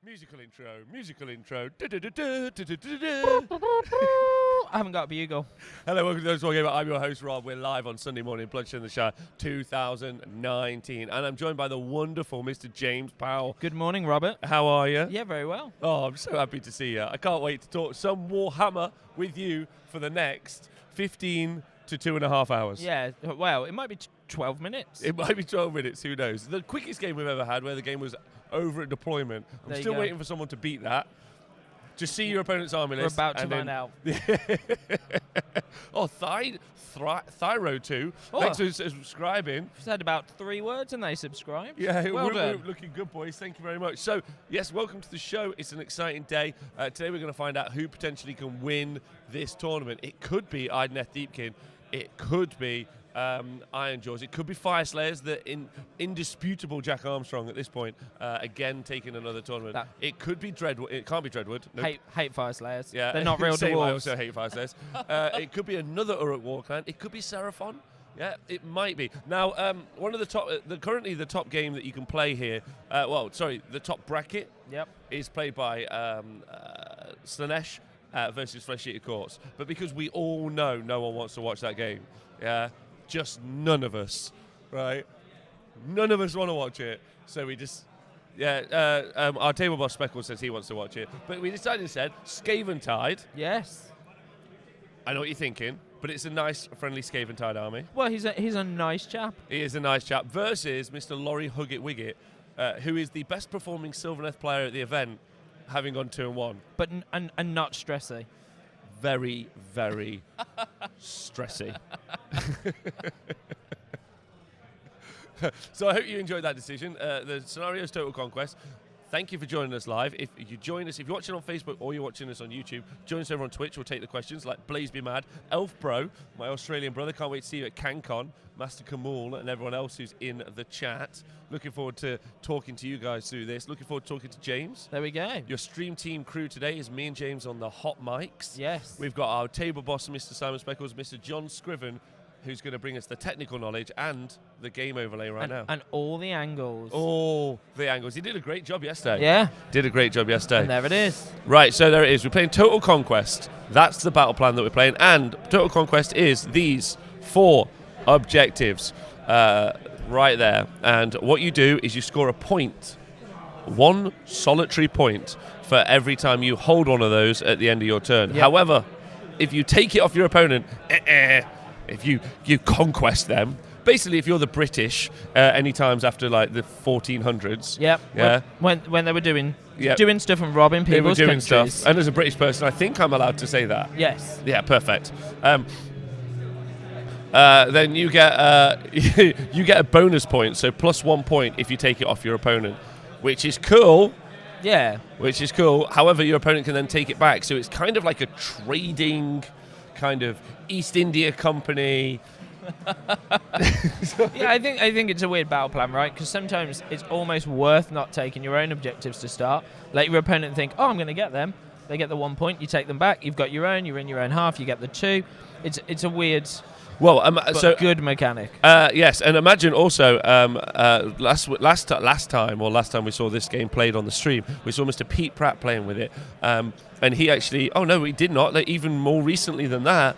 Musical intro. I haven't got a bugle. Hello, welcome to Those War Game. I'm your host, Rob. We're live on Sunday morning, Bloodshed in the Shire 2019. And I'm joined by the wonderful Mr. James Powell. Good morning, Robert. How are you? Yeah, very well. Oh, I'm so happy to see you. I can't wait to talk some Warhammer with you for the next 15 to 2.5 hours. Yeah, well, it might be 12 minutes. It might be 12 minutes, who knows? The quickest game we've ever had where the game was over at deployment. I'm still waiting for someone to beat that. Just see your opponent's army list. We're about to find out. Oh, Thyro 2. Oh. Thanks for subscribing. Said about 3 words and they subscribed. Yeah, well we're done. looking good, boys. Thank you very much. So, yes, welcome to the show. It's an exciting day. Today we're going to find out who potentially can win this tournament. It could be Idoneth Deepkin. It could be Iron Jaws. It could be Fire Slayers, the indisputable Jack Armstrong at this point, again taking another tournament. It could be Dreadwood. It can't be Dreadwood. Nope. Hate Fire Slayers. Yeah. They're not real Same, dwarves. I also hate Fire Slayers. It could be another Uruk War Clan. It could be Seraphon. Yeah, it might be. Now, one of the top, currently the top game that you can play here, the top bracket is played by Slanesh versus Flesh Eater Courts. But because we all know no one wants to watch that game, yeah, just none of us, right? None of us want to watch it. So we just, our table boss Speckle says he wants to watch it. But we decided instead, Skaventide. Yes. I know what you're thinking, but it's a nice, friendly Skaventide army. Well, he's a nice chap. He is a nice chap. Versus Mr. Laurie Huggett-Wiggett, who is the best performing Sylvaneth player at the event, having gone 2-1. But and not stressy. Very, very stressy. So I hope you enjoyed that decision. The scenario is Total Conquest. Thank you for joining us live. If you join us, if you're watching on Facebook or you're watching us on YouTube, join us over on Twitch. We'll take the questions like Blaze Be Mad, Elf Bro, my Australian brother. Can't wait to see you at CanCon, Master Kamul, and everyone else who's in the chat. Looking forward to talking to you guys through this. Looking forward to talking to James. There we go. Your stream team crew today is me and James on the hot mics. Yes. We've got our table boss, Mr. Simon Speckles, Mr. John Scriven, who's going to bring us the technical knowledge and the game overlay now. And all the angles. All the angles. He did a great job yesterday. Yeah. Did a great job yesterday. And there it is. Right, so there it is. We're playing Total Conquest. That's the battle plan that we're playing. And Total Conquest is these 4 objectives right there. And what you do is you score a point, 1 solitary point, for every time you hold one of those at the end of your turn. Yep. However, if you take it off your opponent, if you conquest them, basically if you're the British, any times after like the 1400s. Yep. Yeah. When they were doing Yep. stuff and robbing They were people's doing countries. stuff. And as a British person, I think I'm allowed to say that. Yes. Yeah, perfect. Then you get you get a bonus point, so +1 point if you take it off your opponent, which is cool. Yeah. Which is cool. However, your opponent can then take it back, so it's kind of like a trading kind of East India Company. Yeah, I think it's a weird battle plan, right? Because sometimes it's almost worth not taking your own objectives to start. Let your opponent think, oh, I'm going to get them. They get the 1 point, you take them back. You've got your own. You're in your own half. You get the 2. It's a weird, so good mechanic. Yes, and imagine also last time we saw this game played on the stream, we saw Mr. Pete Pratt playing with it, and he actually, he did not. Like, even more recently than that,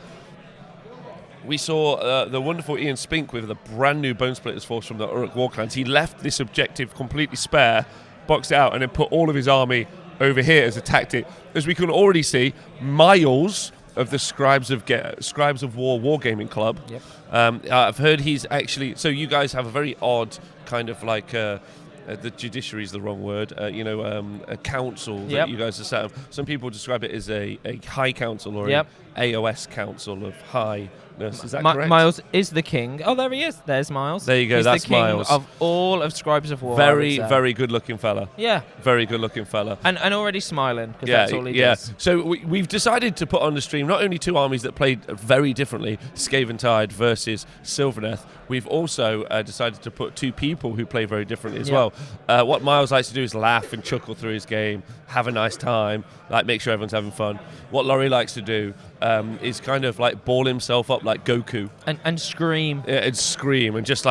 we saw the wonderful Ian Spink with the brand new Bone Splitters force from the Uruk War Clans. He left this objective completely spare, boxed it out, and then put all of his army over here as a tactic. As we can already see, Miles of the Scribes of War Wargaming Club. Yep. I've heard he's actually. So you guys have a very odd kind of like the judiciary is the wrong word. A council that you guys are set up. Some people describe it as a high council or an AOS council of highness. Is that correct? Miles is the king. Oh, there he is. There's Miles. There you go. He's That's the king Miles. of all of Scribes of War. Very, very good-looking fella. Yeah. Very good-looking fella. And already smiling, because that's all he does. So we've decided to put on the stream not only 2 armies that played very differently, Skaventide versus Sylvaneth, we've also decided to put 2 people who play very differently as well. What Miles likes to do is laugh and chuckle through his game, have a nice time, like make sure everyone's having fun. What Laurie likes to do is kind of like ball himself up like Goku. And scream. And scream and just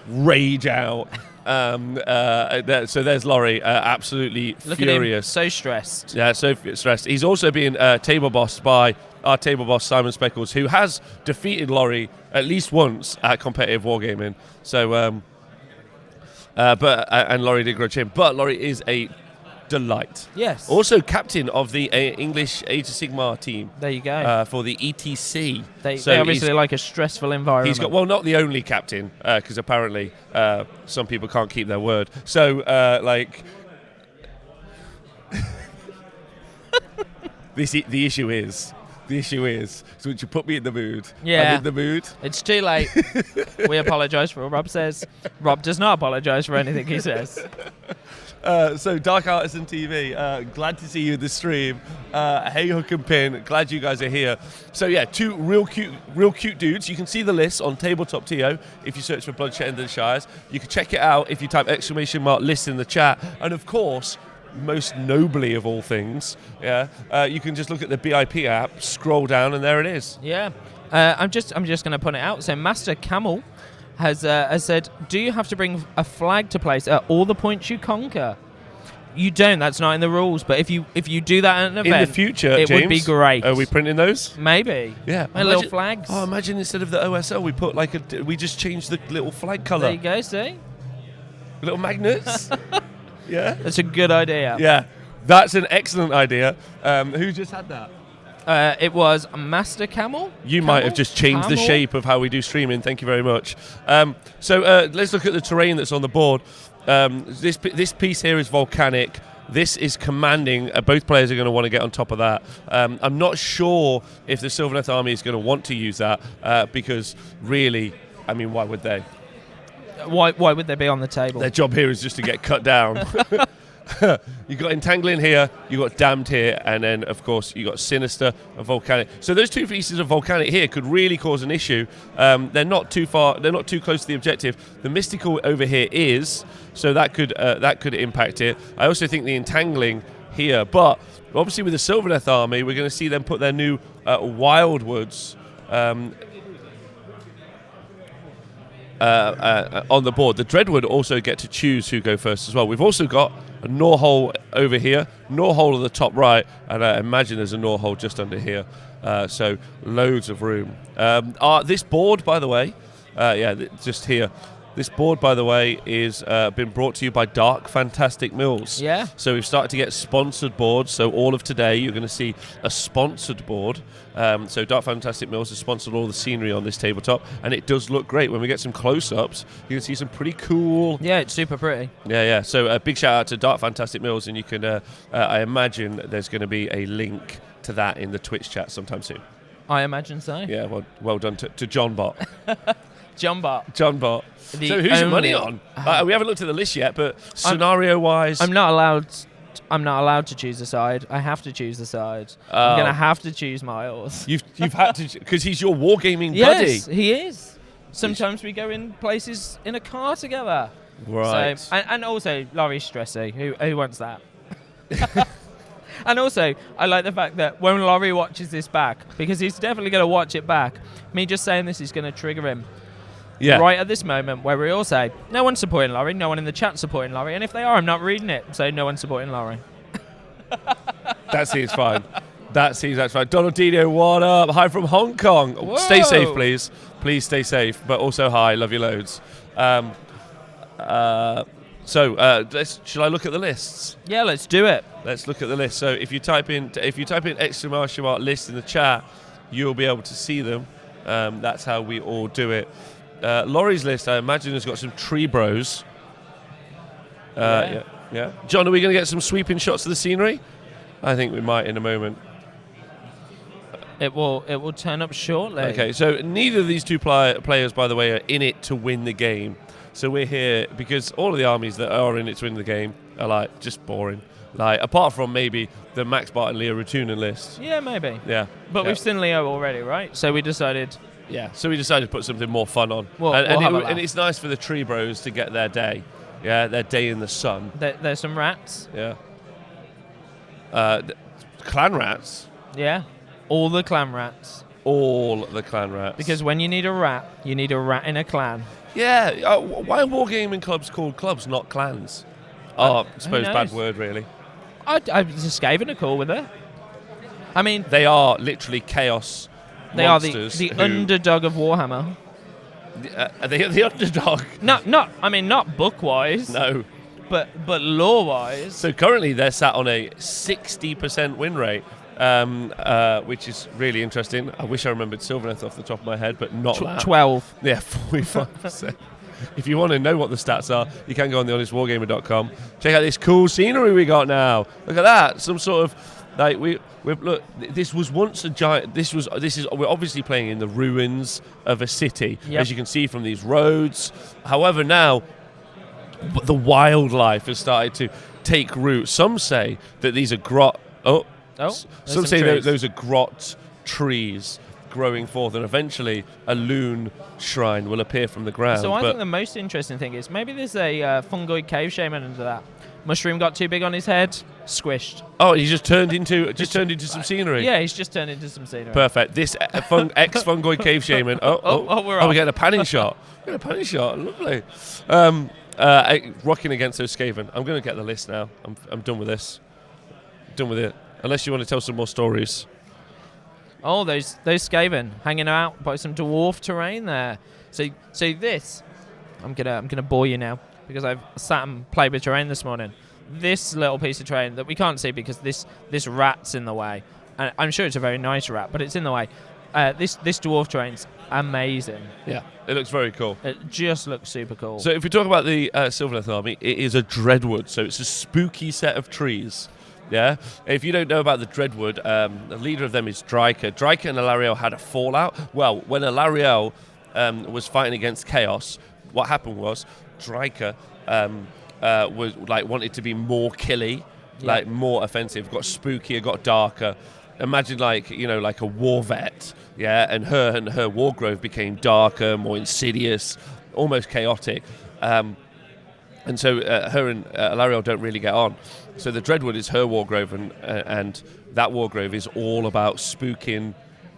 rage out. So there's Laurie, absolutely Look furious. at him, so stressed. Yeah, so stressed. He's also being table bossed by our table boss Simon Speckles, who has defeated Laurie at least once at competitive wargaming. So, and Laurie did grudge him. But Laurie is a delight. Yes. Also captain of the English Age of Sigmar team. There you go. For the ETC. They obviously like a stressful environment. He's got, well, not the only captain, because apparently some people can't keep their word. So, the issue is, so would you put me in the mood? Yeah. I'm in the mood. It's too late. We apologise for what Rob says. Rob does not apologise for anything he says. So Dark Artisan TV, glad to see you in the stream. Hey Hook and Pin, glad you guys are here. So yeah, two real cute dudes. You can see the list on Tabletop TO if you search for Bloodshed and the Shires. You can check it out if you type !list in the chat. And of course, most nobly of all things, you can just look at the BIP app, scroll down, and there it is. Yeah, I'm just going to put it out. So Master Camel has said, do you have to bring a flag to place at all the points you conquer? You don't. That's not in the rules. But if you do that at an event, in the future, it James, would be great. Are we printing those? Maybe. Yeah. Little flags. Oh, imagine instead of the OSL, we put we just changed the little flag colour. There you go. See, little magnets. Yeah. That's a good idea. Yeah, that's an excellent idea. Who just had that? It was Master Camel. You might have just changed the shape of how we do streaming. Thank you very much. So let's look at the terrain that's on the board. This piece here is volcanic. This is commanding. Both players are going to want to get on top of that. I'm not sure if the Sylvaneth army is going to want to use that because really, I mean, why would they? Why would they be on the table? Their job here is just to get cut down. You've got Entangling here, you've got Damned here, and then, of course, you've got Sinister and Volcanic. So those two pieces of Volcanic here could really cause an issue. They're not too far, they're not too close to the objective. The Mystical over here is, so that could impact it. I also think the Entangling here, but obviously with the Sylvaneth army, we're going to see them put their new Wildwoods on the board. The Dreadwood also get to choose who go first as well. We've also got a Gnaw over here, Gnaw at the top right, and I imagine there's a Gnaw just under here. So loads of room. This board, by the way, just here. This board, by the way, is been brought to you by Dark Fantastic Mills. Yeah. So we've started to get sponsored boards. So all of today, you're going to see a sponsored board. So Dark Fantastic Mills has sponsored all the scenery on this tabletop, and it does look great. When we get some close-ups, you can see some pretty cool. Yeah, it's super pretty. Yeah. So a big shout out to Dark Fantastic Mills, and you can. I imagine there's going to be a link to that in the Twitch chat sometime soon. I imagine so. Yeah. Well done to John Bot. John Bot. So who's your money on? We haven't looked at the list yet, but scenario-wise, I'm not allowed to choose a side. I have to choose a side. I'm gonna have to choose Miles. You've had to, because he's your wargaming buddy. Yes, he is. Sometimes we go in places in a car together. Right. So, and also Laurie's stressy. Who wants that? And also, I like the fact that when Laurie watches this back, because he's definitely going to watch it back, me just saying this is going to trigger him. Yeah. Right at this moment where we all say, no one's supporting Laurie, no one in the chat supporting Laurie, and if they are, I'm not reading it, so no one's supporting Laurie. That seems fine. That's fine. Donald Dino, what up? Hi from Hong Kong. Whoa. Stay safe, please. Please stay safe, but also hi. Love you loads. Shall I look at the lists? Yeah, let's do it. Let's look at the list. So if you type in !list in the chat, you'll be able to see them. That's how we all do it. Laurie's list, I imagine, has got some tree bros. Yeah. John, are we going to get some sweeping shots of the scenery? I think we might in a moment. It will turn up shortly. Okay, so neither of these two players, by the way, are in it to win the game. So we're here because all of the armies that are in it to win the game are like just boring. Like apart from maybe the Max Bart and Leo Rutunen list. Yeah, maybe. Yeah. But we've seen Leo already, right? So we decided. Yeah. So we decided to put something more fun on. And it's nice for the tree bros to get their day. Yeah, their day in the sun. There's some rats. Yeah. Clan rats. Yeah. All the clan rats. All the clan rats. Because when you need a rat in a clan. Yeah. Why are wargaming clubs called clubs, not clans? I suppose bad word, really. The Skaven are cool with it. I mean, they are literally chaos. They are the underdog of Warhammer. Are they the underdog? Not book-wise. No. But lore-wise. So currently they're sat on a 60% win rate, which is really interesting. I wish I remembered Sylvaneth off the top of my head, but not that. 12. Yeah, 45%. If you want to know what the stats are, you can go on thehonestwargamer.com. Check out this cool scenery we got now. Look at that. Some sort of look. This was once a giant. We're obviously playing in the ruins of a city, as you can see from these roads. However, now the wildlife has started to take root. Some say that these are some say those are grot trees growing forth, and eventually a loon shrine will appear from the ground. So I think the most interesting thing is maybe there's a fungoid cave shaman under that. Mushroom got too big on his head, squished. Oh, he just turned into some scenery. Yeah, he's just turned into some scenery. Perfect. This ex-fungoid cave shaman. We're getting a panning shot. Lovely. Rocking against those Skaven. I'm going to get the list now. I'm done with this. Done with it. Unless you want to tell some more stories. Oh, those Skaven hanging out by some dwarf terrain there. So this, I'm gonna bore you now because I've sat and played with terrain this morning. This little piece of terrain that we can't see because this rat's in the way, and I'm sure it's a very nice rat, but it's in the way. This dwarf terrain's amazing. Yeah, it looks very cool. It just looks super cool. So if we talk about the Sylvaneth army, it is a dreadwood, so it's a spooky set of trees. Yeah. If you don't know about the Dreadwood, the leader of them is Dryker. Dryker and Alariel had a fallout. Well, when Alariel was fighting against Chaos, what happened was Dryker was wanted to be more killy, more offensive, got spookier, got darker. Imagine like a war vet, and her war grove became darker, more insidious, almost chaotic. And so her and Alariel don't really get on. So the Dreadwood is her wargrove, and that wargrove is all about spooking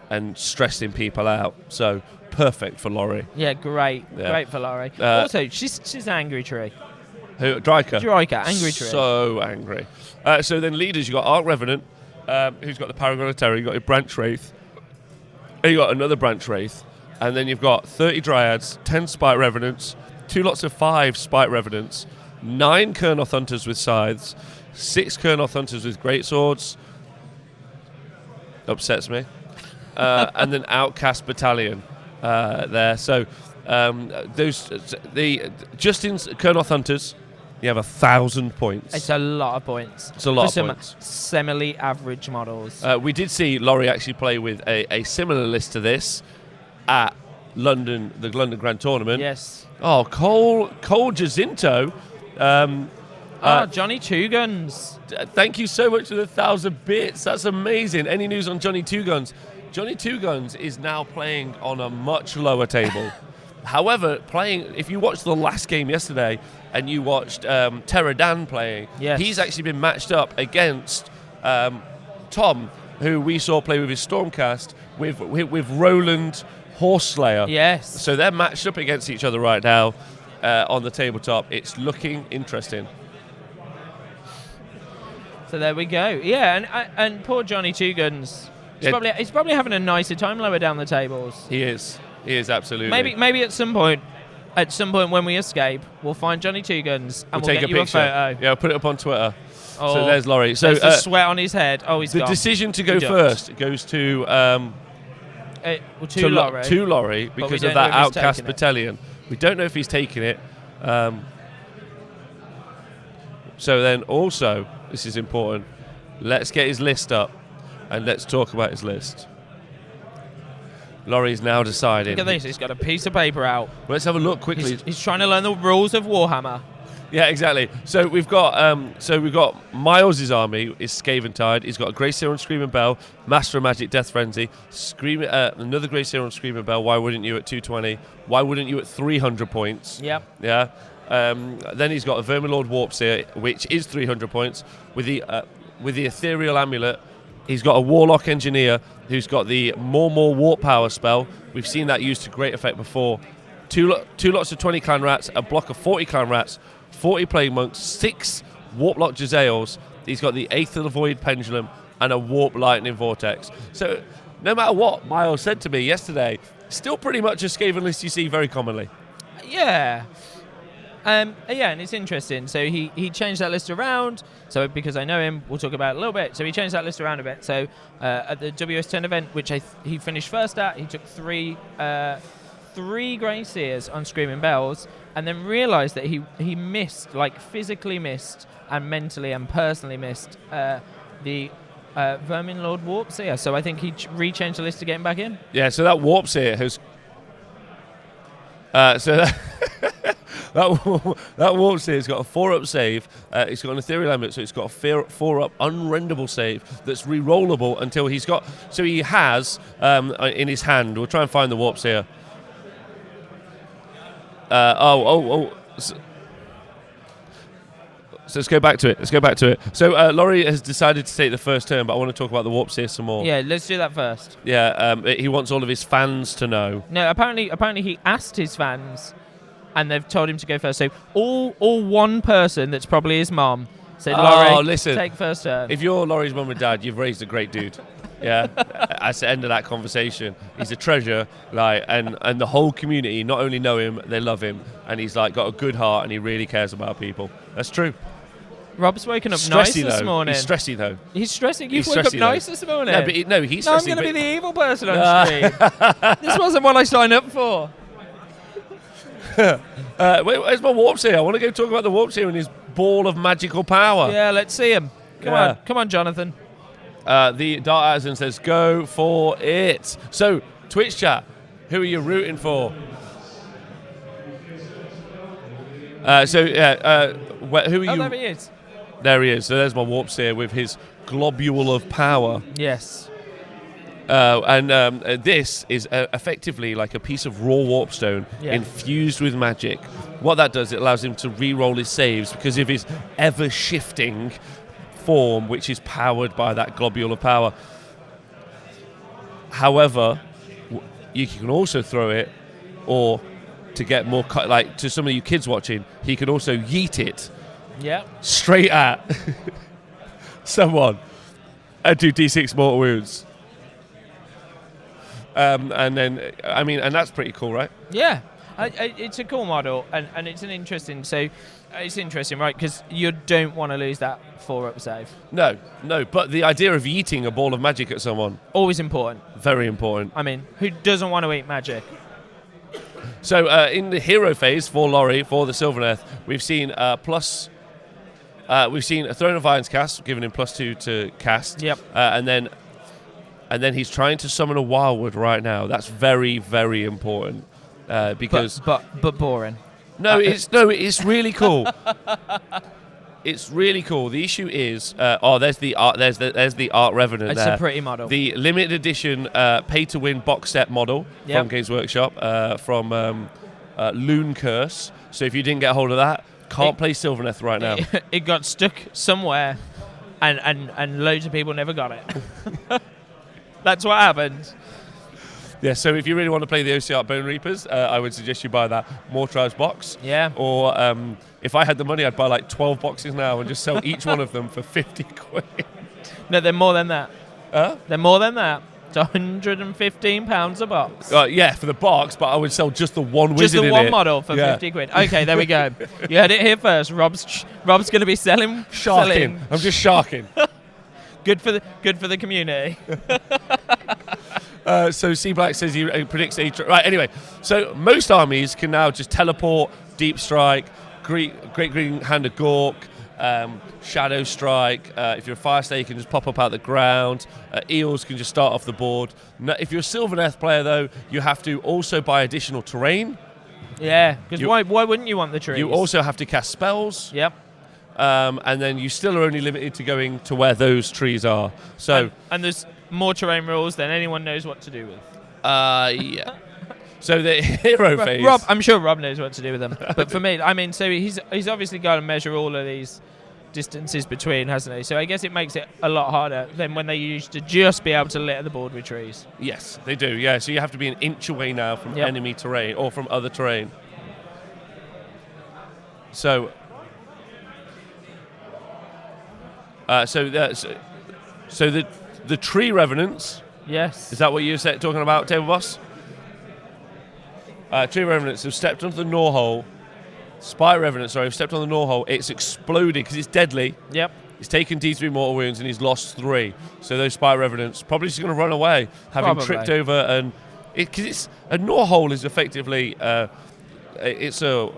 and stressing people out. So perfect for Laurie. Yeah, great for Laurie. Also, she's angry tree. Who? Dryker, angry tree. So angry. So then leaders, you got Arc Revenant, who's got the Paragon of Terror. You got your Branch Wraith. You got another Branch Wraith, and then you've got 30 Dryads, 10 Spite Revenants, 2 lots of 5 Spite Revenants, 9 Kurnoth Hunters with scythes, 6 Kurnoth Hunters with greatswords. Upsets me. And then Outcast Battalion there. So Justin's Kurnoth Hunters, you have 1,000 points. It's a lot of points. It's a lot of points. Semi-average models. We did see Laurie actually play with a similar list to this at the London Grand Tournament. Yes. Oh, Cole Jacinto. Johnny Two Guns. Thank you so much for the 1,000 bits. That's amazing. Any news on Johnny Two Guns? Johnny Two Guns is now playing on a much lower table. However, if you watched the last game yesterday and you watched Terra Dan playing, he's actually been matched up against Tom, who we saw play with his Stormcast, with Roland Horseslayer. Yes. So they're matched up against each other right now on the tabletop. It's looking interesting. So there we go. Yeah, and poor Johnny Two Guns. He's probably having a nicer time lower down the tables. He is absolutely. Maybe at some point when we escape, we'll find Johnny Two Guns and we'll get you a photo. Yeah, I'll put it up on Twitter. Oh, so there's Laurie. So there's the sweat on his head. Oh, he's the gone. decision to go first goes to Laurie because of that Outcast Battalion. We don't know if he's taking it. So then also, this is important, let's get his list up and let's talk about his list. Laurie's now decided. Look at this, he's got a piece of paper out. Well, let's have a look quickly. He's trying to learn the rules of Warhammer. Yeah, exactly. So we've got Miles' army is Skaventide. He's got a Grey Seer on Screaming Bell, Master of Magic, Death Frenzy, another Grey Seer on Screaming Bell. Why wouldn't you at 220? Why wouldn't you at 300 points? Yep. Yeah. Then he's got a Verminlord Warp Seer, which is 300 points with the Ethereal Amulet. He's got a Warlock Engineer who's got the more Warp Power spell. We've seen that used to great effect before. two lots of 20 clan rats, a block of 40 clan rats, 40 plague monks, 6 warp lock Jezzails. He's got the Eighth of the Void pendulum and a warp lightning vortex. So no matter what Miles said to me yesterday, still pretty much a Skaven list you see very commonly. Yeah. And it's interesting. So he changed that list around. So because I know him, we'll talk about it a little bit. So he changed that list around a bit. So at the WS10 event, which he finished first at, he took three Grey Seers on Screaming Bells, and then realised that he missed, like physically missed, and mentally and personally missed the Vermin Lord Warp Seer. So I think he rechanged the list to get him back in. Yeah. So that Warp Seer has. That Warp Seer's got a 4-up save. It's got an ethereal element, so it's got a 4-up unrendable save that's re-rollable until he's got. So he has in his hand. We'll try and find the Warp Seer. So let's go back to it. So Laurie has decided to take the first turn, but I want to talk about the Warp Seer some more. Yeah, let's do that first. Yeah, he wants all of his fans to know. No, apparently he asked his fans, and they've told him to go first. So all one person, that's probably his mom, said, Laurie, listen, take first turn. If you're Laurie's mum and dad, you've raised a great dude. Yeah, at the end of that conversation, he's a treasure. And the whole community not only know him, they love him, and he's like got a good heart, and he really cares about people. That's true. Rob's woken up nice stressy, this morning. He's stressy though. He's stressing. You've woken up nice this morning. No, he's stressy. No, I'm going to be the evil person on screen. This wasn't what I signed up for. Wait, where's my Warp Seer? I want to go talk about the Warp Seer and his ball of magical power. Yeah, let's see him. Come on, Jonathan. The Dark Artisan says, go for it. So, Twitch chat, who are you rooting for? Who are you? Oh, there he is. There he is. So there's my Warp Seer with his globule of power. Yes. This is effectively like a piece of raw warpstone infused with magic. What that does, it allows him to re-roll his saves because of his ever-shifting form, which is powered by that globule of power. However, you can also throw it, or to get more, like to some of you kids watching, he can also yeet it straight at someone and do D6 mortal wounds. And that's pretty cool, right? Yeah, it's a cool model, and it's it's interesting, right? Because you don't want to lose that 4-up save. No, but the idea of yeeting a ball of magic at someone, always important. Very important. I mean, who doesn't want to eat magic? So in the hero phase for Laurie, for the Sylvaneth, we've seen we've seen a Throne of Iron's cast, giving him +2 to cast. Yep. And then he's trying to summon a Wildwood right now. That's very, very important because. But boring. No, it's really cool. It's really cool. The issue is, there's the art. There's the Art Revenant. It's there. a pretty model. The limited edition pay-to-win box set model from Games Workshop from Loon Curse. So if you didn't get a hold of that, can't play Sylvaneth right now. It got stuck somewhere, and loads of people never got it. That's what happened. Yeah, so if you really want to play the OC Bone Reapers, I would suggest you buy that Mortars box. Yeah. Or if I had the money, I'd buy like 12 boxes now and just sell each one of them for 50 quid. No, they're more than that. Huh? They're more than that. It's £115 a box. Yeah, for the box, but I would sell just the one wizard in it. Just the one it. model for 50 quid. Okay, there we go. You heard it here first. Rob's going to be selling. I'm just sharking. Good for the community. So C Black says he predicts right. Anyway, so most armies can now just teleport, deep strike, great green hand of Gork, shadow strike. If you're a fire stay, you can just pop up out the ground. Eels can just start off the board. Now, if you're a Sylvaneth player, though, you have to also buy additional terrain. Yeah, because why wouldn't you want the trees? You also have to cast spells. Yep. And then you still are only limited to going to where those trees are. So and there's more terrain rules than anyone knows what to do with. Yeah. So the hero phase. I'm sure Rob knows what to do with them. But for me, I mean, so he's obviously got to measure all of these distances between, hasn't he? So I guess it makes it a lot harder than when they used to just be able to litter the board with trees. Yes, they do. Yeah, so you have to be an inch away now from enemy terrain or from other terrain. So, so the tree revenants. Yes. Is that what you're talking about, Table Boss? Tree revenants have stepped onto the gnaw hole. Spire revenants, have stepped on the gnaw hole. It's exploded because it's deadly. Yep. He's taken D3 mortal wounds and he's lost 3. So those spire revenants probably just going to run away, having tripped over and because it's a gnaw hole is effectively it's a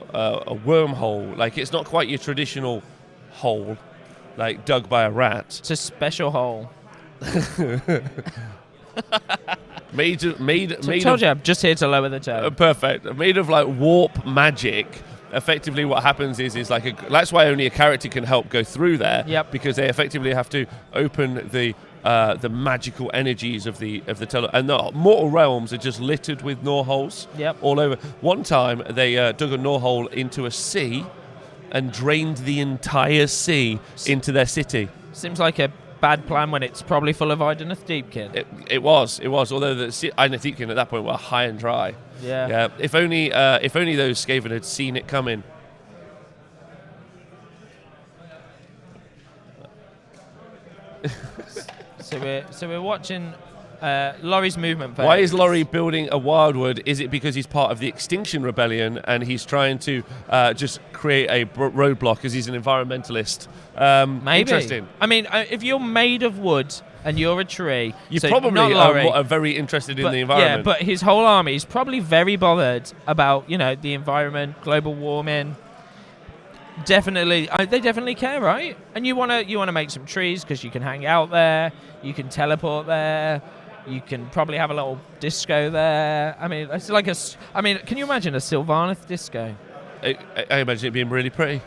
wormhole. Like it's not quite your traditional hole, like dug by a rat. It's a special hole. I told you, I'm just here to lower the tone. Perfect. Made of like warp magic. Effectively, what happens is like that's why only a character can help go through there. Yep. Because they effectively have to open the magical energies of the and the mortal realms are just littered with gnaw holes. Yep. All over. One time they dug a gnaw hole into a sea and drained the entire sea into their city. Seems like a bad plan when it's probably full of Ideneth Deepkin. It was. Although the Ideneth Deepkin at that point were high and dry. Yeah. If only those Skaven had seen it coming. So we're watching Laurie's movement phase. Why is Laurie building a wildwood? Is it because he's part of the Extinction Rebellion and he's trying to just create a roadblock because he's an environmentalist? Maybe. Interesting. I mean, if you're made of wood and you're a tree, you so probably not Laurie, are very interested in the environment. Yeah, but his whole army is probably very bothered about the environment, global warming. Definitely, they definitely care, right? And you want to make some trees because you can hang out there, you can teleport there. You can probably have a little disco there. I mean, it's like can you imagine a Sylvaneth disco? I imagine it being really pretty.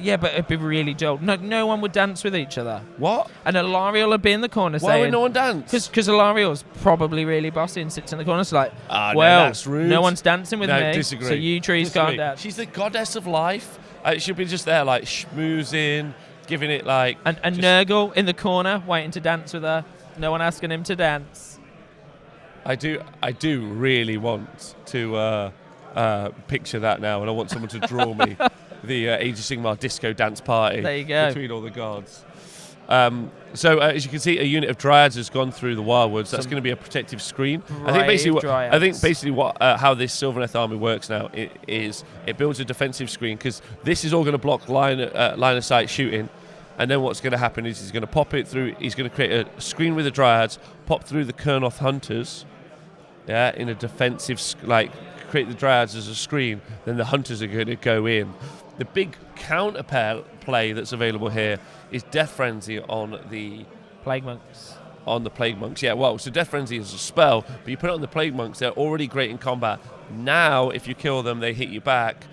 Yeah, but it'd be really dull. No one would dance with each other. What? And Alariel would be in the corner saying... Why would no one dance? Because Alariel's probably really bossy and sits in the corner. So like, no, well, that's rude. No one's dancing with me, disagree. so you trees can't dance. She's the goddess of life. She'll be just there, like, schmoozing, giving it, like... And Nurgle in the corner, waiting to dance with her. No one asking him to dance. I do really want to picture that now, and I want someone to draw me the Age of Sigmar disco dance party. There you go. Between all the gods. So as you can see, a unit of dryads has gone through the wildwoods. That's going to be a protective screen. I think basically what how this Sylvaneth army works now is it builds a defensive screen because this is all going to block line of sight shooting. And then what's going to happen is he's going to pop it through. He's going to create a screen with the dryads, pop through the Kurnoth hunters. Yeah, in a defensive, create the dryads as a screen, then the hunters are going to go in. The big counter play that's available here is Death Frenzy on the Plague Monks. On the Plague Monks, yeah. Well, so Death Frenzy is a spell, but you put it on the Plague Monks, they're already great in combat. Now, if you kill them, they hit you back.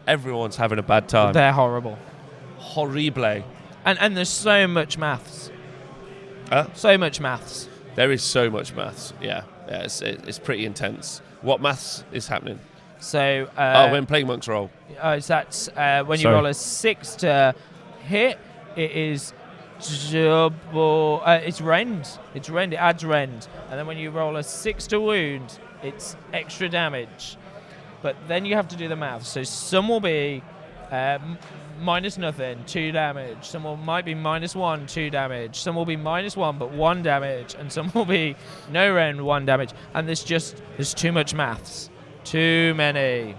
Everyone's having a bad time. They're horrible. Horrible. And there's so much maths. Huh? So much maths. There is so much maths, yeah. It's pretty intense. What maths is happening? So when Plague Monks roll. That's when you roll a 6 to hit, it is double. It's rend. It adds rend. And then when you roll a 6 to wound, it's extra damage. But then you have to do the math. So some will be minus nothing, 2 damage. Some might be -1, 2 damage. Some will be -1 but 1 damage, and some will be no rend, 1 damage. And there's too much maths. Too many.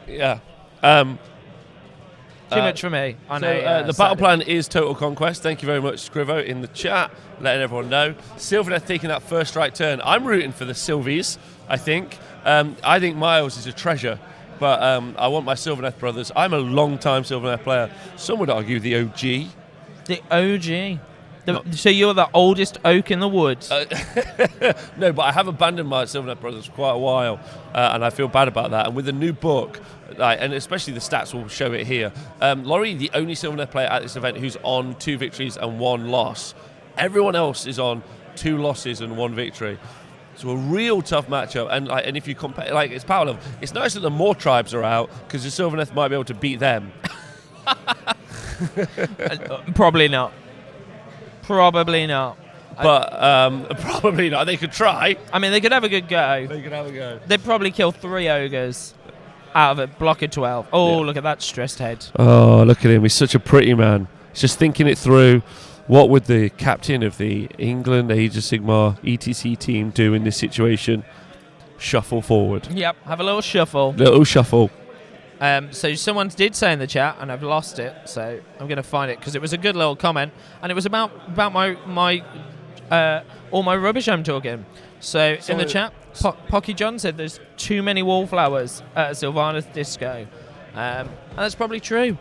Yeah. Too much for me. I know. So, the battle plan is Total Conquest. Thank you very much, Scrivo, in the chat, letting everyone know. Sylvaneth taking that first right turn. I'm rooting for the Sylvies, I think. I think Miles is a treasure, but I want my Sylvaneth brothers. I'm a long-time Sylvaneth player. Some would argue the OG. The OG? So you're the oldest oak in the woods? No, but I have abandoned my Sylvaneth brothers for quite a while, and I feel bad about that. And with the new book, and especially the stats will show it here, Laurie, the only Sylvaneth player at this event who's on 2 victories and 1 loss. Everyone else is on 2 losses and 1 victory. So a real tough matchup, and if you compare, it's power level. It's nice that the more tribes are out because the Sylvaneth might be able to beat them. Probably not. Probably not. But probably not. They could try. I mean, they could have a good go. They could have a go. They'd probably kill 3 ogres out of a block of 12. Oh, Yeah. look at that stressed head. Oh, look at him. He's such a pretty man. He's just thinking it through. What would the captain of the England Age of Sigmar ETC team do in this situation? Shuffle forward. Yep, have a little shuffle. Little shuffle. So someone did say in the chat, and I've lost it, so I'm going to find it, because it was a good little comment, and it was about my all my rubbish I'm talking. So in the chat, Pocky John said there's too many wallflowers at a Sylvaneth disco. And that's probably true.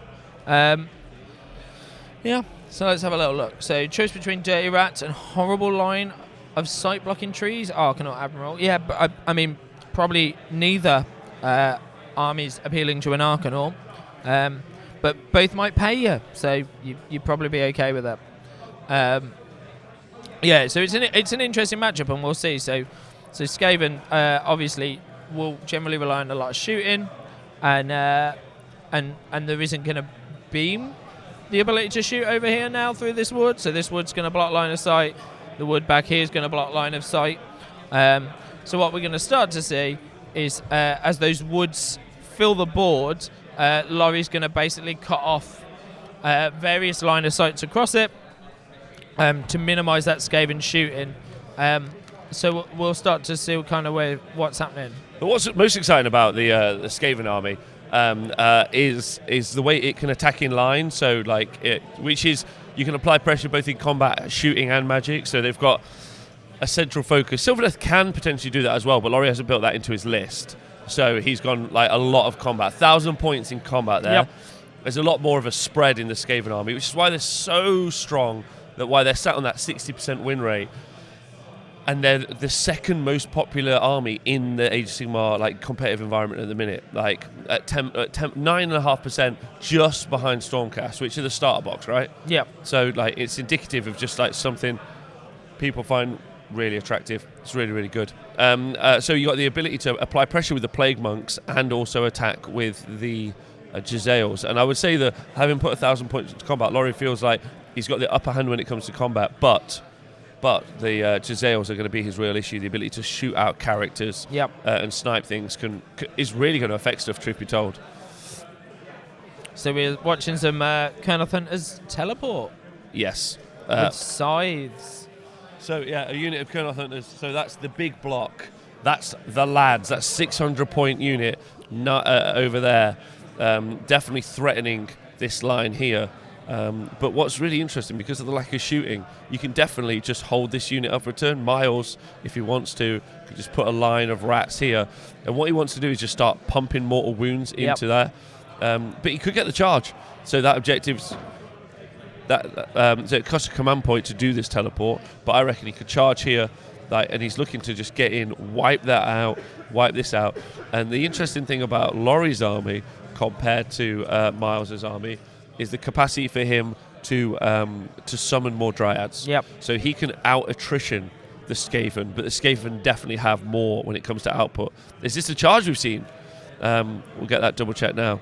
Yeah, so let's have a little look. So choice between dirty rats and horrible line of sight blocking trees. Arcanor Admiral. Yeah, but I mean, probably neither army's appealing to an Arcanor. But both might pay you, so you'd probably be okay with that. Yeah, so it's an interesting matchup, and we'll see. So Skaven obviously will generally rely on a lot of shooting, and there isn't going to beam the ability to shoot over here now through this wood. So this wood's going to block line of sight. The wood back here is going to block line of sight. So what we're going to start to see is as those woods fill the board, Laurie's going to basically cut off various line of sights across it. To minimise that Skaven shooting. So we'll start to see kind of what's happening. But what's most exciting about the Skaven army is the way it can attack in line. So which is you can apply pressure both in combat, shooting, and magic. So they've got a central focus. Sylvaneth can potentially do that as well, but Laurie hasn't built that into his list. So he's gone a lot of combat, 1,000 points in combat there. Yep. There's a lot more of a spread in the Skaven army, which is why they're so strong. Why they're sat on that 60% win rate, and they're the second most popular army in the Age of Sigmar competitive environment at the minute, at 9.5%, just behind Stormcast, which are the starter box, right? Yeah. So it's indicative of just something people find really attractive. It's really, really good. So you got the ability to apply pressure with the Plague Monks and also attack with the Jezzails. And I would say that having put 1,000 points into combat, Laurie feels like he's got the upper hand when it comes to combat, but the Jezzails are going to be his real issue. The ability to shoot out characters and snipe things is really going to affect stuff, truth be told. So we're watching some Colonel Hunters teleport. Yes. With scythes. So, yeah, a unit of Colonel Hunters. So that's the big block. That's the lads. That's 600-point unit over there. Definitely threatening this line here. But what's really interesting, because of the lack of shooting, you can definitely just hold this unit up for turn. Miles, if he wants to, could just put a line of rats here. And what he wants to do is just start pumping mortal wounds into there. But he could get the charge. So that objective's... so it costs a command point to do this teleport, but I reckon he could charge here, and he's looking to just get in, wipe that out, wipe this out. And the interesting thing about Laurie's army compared to Miles's army is the capacity for him to summon more dryads. Yep. So he can out attrition the Skaven, but the Skaven definitely have more when it comes to output. Is this the charge we've seen? We'll get that double check now.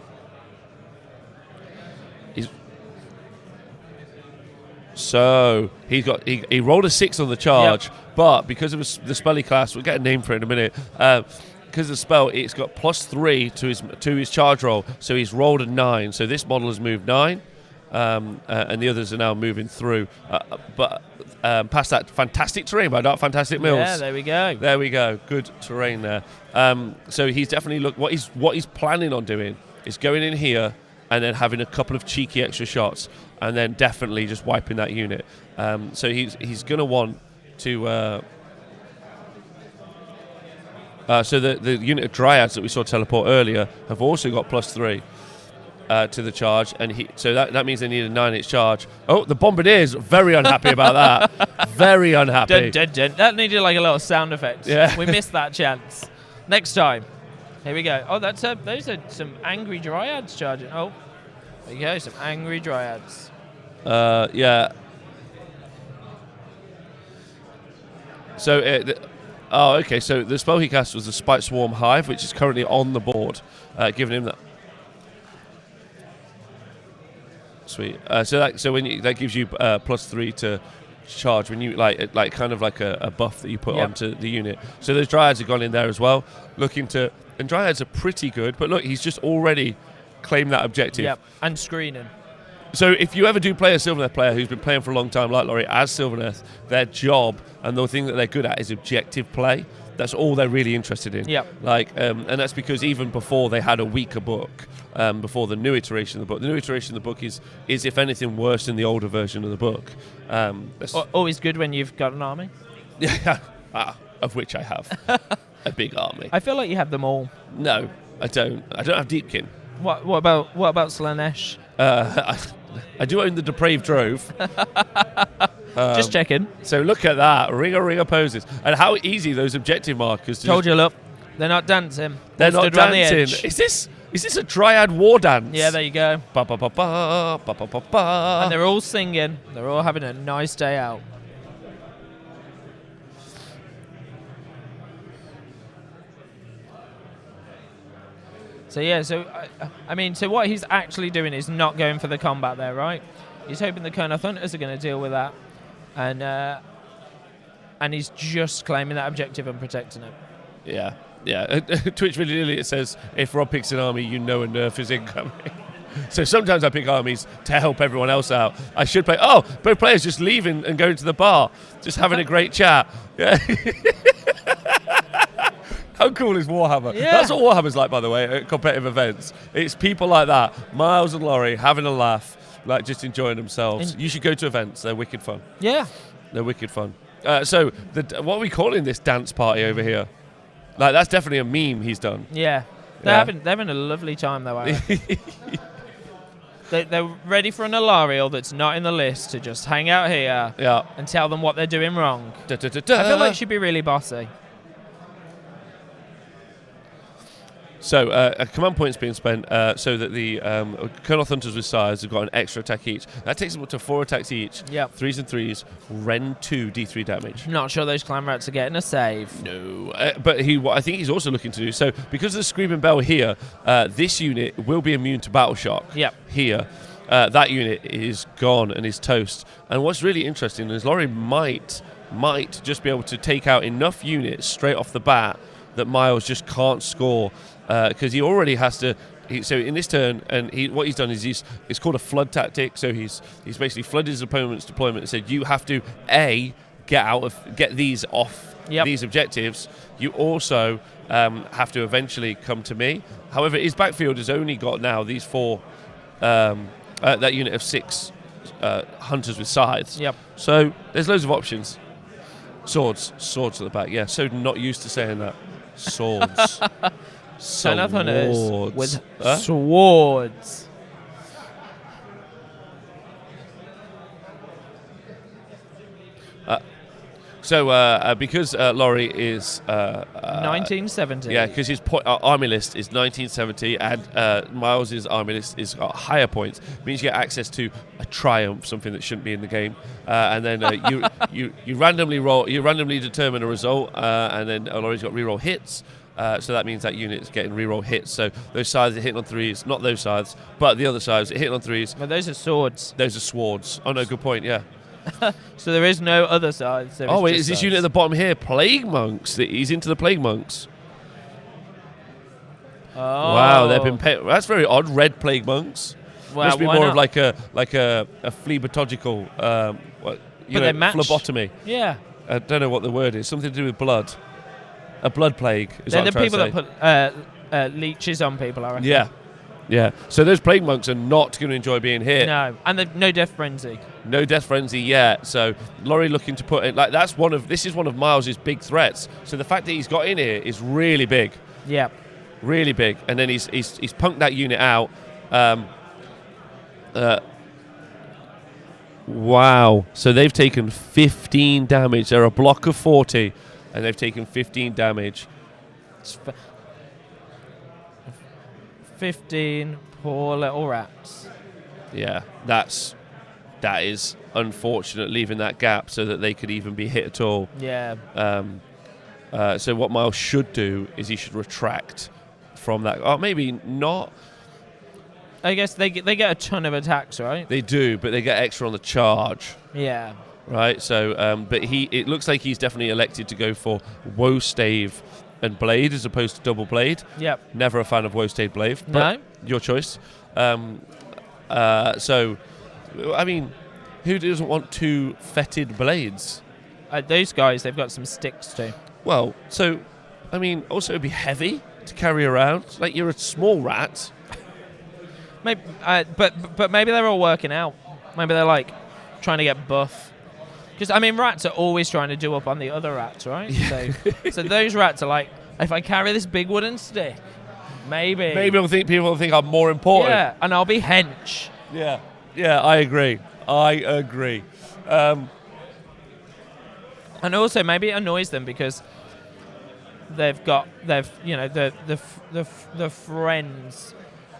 So he rolled a 6 on the charge, but because of the spelly class, we'll get a name for it in a minute. Because of the spell, it's got +3 to his charge roll, so he's rolled a 9. So this model has moved 9, and the others are now moving through. But past that, fantastic terrain by Dark Fantastic Mills. Yeah, there we go. There we go. Good terrain there. So he's definitely what he's planning on doing is going in here and then having a couple of cheeky extra shots, and then definitely just wiping that unit. So he's going to want to. So the unit of Dryads that we saw teleport earlier have also got +3 to the charge, and so that means they need a 9-inch charge. Oh, the Bombardiers very unhappy about that. Very unhappy. Dun, dun, dun. That needed a little sound effect. Yeah. We missed that chance. Next time. Here we go. Oh, those are some angry Dryads charging. Oh, there you go, some angry Dryads. Yeah. So okay. So the spell he cast was the Spite Swarm Hive, which is currently on the board, giving him that. Sweet. So when that gives you +3 to charge when you like kind of like a buff that you put onto the unit. So those Dryads have gone in there as well, and Dryads are pretty good. But look, he's just already claimed that objective. Yep, and screening. So if you ever do play a Sylvaneth player who's been playing for a long time, like Laurie, as Sylvaneth, their job and the thing that they're good at is objective play. That's all they're really interested in. Yep. And that's because even before they had a weaker book, before the new iteration of the book, the new iteration of the book is if anything worse than the older version of the book. Always good when you've got an army. Yeah, of which I have a big army. I feel like you have them all. No, I don't. I don't have Deepkin. What about Slanesh? I do own the Depraved Drove. Just checking. So look at that, ringer poses, and how easy those objective markers. Told you, look, they're not dancing. They're not dancing. The Is this a Dryad war dance? Yeah, there you go. Ba ba ba ba ba ba ba ba. And they're all singing. They're all having a nice day out. So yeah, so what he's actually doing is not going for the combat there, right? He's hoping the Kurnoth Hunters are going to deal with that, and he's just claiming that objective and protecting it. Yeah. Twitch video it says if Rob picks an army, you know a nerf is incoming. So sometimes I pick armies to help everyone else out. I should play. Oh, both players just leaving and going to the bar, just having a great chat. Yeah. How cool is Warhammer? Yeah. That's what Warhammer's like, by the way, at competitive events. It's people like that, Miles and Laurie, having a laugh, like just enjoying themselves. You should go to events. They're wicked fun. Yeah. They're wicked fun. So what are we calling this dance party over here? Like, that's definitely a meme he's done. Yeah. They're having a lovely time, though, I reckon. They're ready for an Alariel that's not in the list to just hang out here and tell them what they're doing wrong. I feel like she'd be really bossy. So a command point's being spent so that the Kurnoth Hunters with Sires have got an extra attack each. That takes them up to 4 attacks each. Yep. 3s and 3s, Ren 2 D3 damage. Not sure those clan rats are getting a save. No. But what I think he's also looking to do, so because of the Screaming Bell here, this unit will be immune to Battle Shock. Yep. Here. That unit is gone and is toast. And what's really interesting is Laurie might just be able to take out enough units straight off the bat that Miles just can't score. Because he already has to. So in this turn, and what he's done is it's called a flood tactic. So he's basically flooded his opponent's deployment and said, you have to get these off these objectives. You also have to eventually come to me. However, his backfield has only got now these 4 that unit of 6 hunters with scythes. Yep. So there's loads of options. Swords at the back. Yeah. So not used to saying that. Swords. Kurnoth Hunters with swords. Because Laurie is 1970. Yeah, because his army list is 1970, and Miles's army list is got higher points. It means you get access to a triumph, something that shouldn't be in the game, and then you randomly roll, you randomly determine a result, and then Laurie's got reroll hits. So that means that unit is getting reroll hits. So those sides are hitting on 3s, not those sides, but the other sides are hitting on 3s. Well, those are swords. Those are swords. Oh no, good point. Yeah. So there is no other sides. Oh wait, is this unit at the bottom here? Plague monks. He's into the plague monks. Oh. Wow, they've been. That's very odd. Red plague monks. Well, must be more of like a phlebotogical. Phlebotomy. Yeah. I don't know what the word is. Something to do with blood. A blood plague. They're the people that put leeches on people, I reckon. Yeah. So those plague monks are not going to enjoy being here. No, and they've no death frenzy. No death frenzy yet. So Laurie looking to put it like this is one of Miles's big threats. So the fact that he's got in here is really big. Yeah. Really big. And then he's punked that unit out. Wow. So they've taken 15 damage. They're a block of 40. And they've taken 15 damage. 15 poor little rats. Yeah, that is unfortunate, leaving that gap so that they could even be hit at all. Yeah. So what Miles should do is he should retract from that. Oh, maybe not. I guess they get a ton of attacks, right? They do, but they get extra on the charge. Yeah. Right, so but it looks like he's definitely elected to go for Woe Stave and Blade as opposed to Double Blade. Yep. Never a fan of Woe Stave Blade. But No. your choice. So, I mean, who doesn't want 2 fetid blades? Those guys, they've got some sticks too. Well, so, I mean, also it'd be heavy to carry around. Like, you're a small rat. Maybe, but maybe they're all working out. Maybe they're like trying to get buff. Because I mean, rats are always trying to do up on the other rats, right? Yeah. So those rats are like, if I carry this big wooden stick, maybe People will think I'm more important. Yeah, and I'll be hench. Yeah, I agree. And also maybe it annoys them because they've you know the friends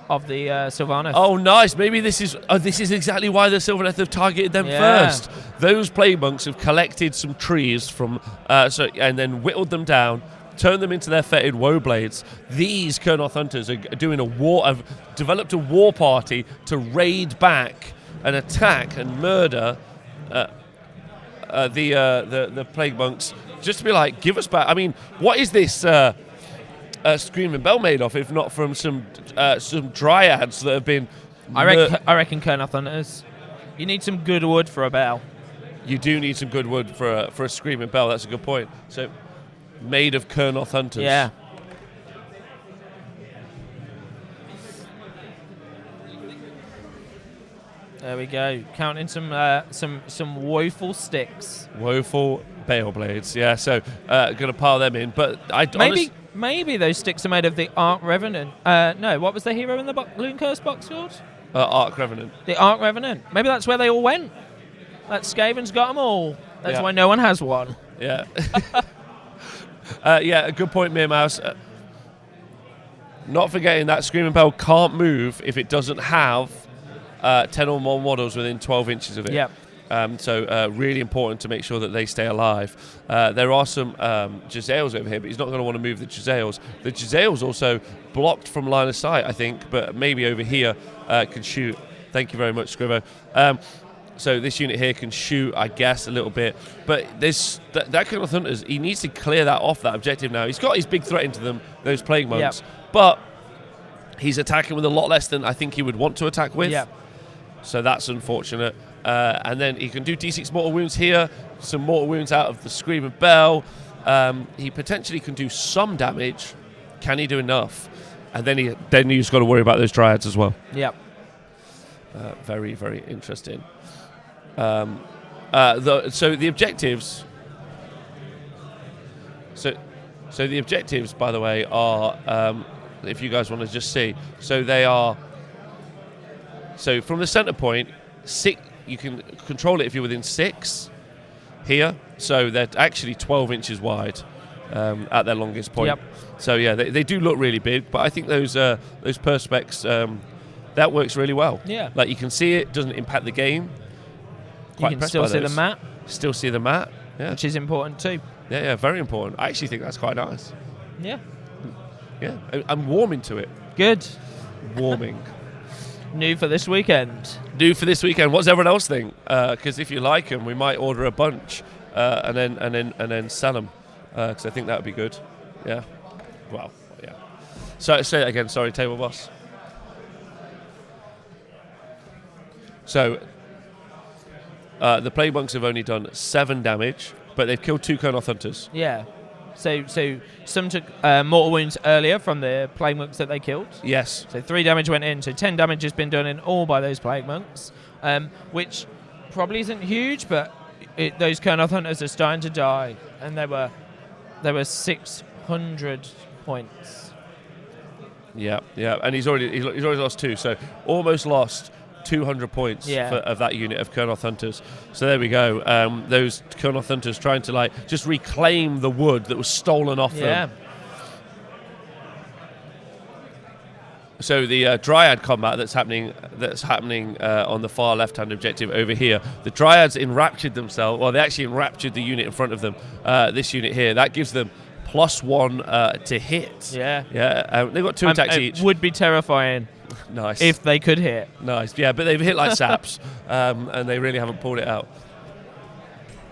of the Sylvaneth. Oh, nice. Maybe this is exactly why the Sylvaneth have targeted them first. Those plague monks have collected some trees from, and then whittled them down, turned them into their fetid woe blades. These Kurnoth hunters are doing have developed a war party to raid back and attack and murder the plague monks, just to be like, give us back. I mean, what is this Screaming Bell made of, if not from some dryads that have been... I reckon Kurnoth hunters. You need some good wood for a bell. You do need some good wood for a Screaming Bell. That's a good point. So, made of Kurnoth hunters. Yeah. There we go. Counting some woeful sticks. Woeful bale blades. Yeah. So, gonna pile them in. But maybe those sticks are made of the Arc Revenant. No, what was the hero in the Loon Curse box called? Arc Revenant. The Arc Revenant. Maybe that's where they all went. That Skaven's got them all. That's why no one has one. Yeah. Yeah, good point, Mere Mouse. Not forgetting that Screaming Bell can't move if it doesn't have 10 or more models within 12 inches of it. Yep. So really important to make sure that they stay alive. There are some Jezzails over here, but he's not going to want to move the Jezzails. The Jezzails also blocked from line of sight, I think, but maybe over here can shoot. Thank you very much, Scrivo. So this unit here can shoot, I guess, a little bit. But that kind of hunters, he needs to clear that off, that objective now. He's got his big threat into them, those plague monks. Yep. But he's attacking with a lot less than I think he would want to attack with. Yep. So that's unfortunate. And then he can do D6 mortal wounds here, some mortal wounds out of the Screaming Bell. He potentially can do some damage. Can he do enough? And then he's got to worry about those dryads as well. Yep. Very, very interesting. So the objectives. So the objectives, by the way, are if you guys want to just see. So they are. So from the center point, you can control it if you're within 6 here. So they're actually 12 inches wide at their longest point. Yep. So yeah, they do look really big, but I think those perspex that works really well. Yeah. Like you can see it, doesn't impact the game. You can still see the map. Still see the map. Yeah. Which is important too. Yeah, very important. I actually think that's quite nice. Yeah. Yeah, I'm warming to it. Good. Warming. New for this weekend. What's everyone else think? Because if you like them, we might order a bunch and then sell them. Because I think that would be good. Yeah. Well, yeah. So say that again. Sorry, table boss. So the plague monks have only done 7 damage, but they've killed 2 Kurnoth hunters. Yeah. So some took mortal wounds earlier from the plague monks that they killed. Yes. So 3 damage went in. So 10 damage has been done in all by those plague monks, which probably isn't huge, but those Kurnoth hunters are starting to die, and there were 600 points. Yeah, and he's already lost 2, so almost lost 200 points of that unit of Kurnoth hunters. So there we go. Those Kurnoth hunters trying to just reclaim the wood that was stolen off them. So the Dryad combat that's happening on the far left-hand objective over here. The Dryads enraptured themselves. Well, they actually enraptured the unit in front of them. This unit here, that gives them +1 to hit. Yeah. Yeah. They've got 2 attacks each. It would be terrifying Nice. If they could hit. Nice. Yeah, but they've hit like saps, and they really haven't pulled it out.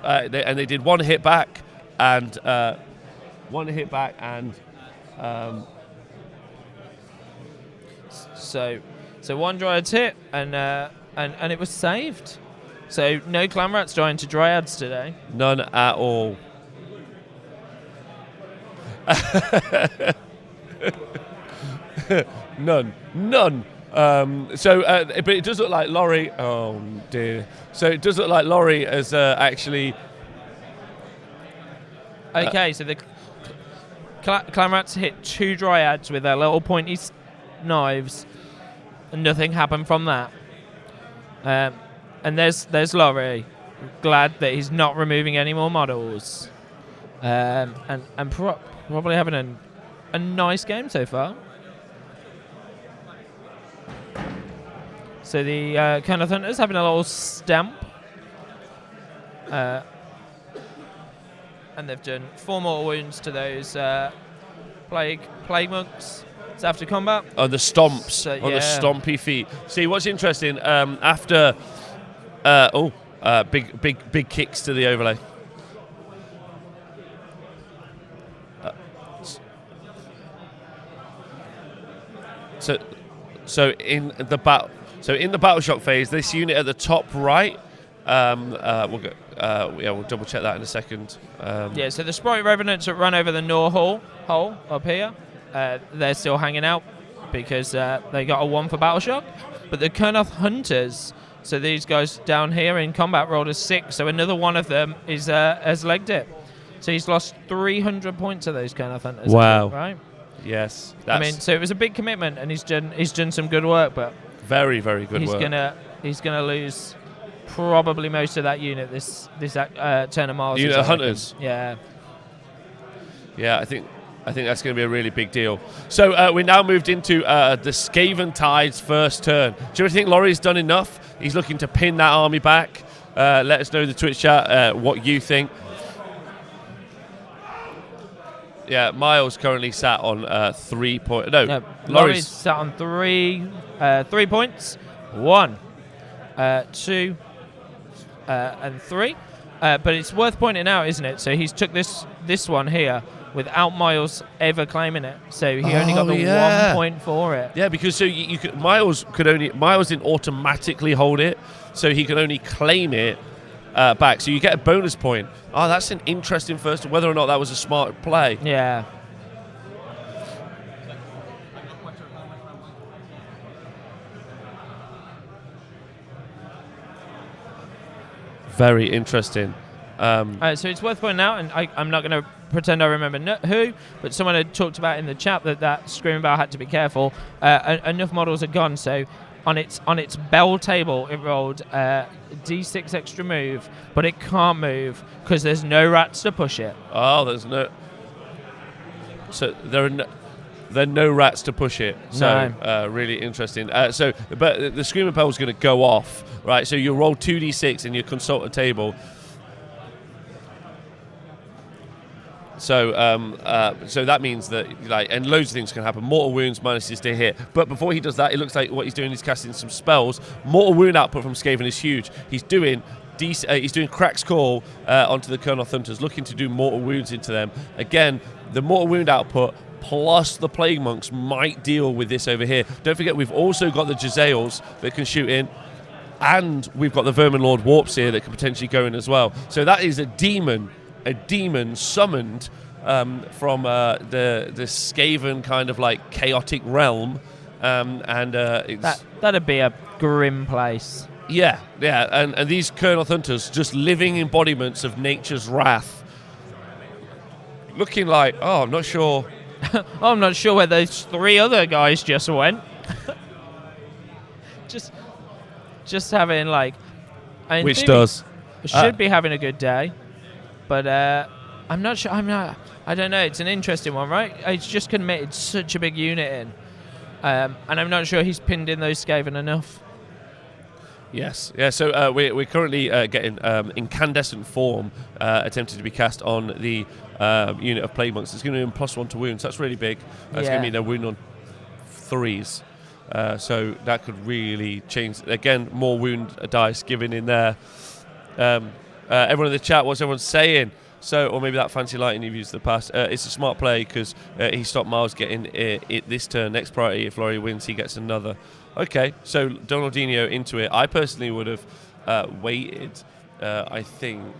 They did one hit back, and So one Dryad's hit, and it was saved. So no Clan Rats dying to Dryads today. None at all. None. But it does look like Laurie. Oh dear. So it does look like Laurie has actually. Okay, so the Clan Rats hit 2 Dryads with their little pointy knives, and nothing happened from that. And there's Laurie, glad that he's not removing any more models, and probably having a nice game so far. So the Kurnoth Hunters having a little stamp, and they've done 4 mortal wounds to those plague monks. It's after combat. On the stomps, on the stompy feet. See, what's interesting, after big kicks to the overlay. So in the battle shock phase, this unit at the top right, we'll double check that in a second. So the Sprite Revenants that run over the Nor hole up here, they're still hanging out because they got a 1 for battle shock. But the Kurnoth Hunters, so these guys down here in combat rolled a 6, so another one of them has legged it. So he's lost 300 points of those Kurnoth Hunters. Wow. Right? Yes. I mean, so it was a big commitment, and he's done some good work, but very, very good work. He's gonna lose probably most of that unit this turn of Mars. Unit of Hunters. Yeah. Yeah, I think that's going to be a really big deal. So we now moved into the Skaventide's first turn. Do you think Laurie's done enough? He's looking to pin that army back. Let us know in the Twitch chat what you think. Yeah, Miles currently sat on 3 points. No, Laurie's sat on 3 points. 1, 2, and 3. But it's worth pointing out, isn't it? So he's took this one here without Miles ever claiming it. So he only got the 1 point for it. Yeah, because so Miles didn't automatically hold it, so he could only claim it back. So you get a bonus point. Oh, that's an interesting first, whether or not that was a smart play. Yeah. Very interesting. So it's worth pointing out, and I'm not going to pretend I remember who, but someone had talked about in the chat that Screaming Bell had to be careful. Enough models are gone, so on its bell table it rolled D6 extra move, but it can't move because there's no rats to push it. Oh, there's no. So there are no rats to push it. So really interesting. But the Screaming Bell is going to go off, right? So you roll 2d6 in your consultant table. So that means that, and loads of things can happen. Mortal wounds, minuses to hit. But before he does that, it looks like what he's doing is casting some spells. Mortal wound output from Skaven is huge. He's doing Crack's Call onto the Kurnoth Hunters, looking to do mortal wounds into them. Again, the mortal wound output plus the Plague Monks might deal with this over here. Don't forget, we've also got the Jezzails that can shoot in. And we've got the Vermin Lord Warps here that can potentially go in as well. So that is a demon summoned from the Skaven kind of like chaotic realm, that'd be a grim place. Yeah, and these Kurnoth Hunters just living embodiments of nature's wrath, looking like I'm not sure. I'm not sure where those 3 other guys just went. just having which does should be having a good day. But I'm not sure. I don't know. It's an interesting one, right? He's just committed such a big unit in, and I'm not sure he's pinned in those Skaven enough. Yes. Yeah. So we're currently getting incandescent form attempted to be cast on the unit of Plague Monks. It's going to be +1 to wounds. That's really big. That's going to mean they're wound on 3s. So that could really change. Again, more wound dice given in there. Everyone in the chat, what's everyone saying? So, or maybe that fancy lighting you've used in the past. It's a smart play because he stopped Miles getting it this turn. Next priority, if Laurie wins, he gets another. Okay, so Donaldinho into it. I personally would have waited, I think,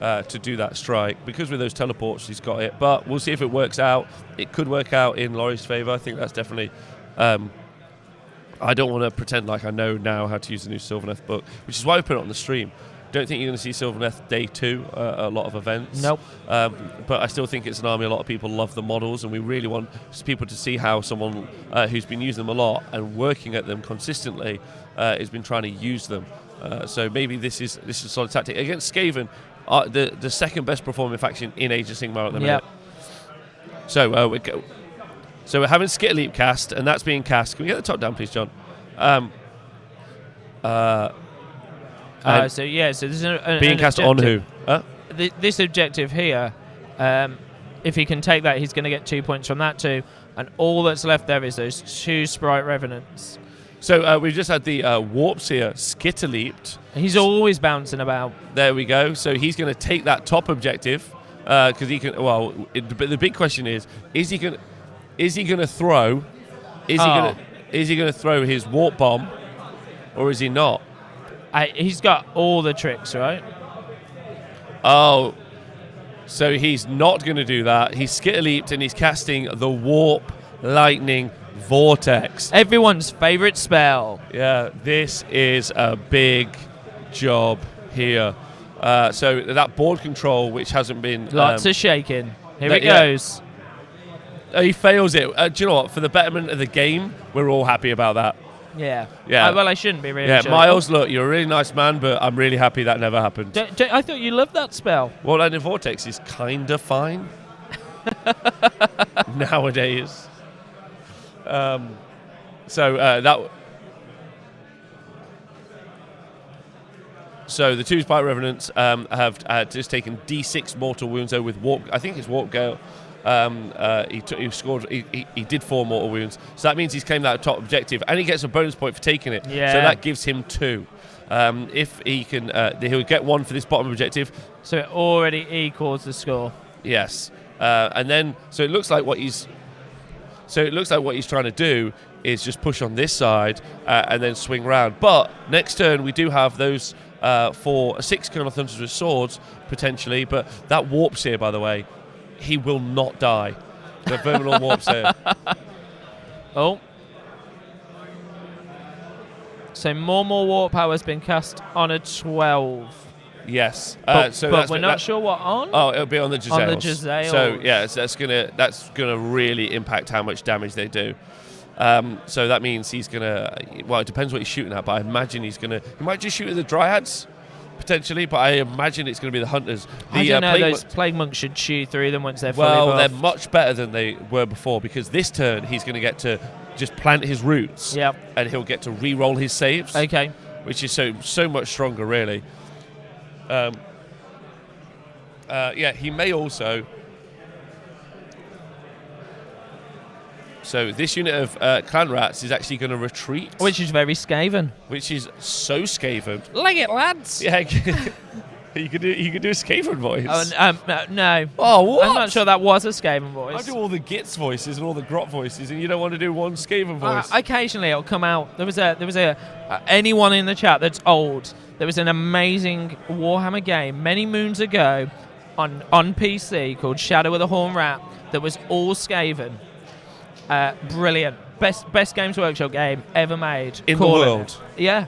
to do that strike. Because with those teleports, he's got it. But we'll see if it works out. It could work out in Laurie's favour. I think that's definitely... I don't want to pretend like I know now how to use the new Sylvaneth book, which is why we put it on the stream. Don't think you're going to see Sylvaneth day 2 a lot of events. Nope. But I still think it's an army. A lot of people love the models, and we really want people to see how someone who's been using them a lot and working at them consistently has been trying to use them. So maybe this is a solid tactic against Skaven, the second best performing faction in Age of Sigmar at the minute. So we're having Skittle Leap cast, and that's being cast. Can we get the top down, please, John? So there's being cast objective. on who? This objective here, if he can take that, he's going to get 2 points from that too. And all that's left there is those 2 Sprite Revenants. So we've just had the Warps here, Skitter Leaped. He's always bouncing about. There we go. So he's going to take that top objective because he can. Well, but the big question is he going to throw? Is he going to throw his Warp Bomb, or is he not? He's got all the tricks, right? Oh, so he's not going to do that. He's Skitter Leaped and he's casting the Warp Lightning Vortex. Everyone's favourite spell. Yeah, this is a big job here. So that board control, which hasn't been... Lots of shaking. Here it goes. He fails it. Do you know what? For the betterment of the game, we're all happy about that. Yeah. Yeah. Well, I shouldn't be really. Yeah, sure. Miles, look, you're a really nice man, but I'm really happy that never happened. I thought you loved that spell. Well, Lightning Vortex is kind of fine nowadays. So the 2 Spike Revenants have just taken D6 mortal wounds though with Warp. I think it's Warp Gale. He did 4 mortal wounds, so that means he's claimed that top objective, and he gets a bonus point for taking it. Yeah. So that gives him 2. If he can, he'll get 1 for this bottom objective. So it already equals the score. Yes, and then so it looks like what he's trying to do is just push on this side and then swing round. But next turn we do have those 6 Colonel Thunders with swords potentially, but that warps here, by the way. He will not die. The Verminal warps here. Oh. So more warp power has been cast on a 12. Yes. But we're not sure what on. Oh, it'll be on the Giselles. On the Giselles. So yeah, that's gonna really impact how much damage they do. So that means he's gonna. Well, it depends what he's shooting at, but I imagine he might just shoot at the Dryads. Potentially, but I imagine it's going to be the Hunters. I don't know, those Plague Monks should chew through them once they're fully buffed. Well, they're much better than they were before, because this turn he's going to get to just plant his roots, and he'll get to re-roll his saves. Okay. Which is so much stronger, really. He may also... So this unit of clan rats is actually going to retreat. Which is very Skaven. Which is so Skaven. Leg it, lads! Yeah, you could do a Skaven voice. No. Oh, what? I'm not sure that was a Skaven voice. I do all the Gits voices and all the Grot voices, and you don't want to do one Skaven voice. Occasionally it'll come out. There was anyone in the chat that's old. There was an amazing Warhammer game many moons ago on PC called Shadow of the Horn Rat that was all Skaven. Brilliant. Best Games Workshop game ever made. In the world. Yeah.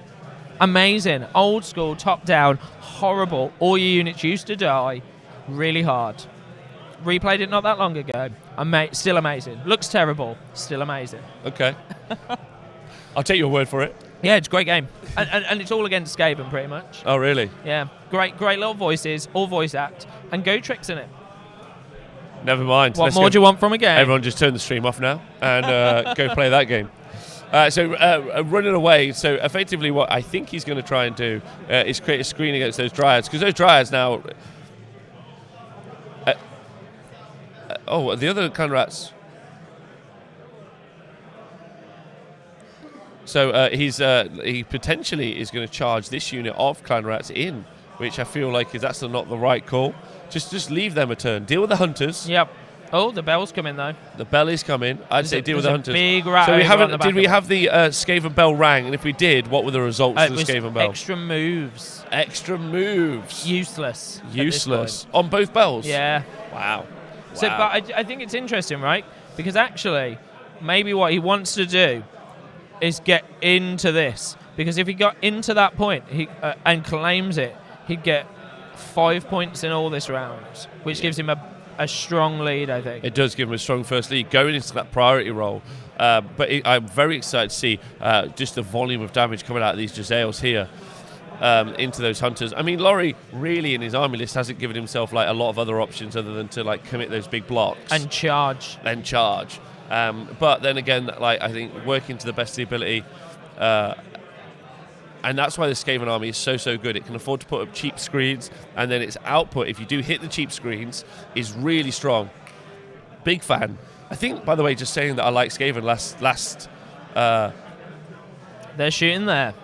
Amazing. Old school, top down, horrible. All your units used to die. Really hard. Replayed it not that long ago. Still amazing. Looks terrible. Still amazing. Okay. I'll take your word for it. Yeah, it's a great game. and it's all against Skaven, pretty much. Oh, really? Yeah. Great little voices, all voice act, and go tricks in it. Never mind. What more do you want from a game? Everyone just turn the stream off now and go play that game. So running away. So effectively what I think he's going to try and do is create a screen against those Dryads. Because those Dryads now... the other clan rats... So he potentially is going to charge this unit of clan rats in, which I feel like that's not the right call. Just leave them a turn. Deal with the hunters. Yep. Oh, the bell's coming though. The bell is coming. I'd say deal with the hunters. Big rat. So we haven't. Did we have the Skaven bell rang? And if we did, what were the results of the Skaven bell? Extra moves. Extra moves. Useless. Useless on both bells. Yeah. Wow. So, but I think it's interesting, right? Because actually, maybe what he wants to do is get into this. Because if he got into that point and claims it, he'd get 5 points in all this round, which gives him a strong lead, I think. It does give him a strong first lead going into that priority role. But I'm very excited to see just the volume of damage coming out of these Jezzails here into those hunters. I mean, Laurie really in his army list hasn't given himself like a lot of other options other than to like commit those big blocks and charge. But then again, like I think working to the best of the ability. And that's why the Skaven army is so good. It can afford to put up cheap screens, and then its output, if you do hit the cheap screens, is really strong. Big fan. I think, by the way, just saying that I like Skaven last they're shooting there.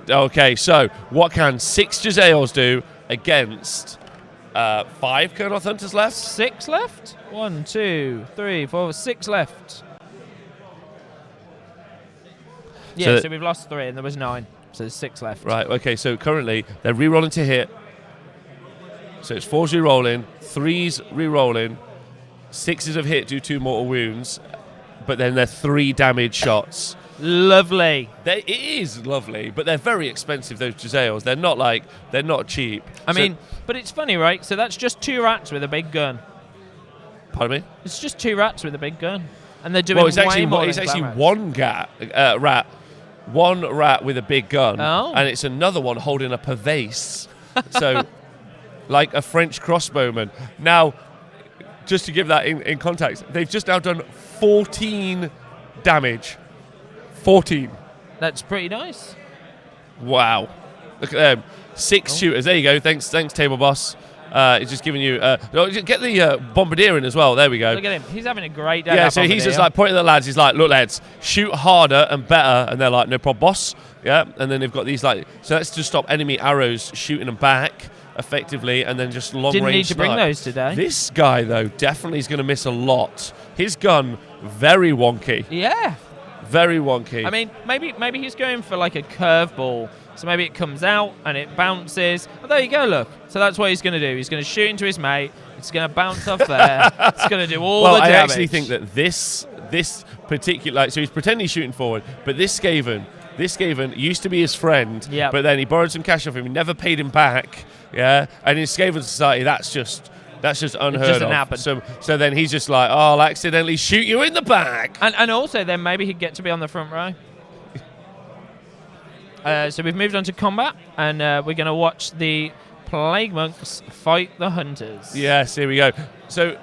Okay, so what can 6 Jezzails do against 5 Kurnoth Hunters left? 6 left? 1, 2, 3, 4, 6 left. Yeah, so we've lost 3 and there was 9. So there's 6 left. Right, okay, so currently they're re-rolling to hit. So it's 4s re-rolling, 3s re-rolling, 6s of hit do 2 mortal wounds, but then they're 3 damage shots. Lovely. It is lovely, but they're very expensive, those Jezzails. They're not cheap. I mean, but it's funny, right? So that's just 2 rats with a big gun. Pardon me? It's just 2 rats with a big gun. And they're doing way more it's actually one rat. One rat with a big gun, and it's another one holding up a vase. So, like a French crossbowman. Now, just to give that in context, they've just now done 14 damage. 14. That's pretty nice. Wow. Look at them. 6 shooters. There you go. Thanks, Table Boss. It's just giving you... get the Bombardier in as well. There we go. Look at him. He's having a great day. Yeah, so he's just like pointing at the lads. He's like, look, lads, shoot harder and better. And they're like, no problem, boss. Yeah, and then they've got these like... So that's to stop enemy arrows shooting them back effectively and then just long range Didn't need to bring snipe. those today. This guy, though, definitely is going to miss a lot. His gun, very wonky. Yeah. Very wonky. I mean, maybe he's going for like a curveball. So maybe it comes out and it bounces. Oh, there you go, look. So that's what he's going to do. He's going to shoot into his mate. It's going to bounce off there. It's going to do all the damage. I actually think that this particular... so he's pretending he's shooting forward, but this Skaven used to be his friend, but then he borrowed some cash off him. He never paid him back. Yeah, and in Skaven society, that's just unheard of. So then he's just like, oh, I'll accidentally shoot you in the back. And also then maybe he'd get to be on the front row. So we've moved on to combat, and we're going to watch the Plague Monks fight the Hunters. Yes, here we go. So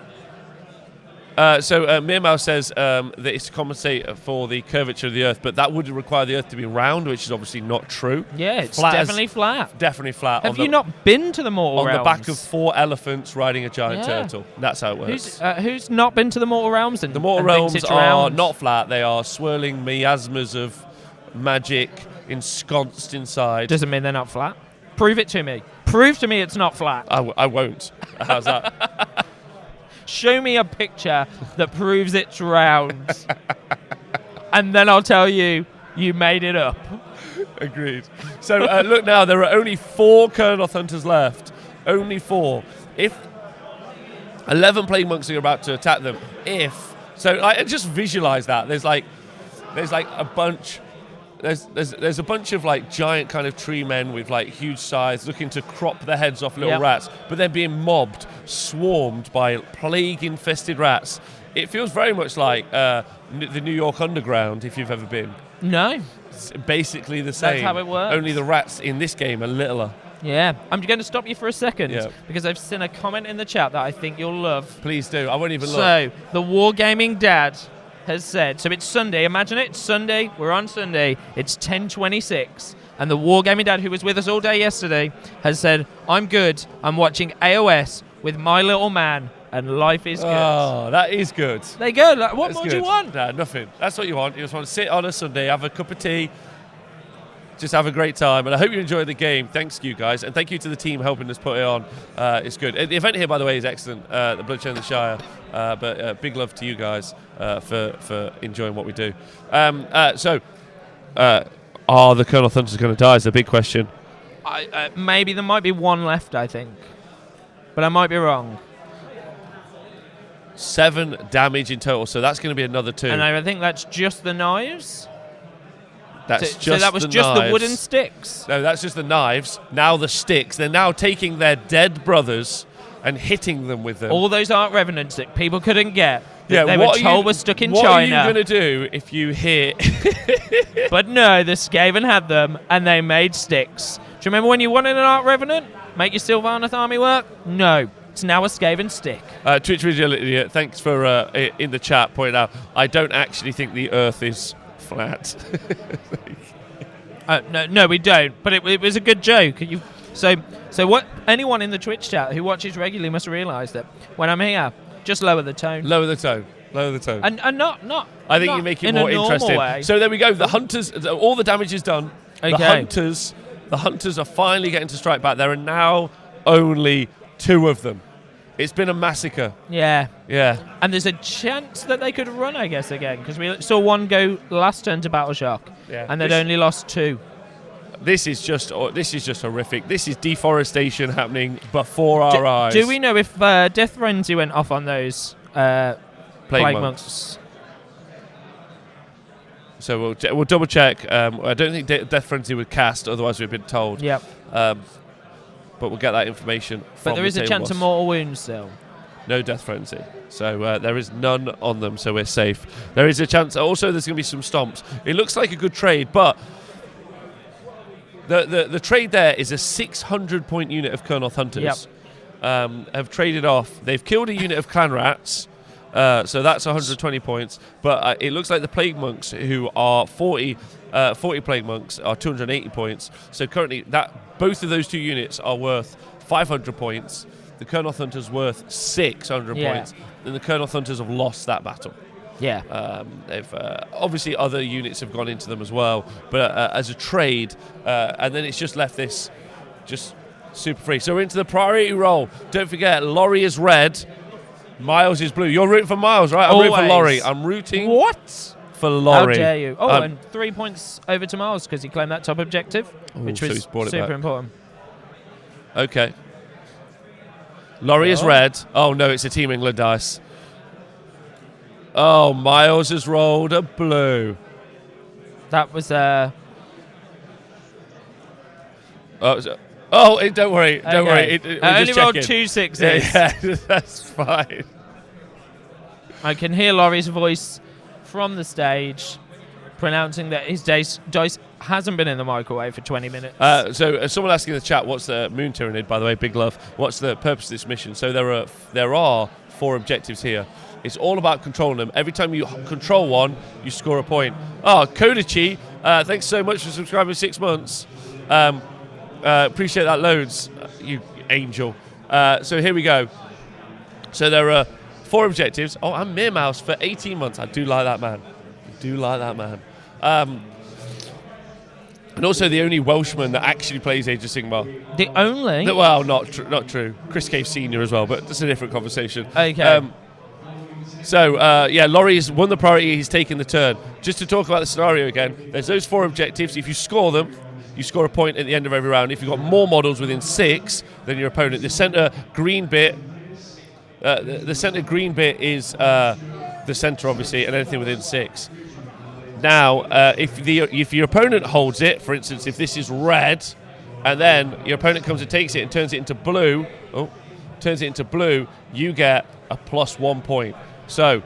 Meermouse says that it's to compensate for the curvature of the Earth, but that would require the Earth to be round, which is obviously not true. Yeah, it's definitely flat. Definitely flat. Have you not been to the Mortal Realms? On the back of 4 elephants riding a giant turtle. That's how it works. Who's not been to the Mortal Realms? The Mortal Realms are not flat. They are swirling miasmas of magic ensconced inside. Doesn't mean they're not flat. Prove it to me. Prove to me it's not flat. I won't. How's that? Show me a picture that proves it's round. And then I'll tell you made it up. Agreed. So look now, there are only 4 Kurnoth Hunters left. Only 4. If 11 Plague Monks are about to attack them, just visualize that. There's like a bunch... There's a bunch of like giant kind of tree men with like huge scythes looking to crop the heads off little rats, but they're being mobbed, swarmed by plague-infested rats. It feels very much like the New York Underground, if you've ever been. No. It's basically the same. That's how it works. Only the rats in this game are littler. Yeah. I'm going to stop you for a second because I've seen a comment in the chat that I think you'll love. Please do. I won't even look. So, the Wargaming Dad has said, so it's Sunday, imagine it, Sunday, we're on Sunday, it's 10:26, and the Wargaming Dad, who was with us all day yesterday, has said, I'm good, I'm watching AOS with my little man, and life is good. Oh, that is good. There you go. Like, what That's more good. do you want? Nah, nothing. That's what you want. You just want to sit on a Sunday, have a cup of tea, just have a great time. And I hope you enjoy the game. Thanks to you guys. And thank you to the team helping us put it on. It's good. The event here, by the way, is excellent. The Bloodshed and the Shire. But big love to you guys for enjoying what we do. Are the Colonel Hunters going to die is the big question. Maybe there might be one left, I think. But I might be wrong. 7 damage in total, so that's going to be another 2. And I think that's just the knives. So that was just the wooden sticks. No, that's just the knives. Now the sticks. They're now taking their dead brothers and hitting them with them. All those Arc Revenants that people couldn't get. Yeah, they were told were stuck in China. What are you going to do if you hit... But no, the Skaven had them and they made sticks. Do you remember when you wanted an Arc Revenant? Make your Sylvaneth army work? No. It's now a Skaven stick. Twitch Visual Idiot, thanks for in the chat pointing out, I don't actually think the Earth is flat. No, we don't. But it was a good joke. So what? Anyone in the Twitch chat who watches regularly must realise that when I'm here, just lower the tone. Lower the tone. And not. I think you make it more interesting. Way. So there we go. The hunters, all the damage is done. Okay. The hunters are finally getting to strike back. There are now only 2 of them. It's been a massacre. Yeah. Yeah. And there's a chance that they could run, I guess, again, because we saw one go last turn to Battle Shock, and they'd only lost 2. This is just horrific. This is deforestation happening before our eyes. Do we know if Death Frenzy went off on those Plague Monks? So we'll double check. I don't think Death Frenzy would cast, otherwise we've been told. Yep. But we'll get that information from But there is a chance of mortal wounds still. No Death Frenzy. So there is none on them, so we're safe. There is a chance. Also, there's going to be some stomps. It looks like a good trade, but the trade there is a 600-point unit of Colonel Hunters. Yep. Have traded off. They've killed a unit of Clan Rats. So that's 120 points. But it looks like the Plague Monks, who are 40 Plague Monks, are 280 points. So currently, both of those 2 units are worth 500 points. The Colonel Hunters worth 600 points. And the Colonel Hunters have lost that battle. Yeah. They've obviously other units have gone into them as well. But as a trade, and then it's just left this just super free. So we're into the priority roll. Don't forget, Laurie is red. Miles is blue. You're rooting for Miles, right? I'm rooting for Laurie. I'm rooting for Laurie. How dare you? Oh, and 3 points over to Miles because he claimed that top objective, which was super important. Okay. Laurie is red. Oh, no, it's a Team England dice. Oh, Miles has rolled a blue. That was... don't worry. Don't worry. I only rolled 2 6s. Yeah, that's fine. I can hear Laurie's voice from the stage pronouncing that his dice hasn't been in the microwave for 20 minutes. So someone asking in the chat, what's the Moon Tyrannid, by the way, big love. What's the purpose of this mission? So there are 4 objectives here. It's all about controlling them. Every time you control one, you score a point. Oh, Kodachi, thanks so much for subscribing 6 months. Appreciate that loads, you angel. So here we go. So there are 4 objectives. Oh, and Mere Mouse for 18 months. I do like that man. And also the only Welshman that actually plays Age of Sigmar. The only? Well, not true. Chris Cave Senior as well, but that's a different conversation. Okay. Laurie's won the priority. He's taken the turn. Just to talk about the scenario again, there's those 4 objectives. If you score them, you score a point at the end of every round. If you've got more models within 6 than your opponent, the centre green bit, the centre green bit is the centre, obviously, and anything within 6. Now, if your opponent holds it, for instance, if this is red, and then your opponent comes and takes it and turns it into blue, you get a +1 point. So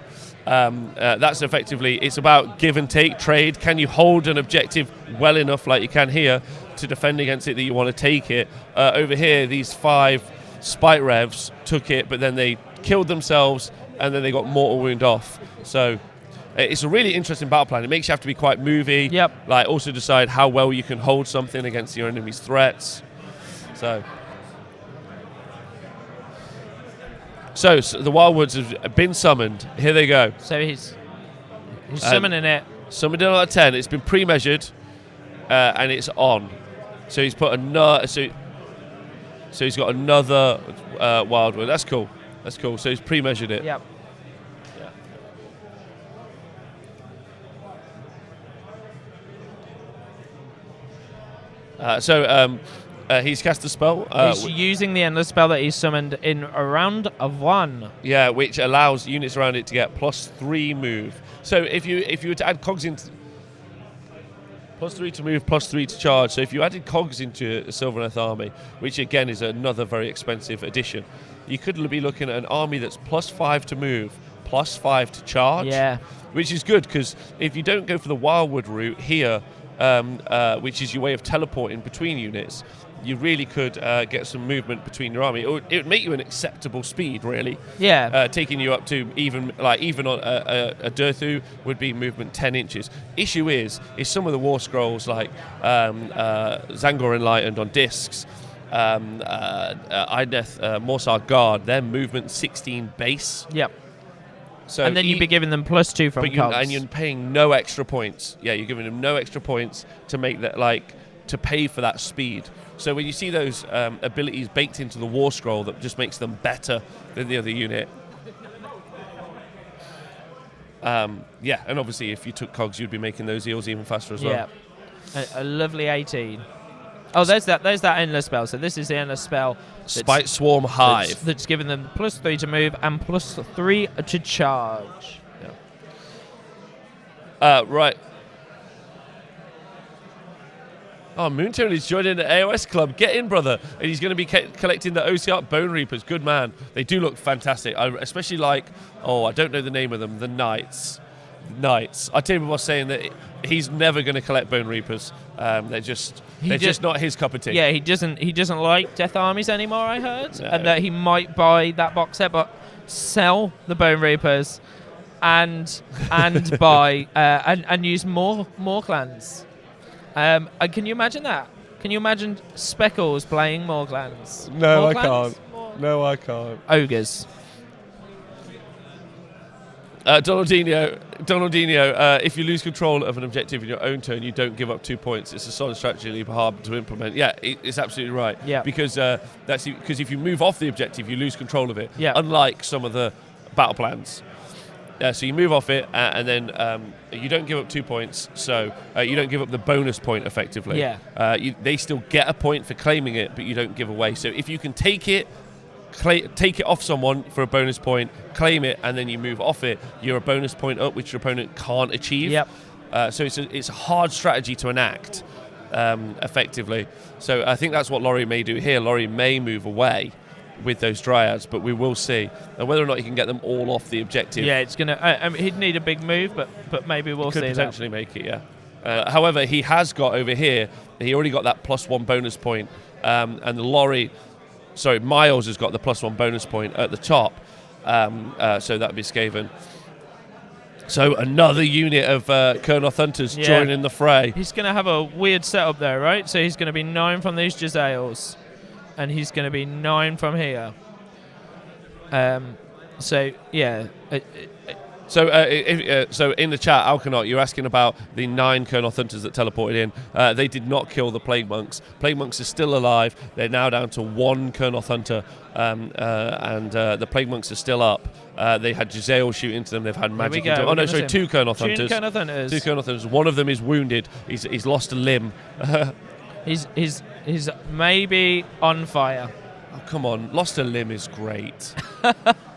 that's effectively, it's about give and take, trade. Can you hold an objective well enough, like you can here, to defend against it that you want to take it? Over here, these 5 Spite Revs took it, but then they killed themselves, and then they got mortal wound off. So it's a really interesting battle plan. It makes you have to be quite movie. Yep. Like, also decide how well you can hold something against your enemy's threats. So So the Wildwoods have been summoned. Here they go. So he's summoning it. Summoned it on a 10. It's been pre-measured, and it's on. So he's put another. So he's got another Wildwood. That's cool. That's cool. So he's pre-measured it. Yep. He's cast a spell. He's using the endless spell that he's summoned in a round of 1. Yeah, which allows units around it to get +3 move. So if you were to add cogs into +3 to move, +3 to charge. So if you added cogs into a Sylvaneth army, which again is another very expensive addition, you could be looking at an army that's +5 to move, +5 to charge. Yeah. Which is good because if you don't go for the Wildwood route here, which is your way of teleporting between units, you really could get some movement between your army. It would make you an acceptable speed, really. Yeah. Taking you up to even on a Durthu would be movement 10 inches. Issue is some of the war scrolls like Zangor Enlightened on discs, Idneth Morsar Guard, their movement 16 base. Yep. So and then you'd be giving them +2 from cogs. And you're paying no extra points. Yeah, you're giving them no extra points to make that, to pay for that speed. So when you see those abilities baked into the war scroll, that just makes them better than the other unit. Yeah, and obviously if you took cogs, you'd be making those eels even faster as well. Yeah, a lovely 18. Oh, there's that endless spell. So this is the endless spell. Spite Swarm Hive. That's given them +3 to move and +3 to charge. Yeah. Right. Oh, Moontone is joining the AOS club. Get in, brother. And he's going to be collecting the OCR Bone Reapers. Good man. They do look fantastic. I especially like, I don't know the name of them, the Knights. I tell you what, saying that he's never going to collect Bone Reapers. They're just not his cup of tea. Yeah, he doesn't like Death Armies anymore, I heard. No. And that he might buy that box set, but sell the Bone Reapers and buy and use more clans. Can you imagine that? Can you imagine Speckles playing more clans? No, more I clans? can't. No, I can't. Ogres. Donaldinho, if you lose control of an objective in your own turn, you don't give up 2 points. It's a solid strategy, hard to implement. Yeah, it's absolutely right. Yeah. Because if you move off the objective, you lose control of it. Yeah. Unlike some of the battle plans. So you move off it, and then you don't give up 2 points. So you don't give up the bonus point effectively. Yeah. They still get a point for claiming it, but you don't give away. So if you can take it off someone for a bonus point, claim it, and then you move off it, you're a bonus point up, which your opponent can't achieve. Yep. So it's a hard strategy to enact effectively. So I think that's what Laurie may do here. Laurie may move away with those Dryads, but we will see. And whether or not he can get them all off the objective. Yeah, it's gonna. He'd need a big move, but maybe we'll see. Could potentially make it, yeah. However, he has got over here. He already got that +1 bonus point, and Miles has got the +1 bonus point at the top. So that'd be Skaven. So another unit of Kurnoth Hunters joining the fray. He's going to have a weird setup there, right? So he's going to be 9 from these Jezzails, and he's going to be 9 from here. So in the chat, Alkanaut, you're asking about the 9 Kurnoth Hunters that teleported in. They did not kill the Plague Monks. Plague Monks are still alive. They're now down to 1 Kurnoth Hunter, and the Plague Monks are still up. They had Jezzail shoot into them. They've had magic into them. Oh, no, sorry, 2 Kurnoth Hunters. 2 Kurnoth Hunters. 2 Kurnoth Hunters. One of them is wounded. He's lost a limb. He's maybe on fire. Oh, come on. Lost a limb is great.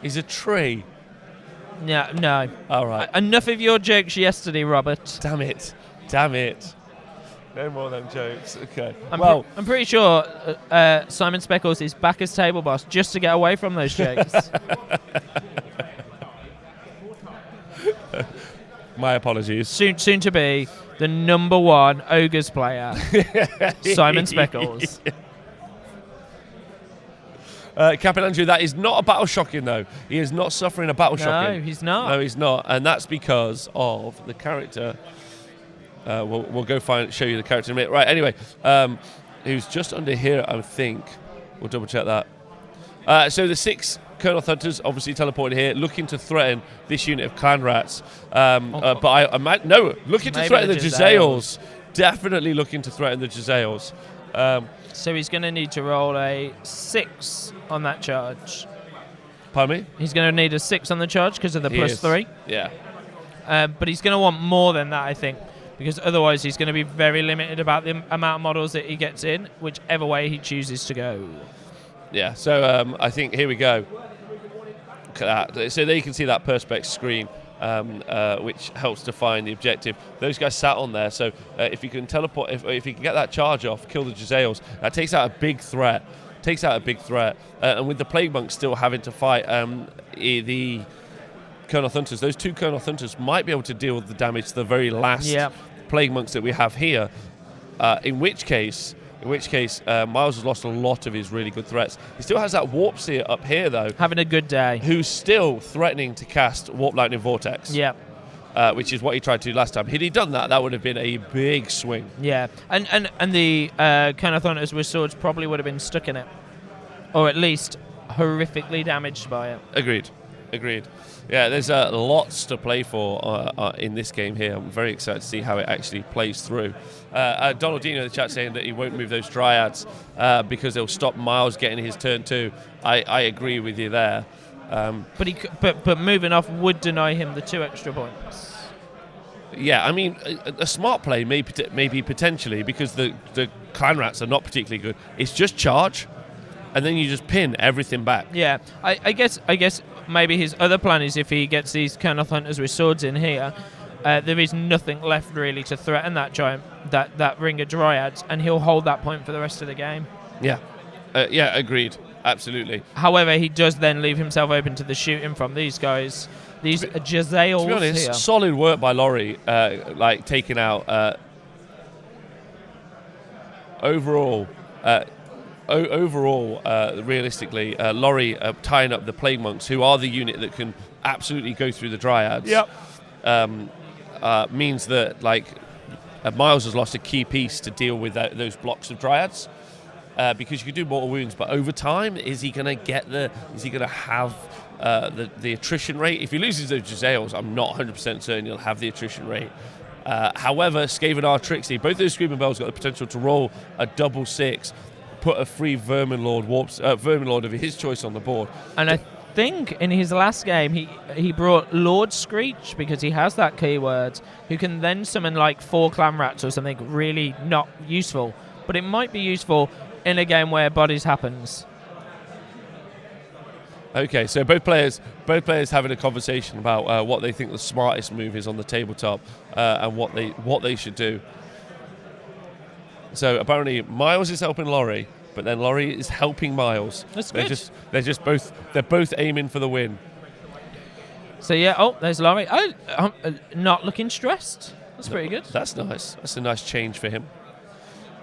He's a tree. Yeah, no. All right. Enough of your jokes yesterday, Robert. Damn it. No more of them jokes. Okay. I'm pretty sure Simon Speckles is back as table boss just to get away from those jokes. My apologies. Soon to be the #1 Ogres player, Simon Speckles. Captain Andrew, that is not a battle shocking, though. He is not suffering a battle shocking. No, he's not. No, he's not. And that's because of the character. We'll go show you the character in a minute. Right, anyway, who's just under here, I think. We'll double check that. So the 6 Colonel Hunters obviously teleported here, looking to threaten this unit of clan rats. But I might looking to threaten the Jezzails. Definitely looking to threaten the Jezzails. So he's going to need to roll a 6 on that charge. Pardon me? He's going to need a 6 on the charge because of the +3. Yeah. But he's going to want more than that, I think, because otherwise he's going to be very limited about the amount of models that he gets in, whichever way he chooses to go. Yeah, so I think here we go. Look at that. So there you can see that Perspex screen, which helps define the objective. Those guys sat on there, so if you can teleport, if you can get that charge off, kill the Jezzails, that takes out a big threat. And with the Plague Monks still having to fight the Colonel Hunters, those 2 Colonel Hunters might be able to deal with the damage to the very last Plague Monks that we have here. In which case, Miles has lost a lot of his really good threats. He still has that Warp Seer up here, though. Having a good day. Who's still threatening to cast Warp Lightning Vortex. Yeah. Which is what he tried to do last time. Had he done that, that would have been a big swing. Yeah. And the Colonel Hunters with swords probably would have been stuck in it. Or at least horrifically damaged by it. Agreed. Yeah, there's lots to play for in this game here. I'm very excited to see how it actually plays through. Donaldino in the chat saying that he won't move those Dryads because they'll stop Miles getting his turn 2. I agree with you there. But moving off would deny him the 2 extra points. Yeah, I mean, a smart play maybe potentially, because the clan rats are not particularly good. It's just charge, and then you just pin everything back. Yeah, I guess maybe his other plan is if he gets these Colonel Hunters with swords in here, there is nothing left really to threaten that giant, that ring of Dryads, and he'll hold that point for the rest of the game. Yeah, agreed. Absolutely. However, he does then leave himself open to the shooting from these guys, these Jezzails. To be honest, here. Solid work by Laurie, taking out overall. Realistically, Laurie tying up the Plague Monks, who are the unit that can absolutely go through the Dryads. Means that Miles has lost a key piece to deal with those blocks of Dryads. Because you can do mortal wounds, but over time, is he going to have the attrition rate? If he loses those Jezzails, I'm not 100% certain he'll have the attrition rate. However, Skaven are tricksy. Both those Screaming Bells got the potential to roll a double 6, put a free Vermin Lord of his choice on the board. And I think in his last game, he brought Lord Screech, because he has that keyword, who can then summon 4 clan rats or something really not useful. But it might be useful in a game where bodies happens. Okay, so both players having a conversation about what they think the smartest move is on the tabletop, and what they should do. So apparently Miles is helping Laurie, but then Laurie is helping Miles. That's good. They're both aiming for the win. So there's Laurie. Not looking stressed. That's pretty good. That's nice. That's a nice change for him.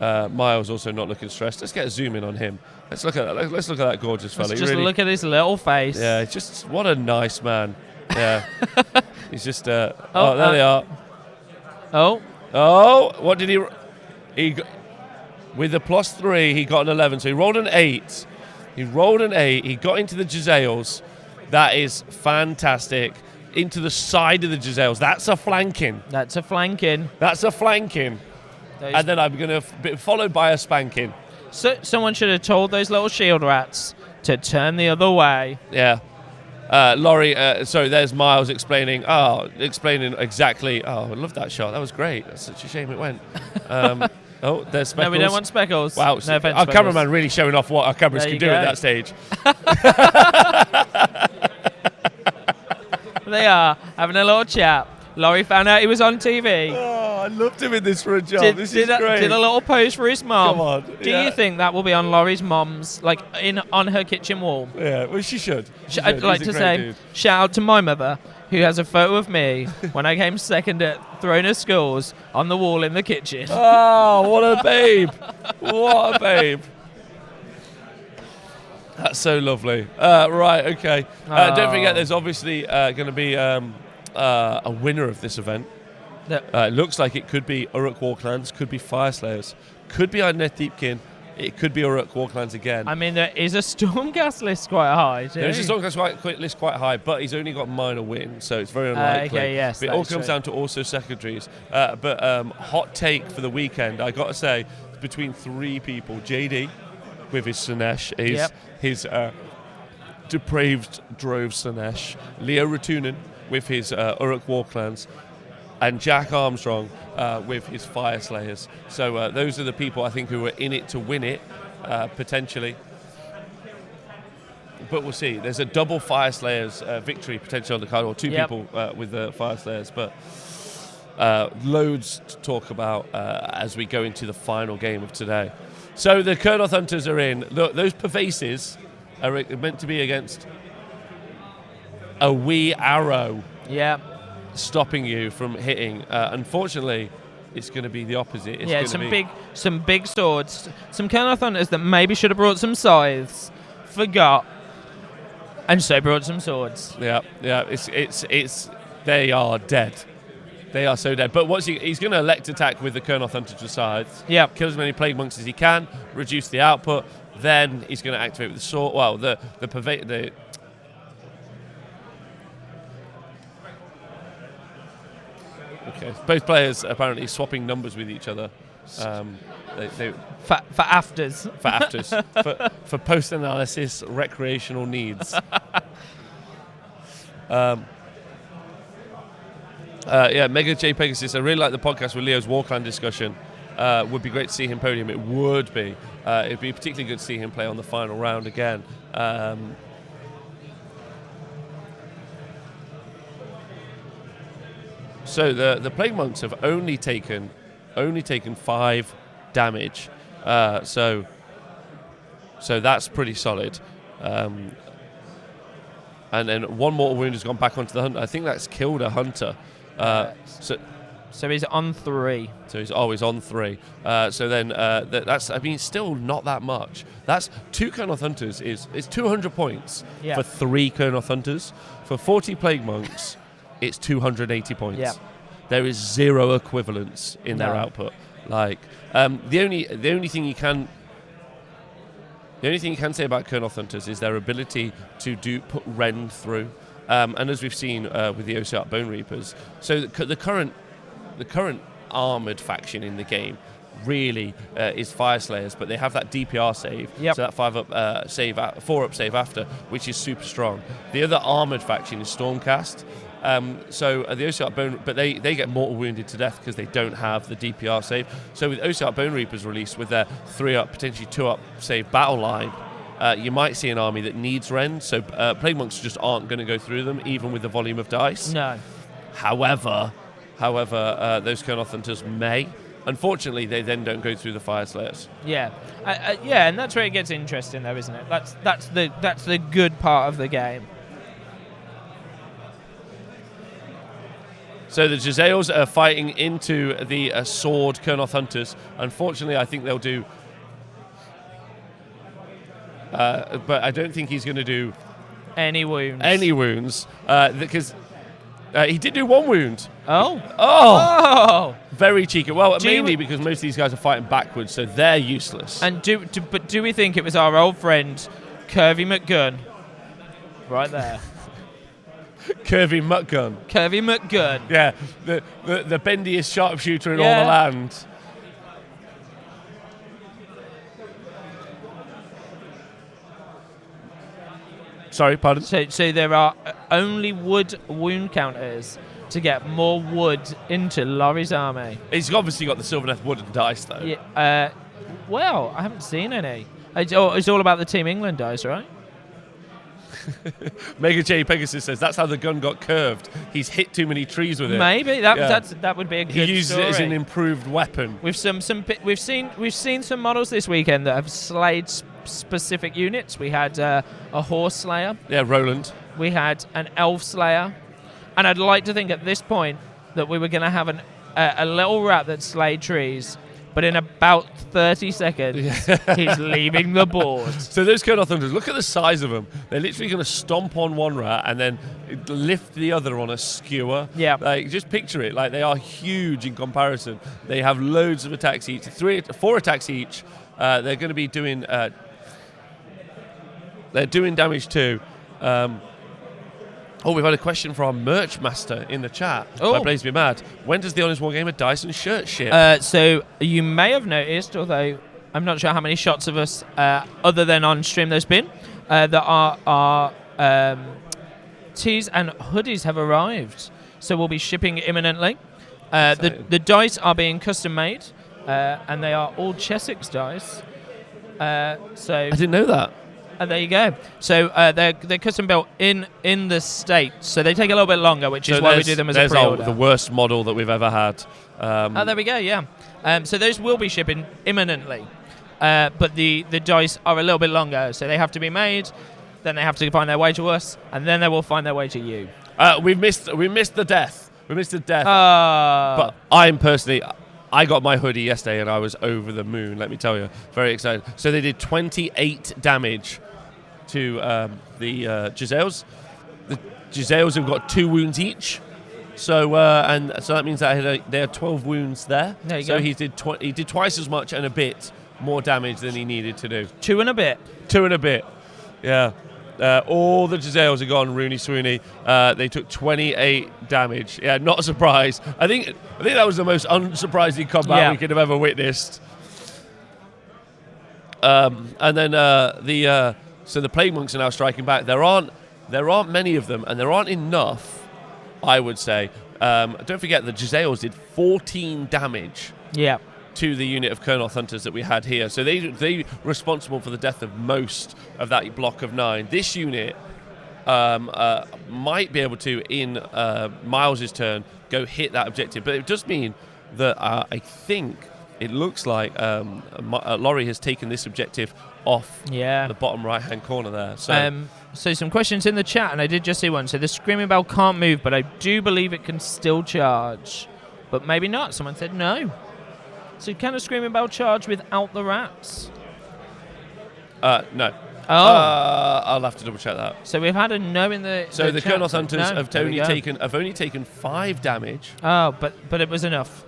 Miles also not looking stressed. Let's get a zoom in on him. Let's look at that. Let's look at that gorgeous fella. Let's just look at his little face. Yeah, just what a nice man. Yeah, he's just. There they are. What did he? With the +3, he got an 11. So he rolled an 8. He got into the Jezzails. That is fantastic. Into the side of the Jezzails. That's a flanking. And then I'm going to be followed by a spanking. So someone should have told those little shield rats to turn the other way. Yeah. Laurie, there's Miles explaining exactly. Oh, I love that shot. That was great. That's such a shame it went. There's Speckles. No, we don't want Speckles. Wow. No offense, our Speckles. cameraman really showing off what our cameras can do at that stage. They are having a little chat. Laurie found out he was on TV. Oh, I loved him in this for a job. This is great. Did a little pose for his mom. Come on. Do you think that will be on Laurie's mom's, on her kitchen wall? Yeah, well, she should. I'd like to say, shout out to my mother, who has a photo of me when I came second at Throne of Skulls on the wall in the kitchen. Oh, what a babe. What a babe. That's so lovely. Right, okay. Don't forget, there's obviously going to be a winner of this event. It looks like it could be Uruk War Clans, could be Fire Slayers, could be Arneth Deepkin. It could be Uruk Warclans again. I mean, there is a Stormcast list quite high, too. There is a Stormcast list quite high, but he's only got minor wins, so it's very unlikely. Okay, yes, but it all comes down to also secondaries. But hot take for the weekend, I got to say, between 3 people. JD with his Sinesh, his depraved drove Sinesh. Leo Ratunen with his Uruk Warclans. And Jack Armstrong with his Fire Slayers. So those are the people I think who are in it to win it, potentially. But we'll see. There's a double Fire Slayers victory potentially on the card, or 2 people with the Fire Slayers. But loads to talk about as we go into the final game of today. So the Kurnoth Hunters are in. Look, those Pervases are meant to be against a wee arrow. Yeah. Stopping you from hitting. Unfortunately, it's going to be the opposite. It's some big swords, some Kurnoth Hunters that maybe should have brought some scythes, forgot, and so brought some swords. Yeah. It's they are dead. They are so dead. But he's going to elect attack with the Kurnoth Hunter to scythes. Yeah. Kill as many plague monks as he can, reduce the output. Then he's going to activate with the sword. Well, the Okay. Both players apparently swapping numbers with each other. For afters. For afters. for post-analysis, recreational needs. Mega J Pegasus, I really like the podcast with Leo's Warclan discussion. Would be great to see him podium. It would be. It'd be particularly good to see him play on the final round again. So the Plague Monks have only taken 5 damage. So that's pretty solid. And then 1 mortal wound has gone back onto the hunter. I think that's killed a hunter. So he's on 3. So he's always on 3. So then that's, I mean, still not that much. That's 2 Kurnoth Hunters is 200 points for 3 Kurnoth Hunters. For 40 Plague Monks, it's 280 points. Yeah. There is 0 equivalence in their output. Like the only thing you can say about Kurnoth Hunters is their ability to put rend through. And as we've seen with the Osiark Bone Reapers, so the current armored faction in the game really is Fire Slayers, but they have that DPR save, so that 5-up save, 4-up save after, which is super strong. The other armored faction is Stormcast. So the Osiark Bone, but they get mortal wounded to death because they don't have the DPR save. So with Osiark Bone Reapers released with their 3-up, potentially 2-up save battle line, you might see an army that needs rend. So Plague Monks just aren't going to go through them, even with the volume of dice. No. However, those Kurnoth Hunters may. Unfortunately, they then don't go through the Fire Slayers. Yeah, and that's where it gets interesting, though, isn't it? That's the good part of the game. So the Jezzails are fighting into the sword Kurnoth Hunters. Unfortunately, I think they'll do... but I don't think he's going to do... Any wounds. Because he did do 1 wound. Oh! Very cheeky. Well, mainly because most of these guys are fighting backwards, so they're useless. And do we think it was our old friend, Curvy McGunn? Right there. Curvy McGunn. Yeah, the bendiest sharpshooter in all the land. Sorry, pardon? So there are only wood wound counters to get more wood into Laurie's army. He's obviously got the Sylvaneth wooden dice, though. Yeah, well, I haven't seen any. It's all about the Team England dice, right? Mega J Pegasus says that's how the gun got curved. He's hit too many trees with it. Maybe that would be a good story. He used it as an improved weapon. We've seen some models this weekend that have slayed specific units. We had a horse slayer. Yeah, Roland. We had an elf slayer, and I'd like to think at this point that we were going to have a little rat that slayed trees. But in about 30 seconds, he's leaving the board. So those Kurnoth Hunters, look at the size of them. They're literally going to stomp on one rat and then lift the other on a skewer. Yeah. Like, just picture it. Like, they are huge in comparison. They have loads of attacks each, 4 attacks each. They're going to be doing. They're doing damage too. We've had a question from our merch master in the chat. By Blaze Be Mad. When does the Honest Wargamer Dyson shirt ship? So you may have noticed, although I'm not sure how many shots of us, other than on stream there's been, that our tees and hoodies have arrived. So we'll be shipping imminently. The dice are being custom made, and they are all Chessex dice. So I didn't know that. There you go. So they're custom built in the States, so they take a little bit longer, which is why we do them as a pre-order. The worst model that we've ever had. There we go. Yeah. So those will be shipping imminently, but the dice are a little bit longer, so they have to be made. Then they have to find their way to us, and then they will find their way to you. We missed the death. We missed the death. But I'm personally. I got my hoodie yesterday and I was over the moon, let me tell you. Very excited. So they did 28 damage to the Giselles. The Giselles have got 2 wounds each. So so that means that they had 12 wounds there. There you go. He did twice as much and a bit more damage than he needed to do. 2 and a bit. 2 and a bit. Yeah. All the Giselles have gone Rooney Swoony. They took 28 damage. Yeah, not a surprise. I think that was the most unsurprising combat we could have ever witnessed. And then so the Plague Monks are now striking back. There aren't many of them, and there aren't enough, I would say. Don't forget the Giselles did 14 damage. Yeah. To the unit of Kurnoth Hunters that we had here. So they responsible for the death of most of that block of 9. This unit might be able to, in Miles' turn, go hit that objective. But it does mean that I think it looks like Laurie has taken this objective off the bottom right-hand corner there. So some questions in the chat, and I did just see one. So the Screaming Bell can't move, but I do believe it can still charge. But maybe not. Someone said no. So can a Screaming Bell charge without the rats? No. I'll have to double check that. So we've had a no in the. So the Kurnoth Hunters have only taken 5 damage. Oh, but it was enough.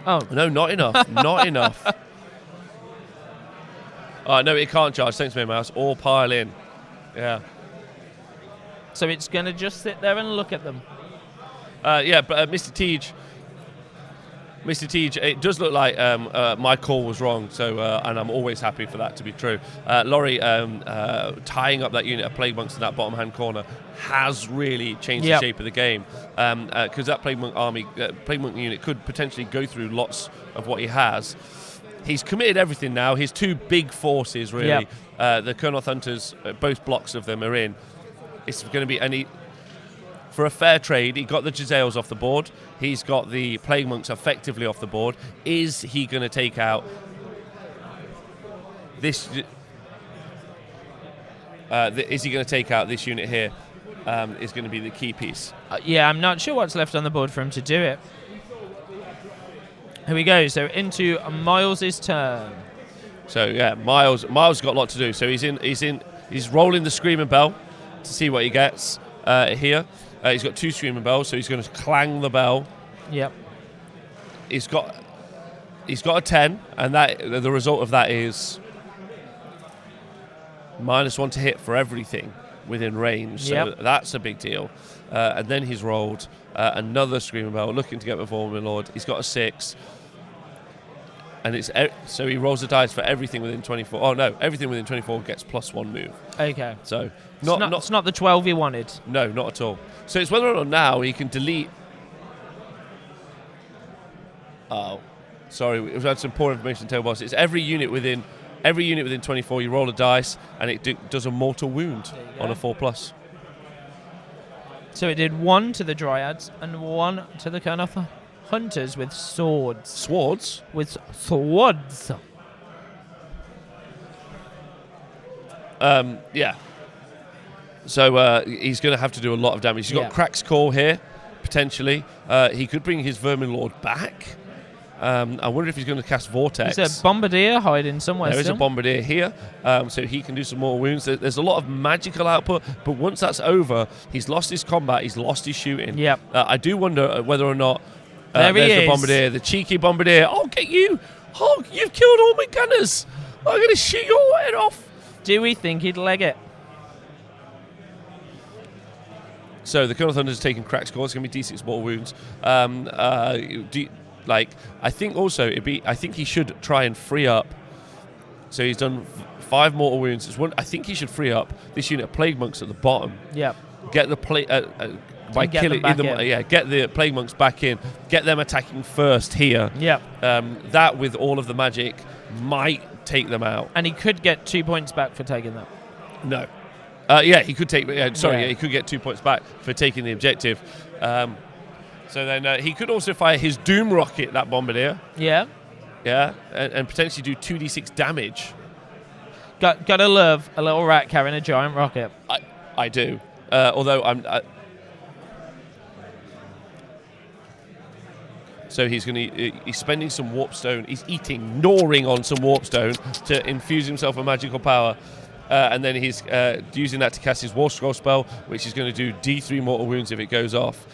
Oh no, not enough. Not enough. No, it can't charge. Thanks, Mouse. All pile in. Yeah. So it's gonna just sit there and look at them. But Mr. Teej, it does look like my call was wrong, so and I'm always happy for that to be true. Laurie tying up that unit of Plague Monks in that bottom hand corner has really changed the shape of the game, because that Plague Monk unit could potentially go through lots of what he has. He's committed everything now. His 2 big forces, really, the Kurnoth Hunters, both blocks of them are in. It's going to be for a fair trade, he got the Giselles off the board. He's got the Plague Monks effectively off the board. Is he going to take out this? Is he going to take out this unit here? Is going to be the key piece. I'm not sure what's left on the board for him to do it. Here we go. So into Miles' turn. So Miles got a lot to do. So he's rolling the Screaming Bell to see what he gets here. He's got 2 Screaming Bells, so he's going to clang the bell. Yep. He's got a 10, and the result of that is -1 to hit for everything within range. So that's a big deal. And then he's rolled another Screaming Bell, looking to get the Vormin Lord. He's got a 6. And so he rolls the dice for everything within 24. Oh no, everything within 24 gets +1 move. Okay. So it's not the 12 you wanted. No, not at all. So it's whether or not now he can delete. Oh, sorry, we've had some poor information. Tell boss. It's every unit within 24. You roll a dice and it does a mortal wound on a 4+. So it did 1 to the Dryads and 1 to the Kurnoth Hunters with swords. Swords? With swords. Yeah. So he's going to have to do a lot of damage. He's got Crack's Call here, potentially. He could bring his Vermin Lord back. I wonder if he's going to cast Vortex. There's a Bombardier hiding somewhere. There is a Bombardier here, so he can do some more wounds. There's a lot of magical output, but once that's over, he's lost his combat, he's lost his shooting. Yep. I do wonder whether or not there's the Bombardier, the cheeky Bombardier. I'll get you. Oh, you've killed all my gunners. I'm going to shoot your head off. Do we think he'd leg it? So the Colonel Thunder's taking crack score. It's going to be D6 mortal wounds. I think also I think he should try and free up. So he's done 5 mortal wounds. I think he should free up this unit of Plague Monks at the bottom. Yep. Get the by killing get the Plague Monks back in. Get them attacking first here. Yep. That with all of the magic might take them out. And he could get 2 points back for taking that. No. He could take. He could get 2 points back for taking the objective. So then he could also fire his Doom Rocket, that Bombardier. Yeah. Yeah, and potentially do 2d6 damage. Gotta love a little rat carrying a giant rocket. I do. Although so he's spending some Warpstone. He's gnawing on some Warpstone to infuse himself with magical power. And then he's using that to cast his War Scroll spell, which is going to do D3 mortal wounds if it goes off.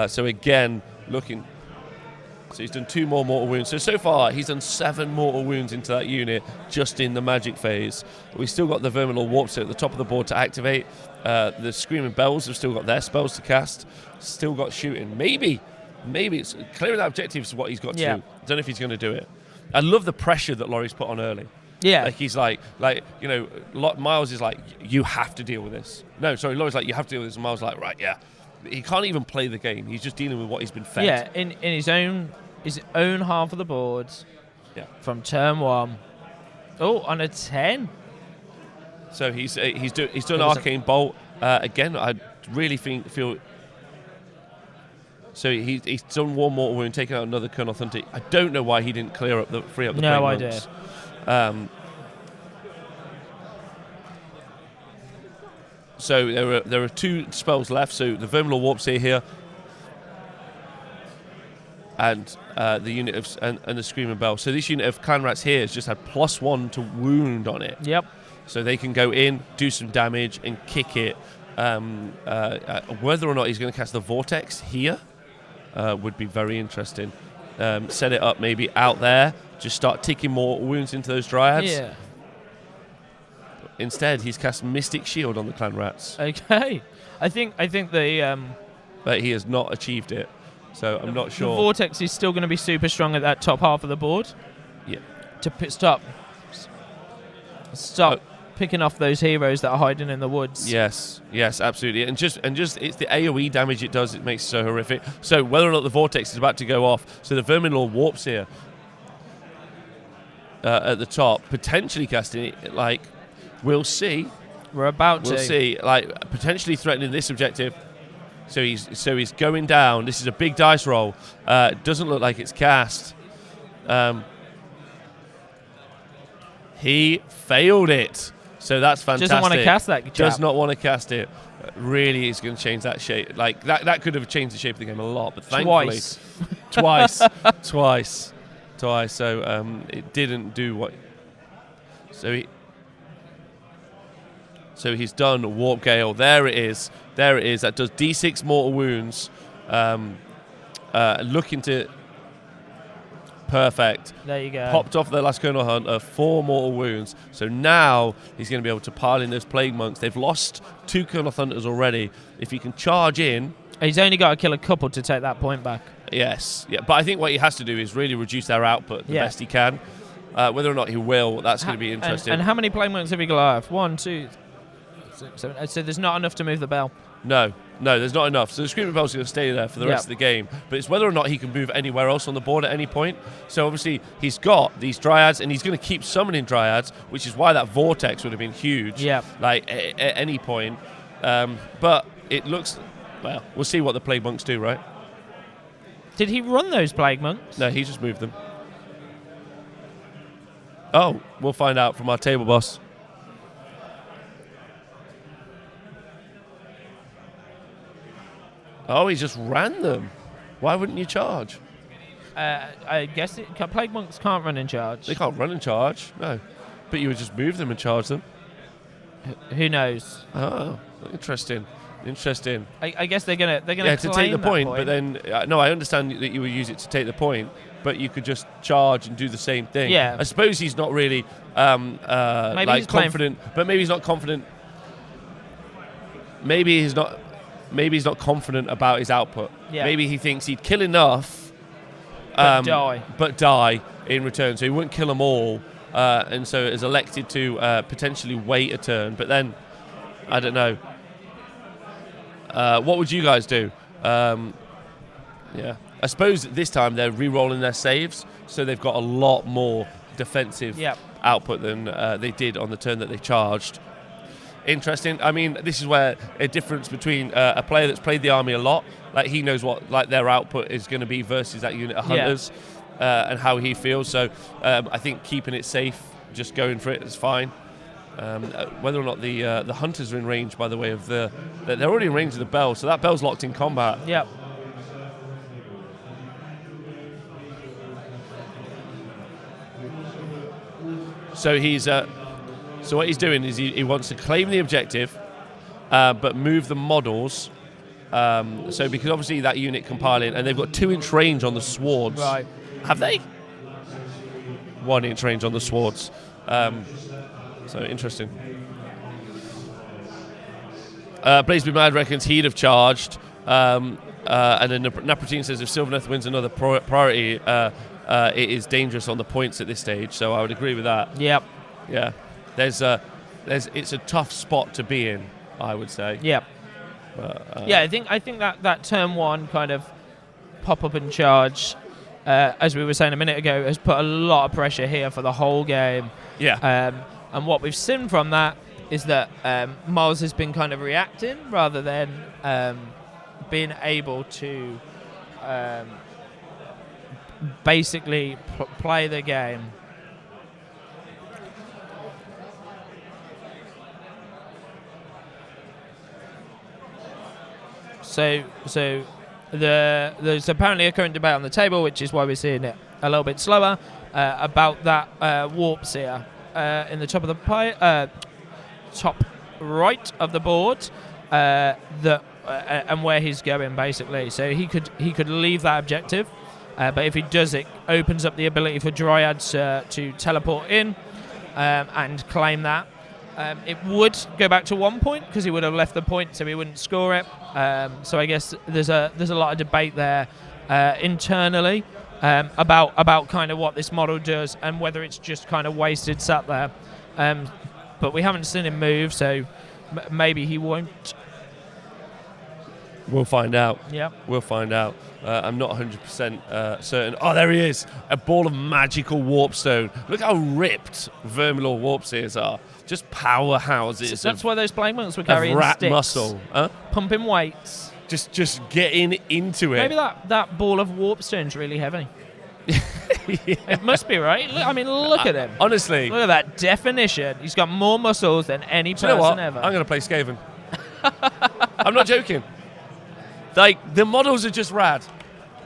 So again, looking. So he's done 2 more mortal wounds. So far, he's done 7 mortal wounds into that unit just in the magic phase. We've still got the Verminlord Warpstone at the top of the board to activate. The Screaming Bells have still got their spells to cast. Still got shooting. Maybe it's clearing that objective is what he's got to do. I don't know if he's going to do it. I love the pressure that Laurie's put on early. Yeah. Like he's like Miles is like, you have to deal with this. No, sorry, Laurie's like, you have to deal with this. And Miles is like, right, yeah. He can't even play the game. He's just dealing with what he's been fed. Yeah, in his own half of the boards. Yeah. From turn 1. Oh, on a 10. So he's done Arcane Bolt again. I really feel. So he's done 1 mortal wound, taking out another Colonel Thunder. I don't know why he didn't free up the No Plague idea. Monks. So there are 2 spells left. So the Verminlord Warpstone here, and the unit of and the Screaming Bell. So this unit of Clan Rats here has just had +1 to wound on it. Yep. So they can go in, do some damage, and kick it. Whether or not he's going to cast the Vortex here would be very interesting. Set it up maybe out there. Just start ticking more wounds into those Dryads. Yeah. Instead, he's cast Mystic Shield on the Clan Rats. Okay. I think the but he has not achieved it. So I'm not sure. The Vortex is still going to be super strong at that top half of the board. Yeah. To stop picking off those heroes that are hiding in the woods. Yes, absolutely. And just it's the AoE damage it does. It makes it so horrific. So whether or not the Vortex is about to go off, so the Verminlord Warps here at the top, potentially casting it. Like, we'll see. We'll see. Like, potentially threatening this objective. So he's going down. This is a big dice roll. Doesn't look like it's cast. He failed it. So that's fantastic. Doesn't want to cast that chap. Does not want to cast it. Really is going to change that shape. Like, that could have changed the shape of the game a lot. But thankfully, twice. So it didn't do what. So he's done Warp Gale. There it is. That does D6 mortal wounds. Looking to. Perfect. There you go. Popped off the last Colonel Hunter, 4 mortal wounds. So now he's going to be able to pile in those Plague Monks. They've lost 2 Colonel Hunters already. If he can charge in. He's only got to kill a couple to take that point back. Yes. Yeah. But I think what he has to do is really reduce their output the best he can. Whether or not he will, that's going to be interesting. And how many Plague Monks have you got left? 1, 2, 6, 7. So there's not enough to move the bell. No, there's not enough. So the Screaming Bell's going to stay there for the rest of the game. But it's whether or not he can move anywhere else on the board at any point. So obviously he's got these Dryads, and he's going to keep summoning Dryads, which is why that Vortex would have been huge. Yeah. Like at any point. But it looks. Well, we'll see what the Plague Monks do, right? Did he run those Plague Monks? No, he just moved them. Oh, we'll find out from our table boss. Oh, he just ran them. Why wouldn't you charge? I guess Plague Monks can't run in charge. They can't run in charge, no. But you would just move them and charge them. Who knows? Oh, interesting. Interesting. I guess they're gonna to claim take the that point, but then no, I understand that you would use it to take the point, but you could just charge and do the same thing. Yeah. I suppose he's not really maybe he's confident, but maybe he's not confident. Maybe he's not confident about his output. Yeah. Maybe he thinks he'd kill enough, but die in return. So he wouldn't kill them all, and so is elected to potentially wait a turn. But then, I don't know. What would you guys do? Yeah, I suppose this time they're re-rolling their saves, so they've got a lot more defensive output than they did on the turn that they charged. Interesting. I mean, this is where a difference between a player that's played the army a lot, like he knows what like their output is going to be versus that unit of hunters, and how he feels. So I think keeping it safe, just going for it is fine. Whether or not the hunters are in range, by the way, of they're already in range of the bell, so that bell's locked in combat. Yep. So so what he's doing is he wants to claim the objective, but move the models. So because obviously that unit compiling, and they've got 2-inch range on the swords. Right. Have they? 1-inch range on the swords. So interesting. Blaze Be Mad reckons he'd have charged. And then Napratine says if Sylvaneth wins another priority, it is dangerous on the points at this stage. So I would agree with that. Yep. Yeah. It's a tough spot to be in, I would say. Yep. I think that turn one kind of pop up and charge, as we were saying a minute ago, has put a lot of pressure here for the whole game. Yeah. And what we've seen from that is that Miles has been kind of reacting rather than being able to basically play the game. So there's apparently a current debate on the table, which is why we're seeing it a little bit slower, about that warp seer in the top of the top right of the board, and where he's going basically. So he could leave that objective, but if he does, it opens up the ability for Dryads to teleport in and claim that. It would go back to 1 point because he would have left the point, so he wouldn't score it. So I guess there's a lot of debate there internally about kind of what this model does and whether it's just kind of wasted sat there. But we haven't seen him move, so maybe he won't. We'll find out. Yeah, we'll find out. I'm not 100% certain. Oh, there he is! A ball of magical warpstone. Look how ripped Vermilor warpseers are. Just powerhouses. So that's why those plague monks were carrying rat sticks, muscle, huh? pumping weights. Just getting into it. Maybe that ball of warpstone's really heavy. Yeah. It must be, right? Look at him. Honestly, look at that definition. He's got more muscles than any person ever. I'm going to play Skaven. I'm not joking. Like, the models are just rad.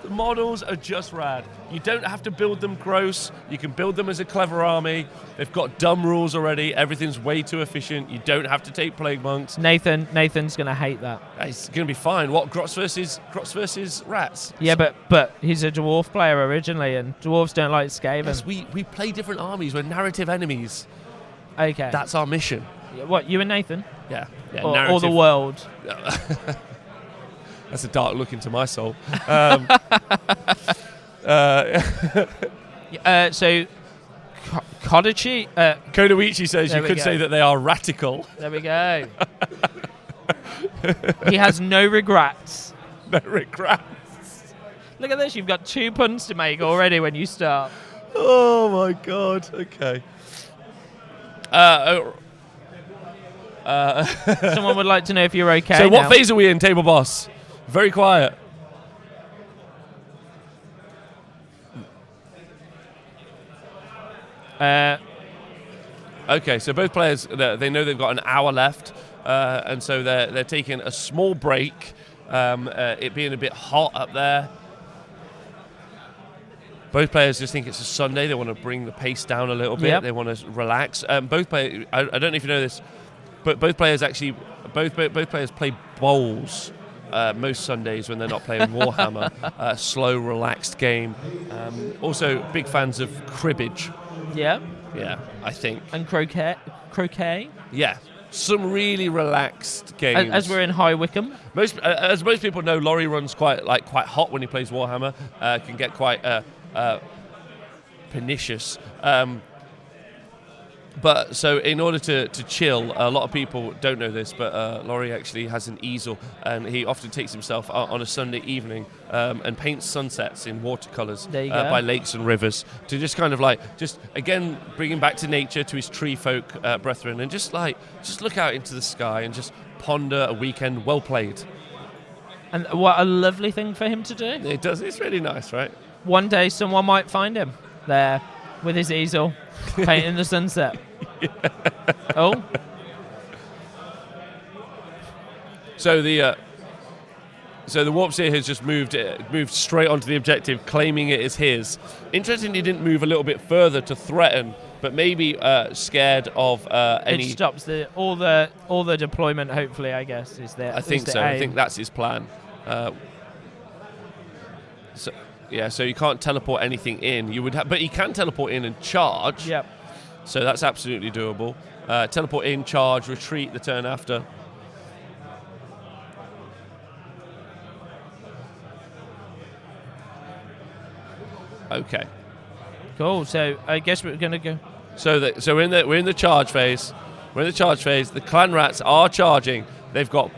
The models are just rad. You don't have to build them gross. You can build them as a clever army. They've got dumb rules already. Everything's way too efficient. You don't have to take plague monks. Nathan's going to hate that. It's going to be fine. What, Grots versus rats? Yeah, but he's a dwarf player originally, and dwarves don't like Skaven. Yes, we play different armies. We're narrative enemies. Okay. That's our mission. What, you and Nathan? Yeah. Or the world? That's a dark look into my soul. So, Kodachi... Konoichi says you could say that they are radical. There we go. He has no regrets. No regrets. Look at this. You've got 2 puns to make already when you start. Oh, my God. Okay. Someone would like to know if you're okay. So what phase are we in, Table Boss? Very quiet. Okay, so both players, they know they've got an hour left, and so they're taking a small break, it being a bit hot up there. Both players just think it's a Sunday. They want to bring the pace down a little bit. Yep. They want to relax. Both players, I don't know if you know this, but both players play bowls most Sundays when they're not playing Warhammer. Slow, relaxed game. Also, big fans of cribbage. Yeah. Yeah, I think. And croquet. Yeah, some really relaxed games. As we're in High Wycombe. As most people know, Laurie runs quite hot when he plays Warhammer. Can get quite pernicious. But so in order to chill, a lot of people don't know this, but Laurie actually has an easel, and he often takes himself out on a Sunday evening and paints sunsets in watercolours by lakes and rivers to just kind of again bringing back to nature, to his tree folk brethren, and just look out into the sky and just ponder a weekend well played. And what a lovely thing for him to do. It does. It's really nice, right? One day someone might find him there with his easel painting the sunset. Oh. So the Warp Seer has just moved straight onto the objective, claiming it is his. Interestingly, he didn't move a little bit further to threaten, but maybe scared of any. It stops all the deployment. Hopefully, I guess is there. I think so. I think that's his plan. So you can't teleport anything in. But he can teleport in and charge. Yep. So that's absolutely doable. Teleport in, charge, retreat the turn after. Okay. Cool. So I guess we're gonna go. So we're in the charge phase. The clan rats are charging. They've got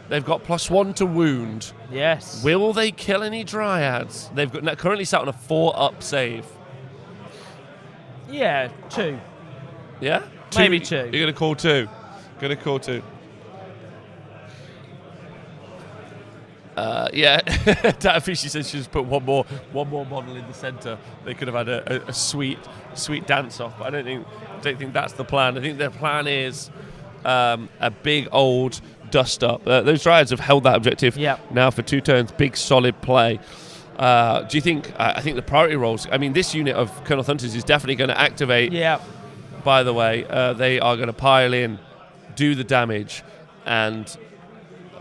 +1 to wound. Yes. Will they kill any dryads? They've got currently sat on a 4-up save. Yeah, 2. Yeah? Maybe 2. You're going to call 2. Yeah. Data Fishy says she just put one more model in the centre. They could have had a sweet dance off, but I don't think that's the plan. I think their plan is a big old dust up. Those dryads have held that objective now for 2 turns. Big solid play. Do you think? I think the priority rolls. I mean, this unit of Colonel Hunters is definitely going to activate. Yeah. By the way, they are going to pile in, do the damage, and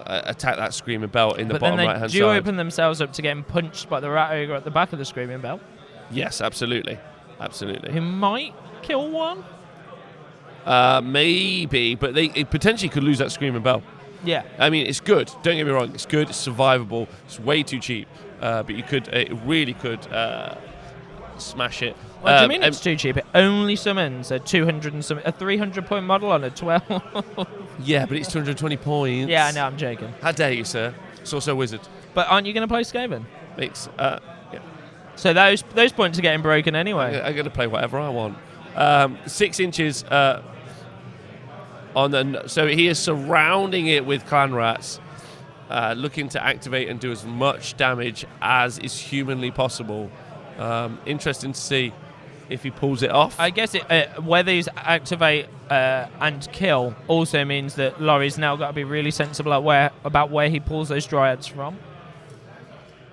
attack that Screaming Bell in the bottom right hand side. Do open themselves up to getting punched by the Rat Ogre at the back of the Screaming Bell? Yes, absolutely. He might kill one. Maybe, but it potentially could lose that Screaming Bell. Yeah. I mean, it's good. Don't get me wrong. It's good. It's survivable. It's way too cheap. But it really could smash it. What do you mean it's too cheap? It only summons a 300-point model on a 12. Yeah, but it's 220 points. Yeah, I know. I'm joking. How dare you, sir? It's also a wizard. But aren't you going to play Skaven? Yeah. So those points are getting broken anyway. I'm going to play whatever I want. 6 inches so he is surrounding it with clan rats, looking to activate and do as much damage as is humanly possible. Interesting to see if he pulls it off. I guess whether he's activate and kill also means that Laurie's now got to be really sensible about where he pulls those dryads from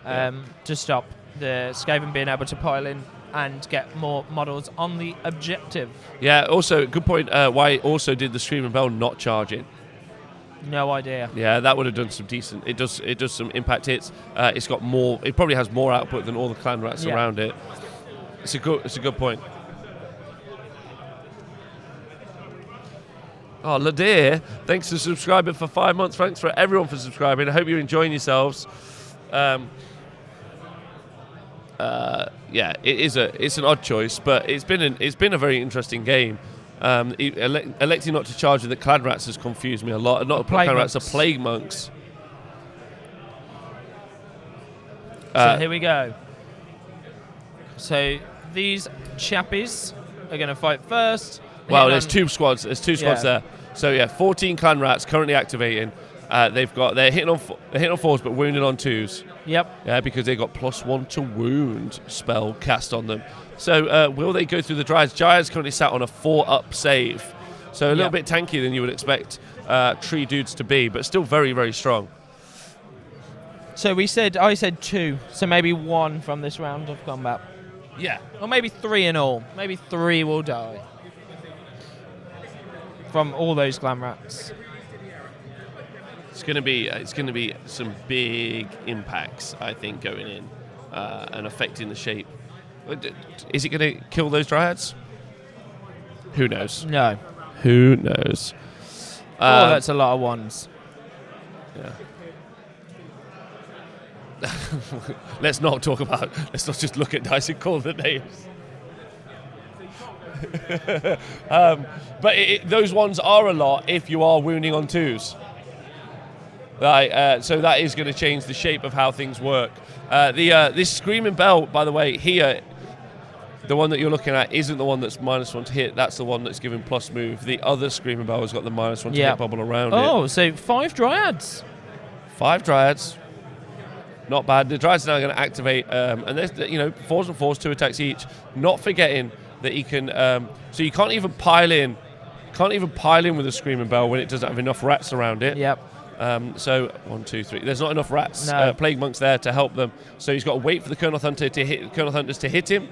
to stop the Skaven being able to pile in and get more models on the objective. Yeah, also, good point, why it also did the Screaming Bell not charging. No idea. Yeah, that would have done some decent. It does some impact hits. It's got more. It probably has more output than all the clan rats around it. It's a good point. Oh, Ladir, thanks for subscribing for 5 months. Thanks for everyone for subscribing. I hope you're enjoying yourselves. Yeah, it's an odd choice, but it's been a very interesting game. Electing not to charge with the clan rats has confused me a lot. Not clan rats, are plague monks. So here we go. So these chappies are going to fight first. Well, there's 2 squads. There's 2 squads there. So yeah, 14 clan rats currently activating. They're hitting on 4s, but wounded on 2s. Yep. Yeah, because they got +1 to wound spell cast on them. So will they go through the Dryads? Giants currently sat on a 4-up save, so a little bit tankier than you would expect tree dudes to be, but still very, very strong. So I said 2, so maybe 1 from this round of combat. Yeah. Or maybe 3 in all. Maybe 3 will die from all those clan rats. It's going to be some big impacts, I think, going in and affecting the shape. Is it going to kill those dryads? Who knows? No. Who knows? That's a lot of ones. Yeah. Let's not just look at dice and call the names. But those ones are a lot if you are wounding on 2s. Right, so that is going to change the shape of how things work. This Screaming Bell, by the way, here, the one that you're looking at isn't the one that's -1 to hit. That's the one that's given plus move. The other Screaming Bell has got the -1 to hit bubble around it. Oh, so 5 dryads. 5 dryads. Not bad. The dryads are now going to activate, and there's 4s and 4s, 2 attacks each. Not forgetting that he can. So you can't even pile in. With a Screaming Bell when it doesn't have enough rats around it. Yep. So 1, 2, 3. There's not enough rats, No. plague monks there to help them. So he's got to wait for the Colonel Hunters to hit him,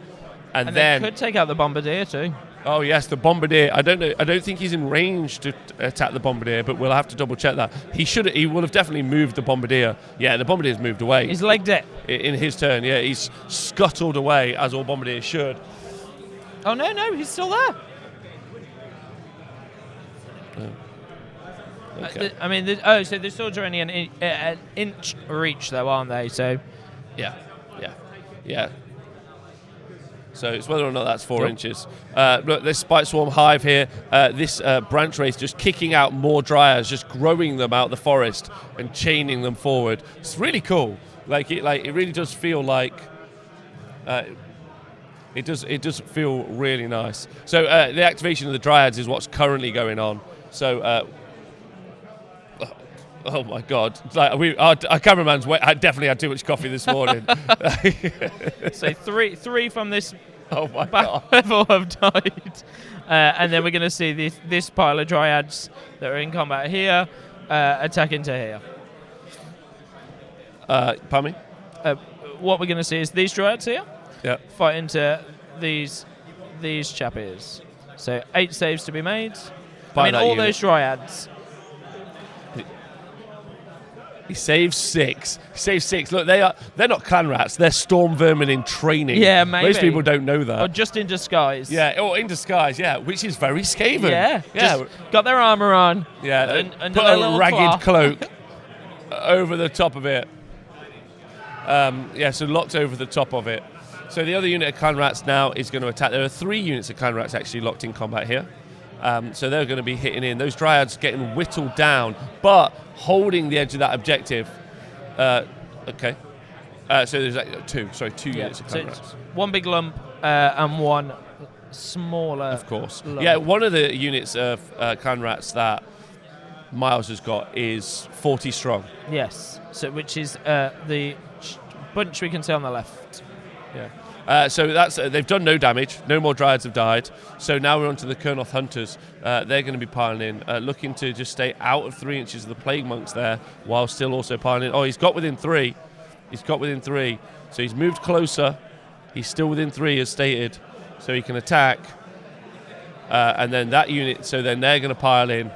and then they could take out the Bombardier too. Oh yes, the Bombardier. I don't think he's in range to attack the Bombardier, but we'll have to double check that. He will have definitely moved the Bombardier. Yeah, the Bombardier's moved away. He's legged it in his turn. Yeah, he's scuttled away as all Bombardiers should. Oh no, he's still there. Okay. So the swords are only an inch reach, though, aren't they? So, yeah. So it's whether or not that's 4 inches. Look, this Spite Swarm hive here. This branch race just kicking out more dryads, just growing them out the forest and chaining them forward. It's really cool. It really does feel like. It does feel really nice. So the activation of the dryads is what's currently going on. So. Oh my God! Our cameraman's definitely had too much coffee this morning. So three from this God. level have died, and then we're going to see this pile of dryads that are in combat here attack into here. Pardon me? What we're going to see is these dryads here fight into these chappies. So 8 saves to be made. Those dryads. He saves 6. Look, they're not clan rats. They're storm vermin in training. Yeah, maybe. Most people don't know that. Or just in disguise. Yeah, or in disguise. Yeah, which is very Skaven. Yeah. Just got their armor on. Yeah, and put a ragged cloak over the top of it. So locked over the top of it. So the other unit of clan rats now is going to attack. There are 3 units of clan rats actually locked in combat here. So they're going to be hitting in. Those dryads getting whittled down, but holding the edge of that objective. Okay. So there's 2 units of clan rats. 1 big lump and 1 smaller. Of course. lump. Yeah, one of the units of clan rats that Miles has got is 40 strong. Yes. So which is the bunch we can see on the left. Yeah. So that's they've done no damage. No more dryads have died. So now we're on to the Kurnoth Hunters. They're going to be piling in, looking to just stay out of 3 inches of the plague monks there, while still also piling in. Oh, he's got within 3. So he's moved closer. He's still within 3, as stated. So he can attack. And then that unit. So then they're going to pile in.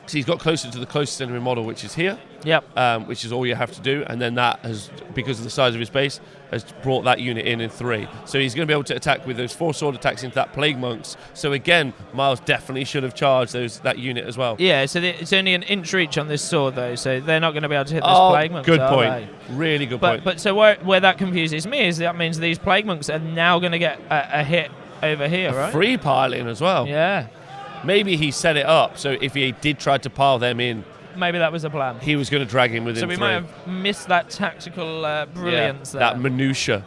So he's got closer to the closest enemy model, which is here. Yep. Which is all you have to do, and then that has, because of the size of his base, has brought that unit in 3. So he's going to be able to attack with those 4 sword attacks into that plague monks. So again, Miles definitely should have charged that unit as well. Yeah. So it's only an inch reach on this sword though, so they're not going to be able to hit this plague monks. Good point. Really good point. But so where that confuses me is that means these plague monks are now going to get a hit over here, right? Free pile in as well. Yeah. Maybe he set it up so if he did try to pile them in, maybe that was the plan. he was going to drag him within 3. So we might have missed that tactical brilliance there. That minutia.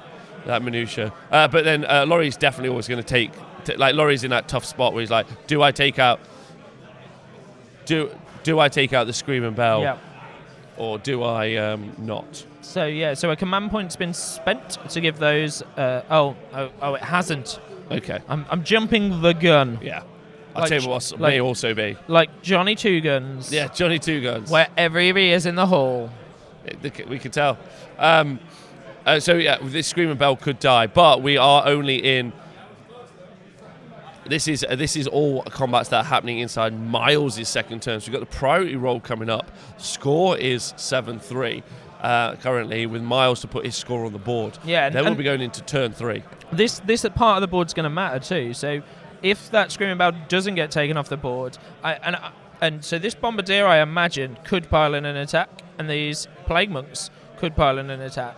But then Laurie's definitely always going to take... Laurie's in that tough spot where he's like, do I take out... Do I take out the Screaming Bell? Yeah. Or do I not? So a command point's been spent to give those... it hasn't. Okay. I'm jumping the gun. Yeah. I'll tell you what may also be. Like Johnny Two Guns. Yeah, Johnny Two Guns. Wherever he is in the hall. We can tell. This Screaming Bell could die, but we are only in this is all combats that are happening inside Miles' second turn. So we've got the priority roll coming up. Score is 7-3 currently, with Miles to put his score on the board. Yeah, then we'll be going into turn 3. This part of the board's going to matter too. So if that Screaming Bell doesn't get taken off the board, and so this Bombardier, I imagine, could pile in an attack, and these Plague Monks could pile in an attack.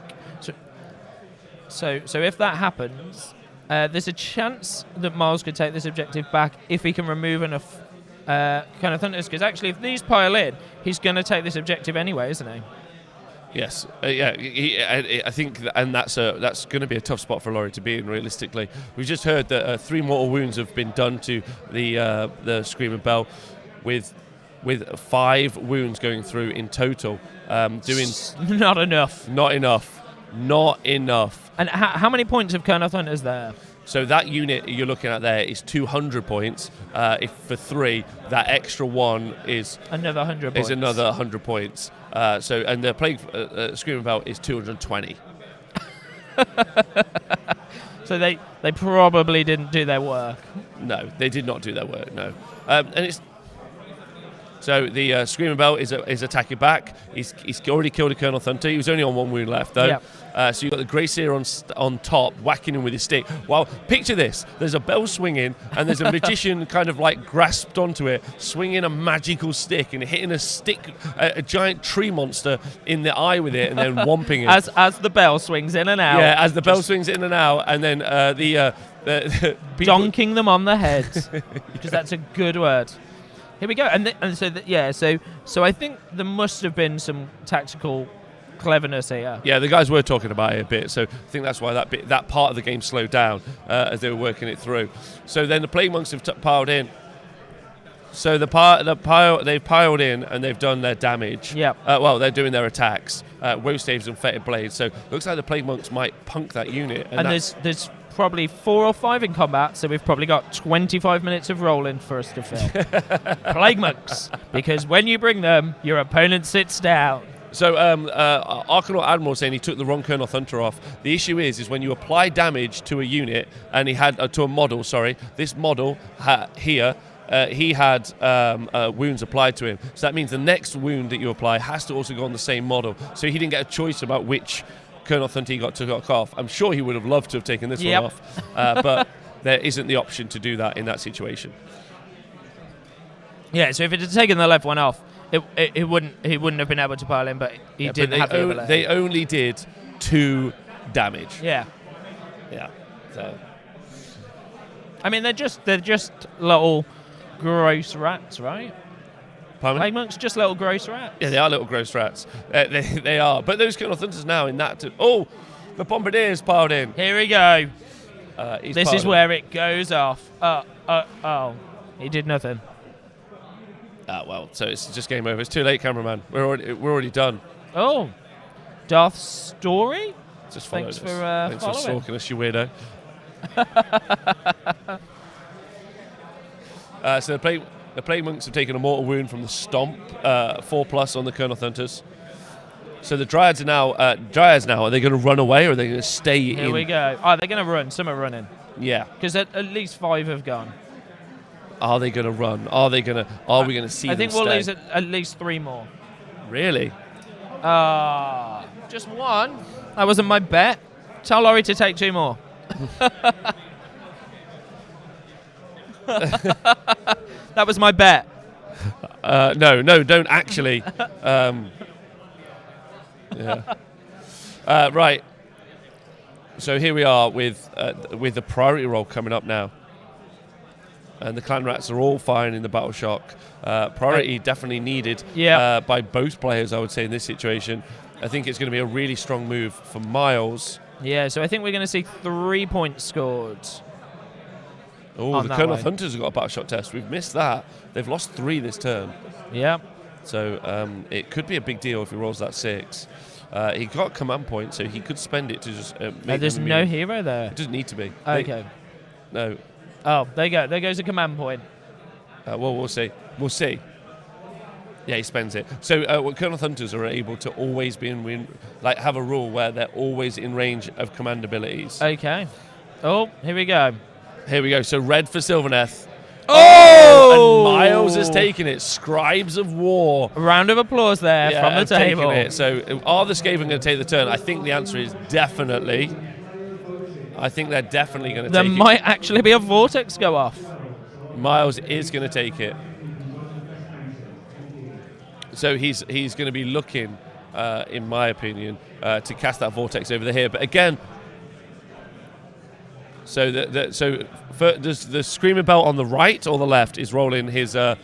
So if that happens, there's a chance that Miles could take this objective back if he can remove enough kind of Thunders. Because actually, if these pile in, he's going to take this objective anyway, isn't he? Yes, I think, and that's going to be a tough spot for Laurie to be in. Realistically, we've just heard that 3 mortal wounds have been done to the Screaming Bell, with 5 wounds going through in total. Doing not enough. Not enough. And how many points of Colonel Thunder is there? So that unit you're looking at there is 200 points. If for 3, that extra 1 is another 100 points. Is another 100 points. And the Plague Screaming Bell is 220. So they probably didn't do their work. No, they did not do their work. No, and it's. So the Screaming Bell is attacking back. He's already killed a Colonel Thunder. He was only on 1 wound left, though. Yep. So you've got the Grey Seer on top, whacking him with his stick. Well, picture this. There's a bell swinging, and there's a magician kind of like grasped onto it, swinging a magical stick and hitting a giant tree monster in the eye with it, and then whomping it. As the bell swings in and out. Yeah, as the bell swings in and out, and then the donking them on the head, because that's a good word. Here we go, so I think there must have been some tactical cleverness here. Yeah, the guys were talking about it a bit, so I think that's why that part of the game slowed down as they were working it through. So then the Plague Monks have piled in. So they've piled in and they've done their damage. Yeah. They're doing their attacks. Woe staves and fetid blades. So looks like the Plague Monks might punk that unit. And there's probably 4 or 5 in combat, so we've probably got 25 minutes of rolling for us to fill. Plague Monks, because when you bring them, your opponent sits down. So Arcanaut Admiral saying he took the wrong Colonel Thunder off. The issue is when you apply damage to a unit, and he had to a model. Sorry, this model here. He had wounds applied to him. So that means the next wound that you apply has to also go on the same model. So he didn't get a choice about which Colonel Thunder he took off. I'm sure he would have loved to have taken this one off. But there isn't the option to do that in that situation. Yeah, so if it had taken the left one off, he wouldn't have been able to pile in, but he didn't have the ability. They only did 2 damage. Yeah. Yeah. So I mean, they're just little gross rats, right? Pardon? Plague Monks, just little gross rats. Yeah, they are little gross rats. They are. But those Colonel Thunders now in that... the Bombardier's piled in. Here we go. This is where it goes off. Oh. He did nothing. So it's just game over. It's too late, cameraman. We're already done. Oh. Darth Story? Just follow Thanks this. for Thanks for stalking us, you weirdo. So the Plague Monks have taken a mortal wound from the Stomp, 4+ on the Colonel Thunders. So the Dryads are now. Are they going to run away or are they going to stay in? Here we go. Oh, they're going to run. Some are running. Yeah. Because at least 5 have gone. Are they going to run? Are we going to see them I think stay? we'll lose at least 3 more. Really? Just 1. That wasn't my bet. Tell Laurie to take 2 more. That was my bet. No, don't actually. Yeah. Right. So here we are with the priority roll coming up now. And the clan rats are all fine in the battle shock. Priority definitely needed by both players, I would say, in this situation. I think it's going to be a really strong move for Miles. Yeah, so I think we're going to see 3 points scored. Oh, the Colonel Hunters have got a battle shock test. We've missed that. They've lost 3 this turn. Yeah. So it could be a big deal if he rolls that 6. He got command point, so he could spend it to just make there's no hero there. It doesn't need to be. Okay. No. Oh, there you go. There goes a command point. Well, we'll see. We'll see. Yeah, he spends it. So Colonel Hunters are able to always be have a rule where they're always in range of command abilities. Okay. Oh, here we go. Here we go. So red for Sylvaneth. Oh! And Miles has taken it. Scribes of War. A round of applause there from the table. It. So are the Skaven going to take the turn? I think the answer is definitely. I think they're definitely going to take it. There might actually be a vortex go off. Miles is going to take it. So he's going to be looking, in my opinion, to cast that vortex over here. But again, so does the Screaming Belt on the right or the left is rolling his. So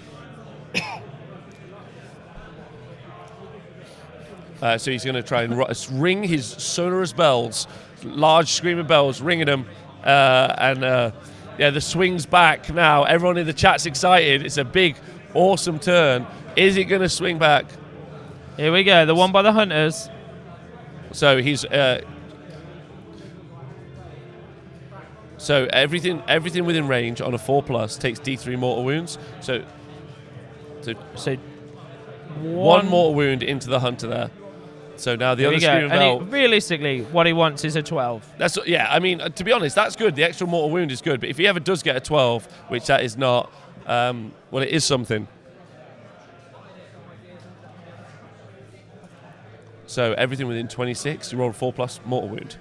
he's going to try and ring his sonorous bells, large screaming bells, ringing them, the swing's back now. Everyone in the chat's excited. It's a big, awesome turn. Is it going to swing back? Here we go. The one by the hunters. So he's. So everything within range on a 4+ takes D3 mortal wounds. So one mortal wound into the hunter there. So now the other Screaming Bell. Realistically, what he wants is a 12. I mean, to be honest, that's good. The extra mortal wound is good. But if he ever does get a 12, which that is not, well, it is something. So everything within 26, you roll a 4+ mortal wound.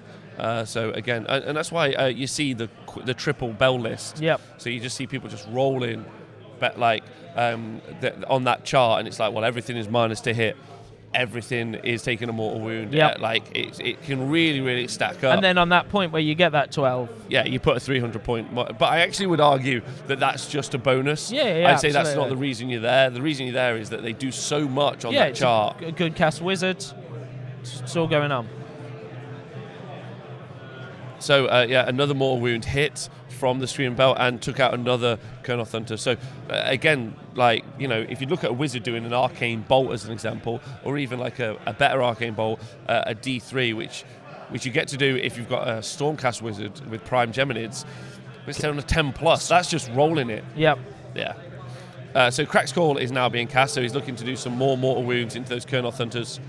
So again, and that's why you see the triple bell list. Yep. So you just see people just rolling, but on that chart, and it's like, well, everything is minus to hit. Everything is taking a mortal wound. Yep. It can really, really stack up. And then on that point where you get that 12. Yeah, you put a 300 point. But I actually would argue that that's just a bonus. Yeah, I'd say absolutely. That's not the reason you're there. The reason you're there is that they do so much on that chart. A good cast wizard. It's all going on. So, another mortal wound hit from the Screaming Belt and took out another Kurnoth Hunter. So, again, if you look at a wizard doing an Arcane Bolt as an example, or even like a better Arcane Bolt, a D3, which you get to do if you've got a Stormcast wizard with Prime Geminids, it's on a 10+. That's just rolling it. Yep. Yeah. So, Crack's Call is now being cast, so he's looking to do some more mortal wounds into those Kurnoth Hunters.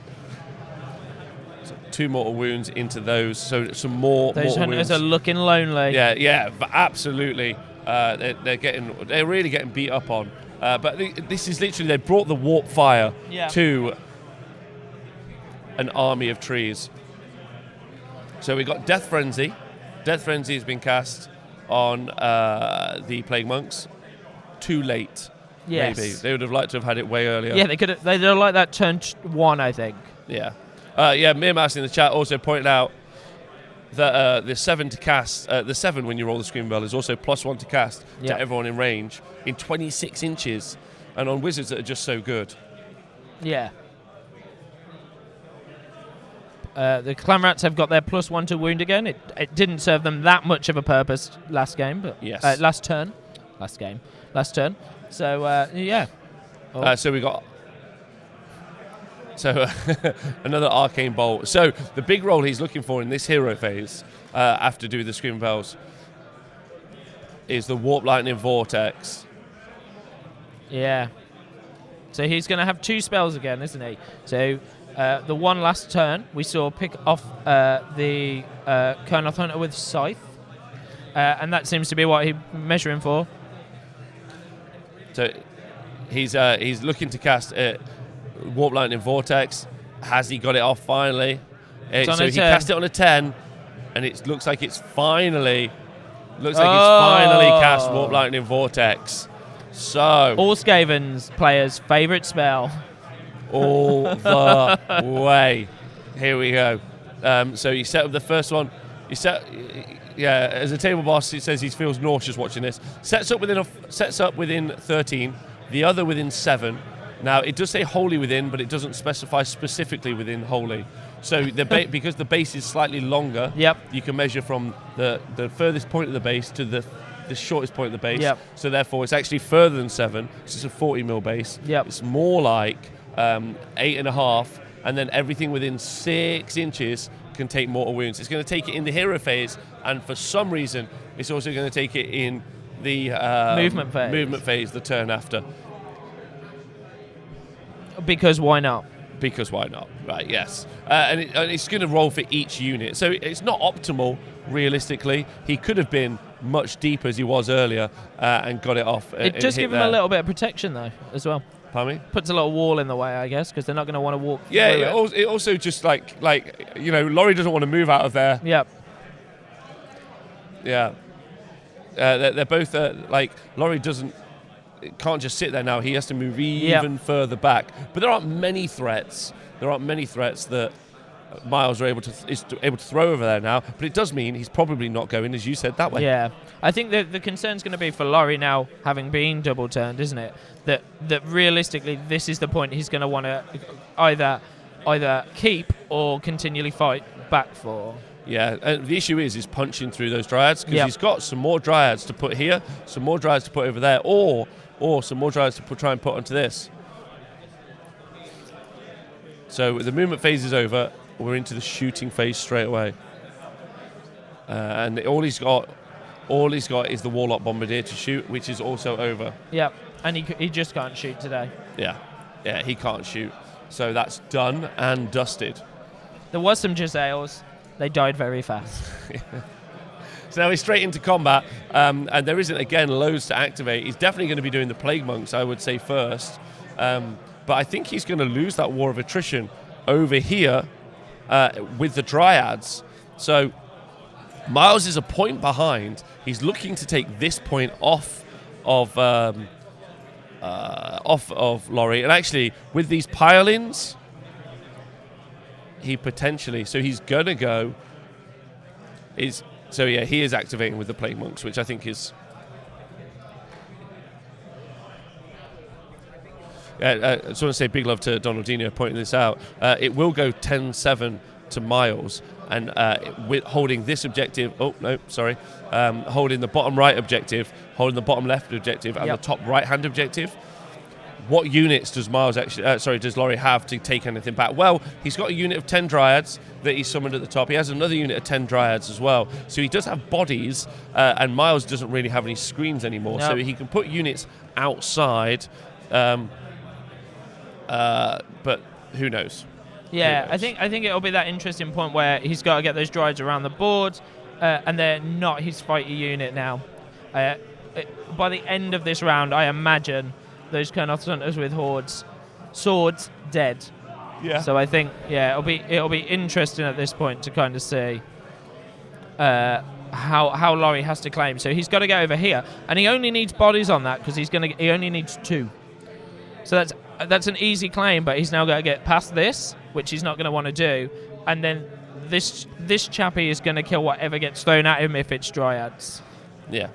2 mortal wounds into those, so some more. Those mortal hunters wounds. are looking lonely. Yeah, absolutely. They're really getting beat up on. But this is literally, they brought the warp fire to an army of trees. So we got Death Frenzy. Death Frenzy has been cast on the Plague Monks. Too late. Yes. Maybe they would have liked to have had it way earlier. Yeah, they could. They'd have liked that turn 1, I think. Yeah. Mirmas in the chat also pointed out that the 7 to cast, the 7 when you roll the Screaming Bell is also +1 to cast to everyone in range in 26 inches, and on wizards that are just so good. Yeah. The Clanrats have got their +1 to wound again. It didn't serve them that much of a purpose last game, but last turn. So yeah. So we got. So another Arcane Bolt. So the big role he's looking for in this hero phase, after doing the Screaming Bells, is the Warp Lightning Vortex. Yeah. So he's going to have 2 spells again, isn't he? So the one last turn, we saw pick off the Kurnoth Hunter with Scythe. And that seems to be what he's measuring for. So he's looking to cast Warp Lightning Vortex. Has he got it off finally? So he cast it on a 10, and it looks like it's finally cast Warp Lightning Vortex. So all Skaven's players' favourite spell. All the way. Here we go. So you set up the first one. As a table boss, he says he feels nauseous watching this. Sets up within 13. The other within 7. Now, it does say wholly within, but it doesn't specify specifically within wholly. So because the base is slightly longer, you can measure from the furthest point of the base to the shortest point of the base. So therefore, it's actually further than 7. It's a 40 mil base. It's more like 8.5, and then everything within 6 inches can take mortal wounds. It's going to take it in the hero phase, and for some reason, it's also going to take it in the movement phase, the turn after. Because why not? Because why not? Right, yes. And it's going to roll for each unit. So it's not optimal, realistically. He could have been much deeper as he was earlier and got it off. It does give him a little bit of protection, though, as well. Pardon me? Puts a little wall in the way, I guess, because they're not going to want to walk through it also just like Laurie doesn't want to move out of there. Yep. Yeah. They're both Laurie can't just sit there now. He has to move even further back. But there aren't many threats. That Miles is able to throw over there now. But it does mean he's probably not going, as you said, that way. Yeah. I think the concern's going to be for Laurie now, having been double turned, isn't it? That realistically, this is the point he's going to want to either keep or continually fight back for. Yeah, and the issue is punching through those Dryads, because he's got some more Dryads to put here, some more Dryads to put over there, or some more Dryads to try and put onto this. So the movement phase is over. We're into the shooting phase straight away. And all he's got is the Warlock Bombardier to shoot, which is also over. Yep, and he just can't shoot today. Yeah, he can't shoot. So that's done and dusted. There was some Jezzails. They died very fast. So now he's straight into combat, and there isn't, again, loads to activate. He's definitely going to be doing the Plague Monks, I would say, first. But I think he's going to lose that War of Attrition over here with the Dryads. So Miles is a point behind. He's looking to take this point off of Laurie. And actually, with these pile-ins, he potentially... So he's going to go... he is activating with the Plague Monks, which I think is... I just want to say big love to Donaldino pointing this out. It will go 10-7 to Miles, and with holding this objective... Oh, no, sorry. Holding the bottom right objective, holding the bottom left objective, and the top right-hand objective. What units does does Laurie have to take anything back? Well, he's got a unit of 10 Dryads that he summoned at the top. He has another unit of 10 Dryads as well. So he does have bodies, and Miles doesn't really have any screens anymore. No. So he can put units outside, but who knows? Yeah, I think it'll be that interesting point where he's got to get those Dryads around the board, and they're not his fighter unit now. By the end of this round, I imagine those Kurnoth Hunters with hordes, swords dead. Yeah. So I think it'll be interesting at this point to kind of see how Laurie has to claim. So he's got to get over here, and he only needs bodies on that because he only needs 2. So that's an easy claim, but he's now got to get past this, which he's not going to want to do, and then this chappie is going to kill whatever gets thrown at him if it's Dryads. Yeah.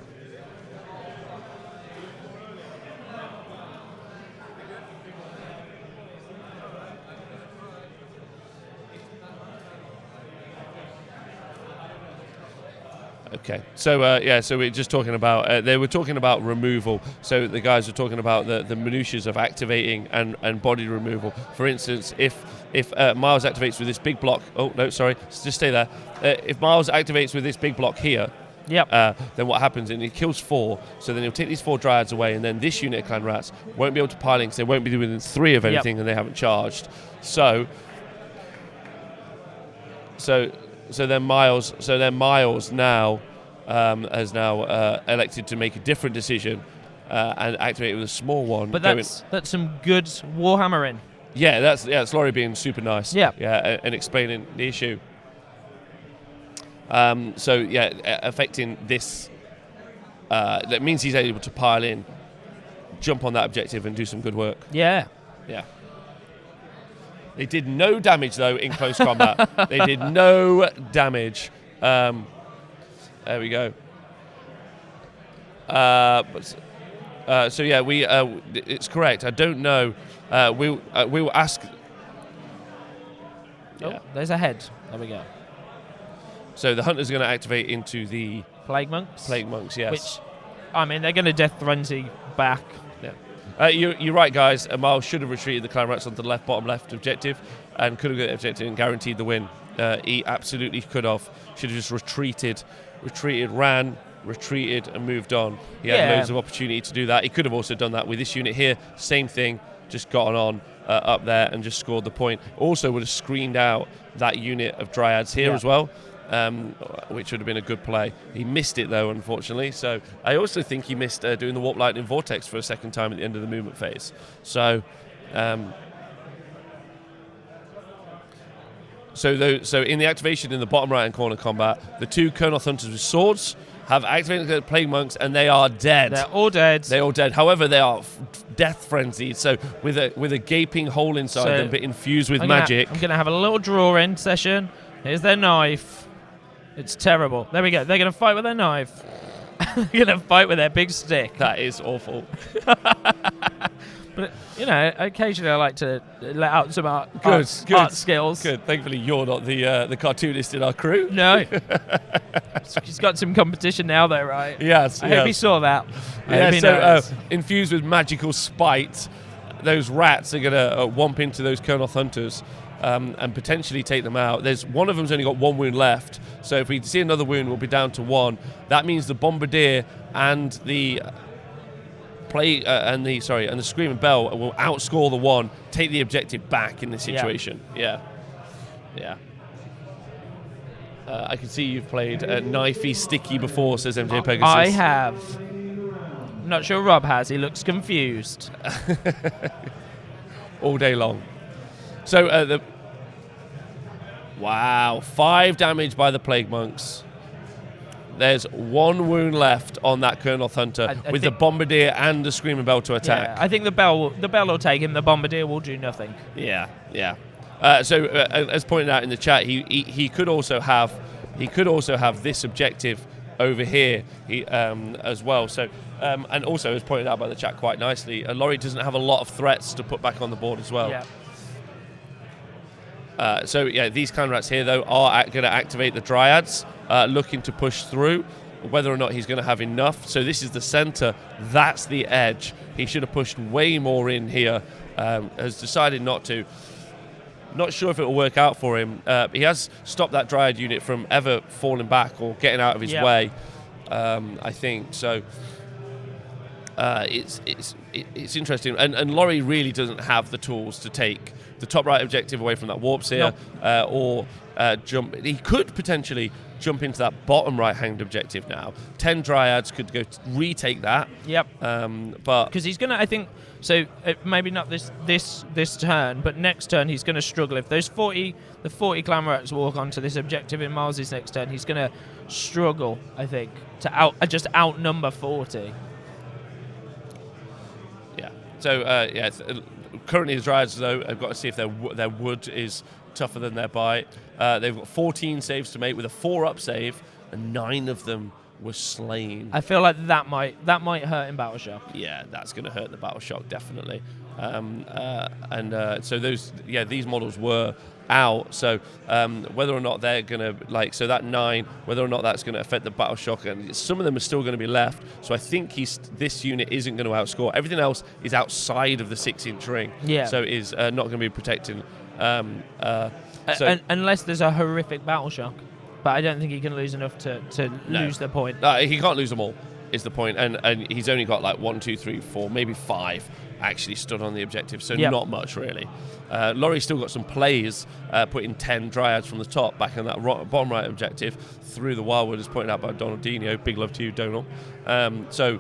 Okay, so so we're just talking about, they were talking about removal, so the guys were talking about the minutiae of activating and body removal. For instance, if Miles activates with this big block, oh no, sorry, just stay there. If Miles activates with this big block here, then what happens, and he kills 4, so then he'll take these 4 Dryads away, and then this unit of Clan Rats won't be able to pile in because they won't be within 3 of anything and they haven't charged. So then Miles now has now elected to make a different decision and activate it with a small one. But that's some good warhammering. Yeah, that's Laurie being super nice. Yeah, and explaining the issue. Affecting this. That means he's able to pile in, jump on that objective, and do some good work. Yeah. They did no damage, though, in close combat. They did no damage. There we go. It's correct. I don't know. We will ask... Oh, there's a head. There we go. So the Hunter's going to activate into the... Plague Monks? Plague Monks, yes. Which, I mean, they're going to Death Frenzy back. Yeah. You're right, guys. Miles should have retreated the Clan Rats onto the bottom left objective and could have got the objective and guaranteed the win. He absolutely could have. Should have just retreated, ran, retreated, and moved on. He had loads of opportunity to do that. He could have also done that with this unit here. Same thing, just gotten on up there and just scored the point. Also would have screened out that unit of Dryads here as well. which would have been a good play. He missed it though, unfortunately. So I also think he missed doing the Warp Lightning Vortex for a second time at the end of the movement phase. So. So in the activation in the bottom right-hand corner combat, the 2 Kurnoth Hunters with swords have activated the Plague Monks, and they are dead. They're all dead. They're all dead. However, they are death frenzied. So with a gaping hole inside them, but infused with magic. I'm gonna have a little draw-in session. Here's their knife. It's terrible. There we go. They're gonna fight with their knife. They're gonna fight with their big stick. That is awful. But, you know, occasionally I like to let out some art skills. Good. Thankfully, you're not the cartoonist in our crew. No. He's got some competition now, though, right? Yes. I hope he saw that. Infused with magical spite, those rats are going to whomp into those Kurnoth Hunters and potentially take them out. There's one of them's only got 1 wound left, so if we see another wound, we'll be down to 1. That means the Bombardier and the and the Screaming Bell will outscore the 1, take the objective back in this situation. Yeah. I can see you've played knifey sticky before, says MJ Pegasus. I have. I'm not sure Rob has. He looks confused. All day long. So wow, 5 damage by the Plague Monks. There's 1 wound left on that Kurnoth Hunter with the Bombardier and the Screaming Bell to attack. Yeah, I think the bell will take him. The Bombardier will do nothing. Yeah. So as pointed out in the chat, he could also have this objective over here as well. So and also as pointed out by the chat quite nicely, Laurie doesn't have a lot of threats to put back on the board as well. Yeah. These Counterats here though are going to activate the Dryads, looking to push through. Whether or not he's going to have enough. So this is the center. That's the edge. He should have pushed way more in here. Has decided not to. Not sure if it will work out for him. He has stopped that Dryad unit from ever falling back or getting out of his way. I think so. It's interesting, and Laurie really doesn't have the tools to take the top right objective away from that Warp Seer, or jump. He could potentially jump into that bottom right-hand objective now. 10 Dryads could go retake that. Yep. But because he's gonna, I think, so maybe not this turn, but next turn he's gonna struggle. If those 40 Clamorats walk onto this objective in Miles' next turn, he's gonna struggle, I think, to outnumber 40. So, currently the Dryads, though, have got to see if their wood is tougher than their bite. They've got 14 saves to make with a 4-up save, and 9 of them were slain. I feel like that might hurt in Battle Shock. Yeah, that's going to hurt the Battle Shock, definitely. So these models were out. So whether or not they're going to so that 9, whether or not that's going to affect the Battle Shock, and some of them are still going to be left. So I think this unit isn't going to outscore. Everything else is outside of the 6-inch ring. Yeah. So is not going to be protecting. Unless there's a horrific Battle Shock, but I don't think he can lose enough to lose the point. He can't lose them all. Is the point, and he's only got 1, 2, 3, 4, maybe 5 actually stood on the objective, so not much really. Laurie's still got some plays, putting 10 Dryads from the top back on that bottom right objective through the Wildwood, as pointed out by Donaldinho. Big love to you, Donald. So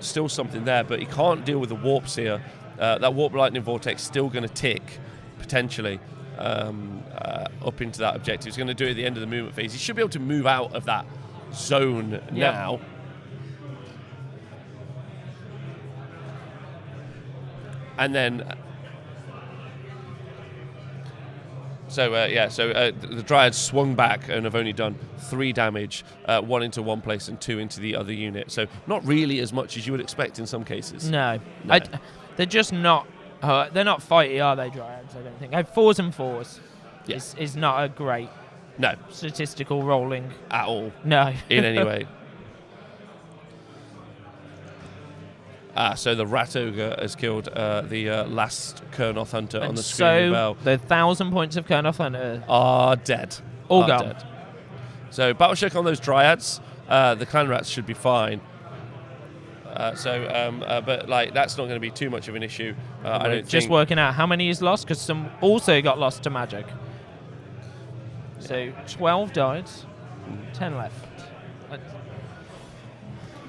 still something there, but he can't deal with the Warp Seer. That Warp Lightning Vortex still going to tick potentially up into that objective. He's going to do it at the end of the movement phase. He should be able to move out of that zone now. And then, the Dryads swung back and have only done 3 damage, 1 into one place and 2 into the other unit. So not really as much as you would expect in some cases. No. They're just not. They're not fighty, are they, Dryads? I don't think. 4s and 4s is not a great statistical rolling at all. No, in any way. So the Rat Ogre has killed the last Kurnoth Hunter on the Screaming Bell. The 1,000 points of Kurnoth Hunter are dead. All gone. Dead. So Battle Shock on those Dryads. The Clan Rats should be fine. But that's not going to be too much of an issue. I don't just think. Working out how many he's lost, because some also got lost to magic. So 12 died, 10 left.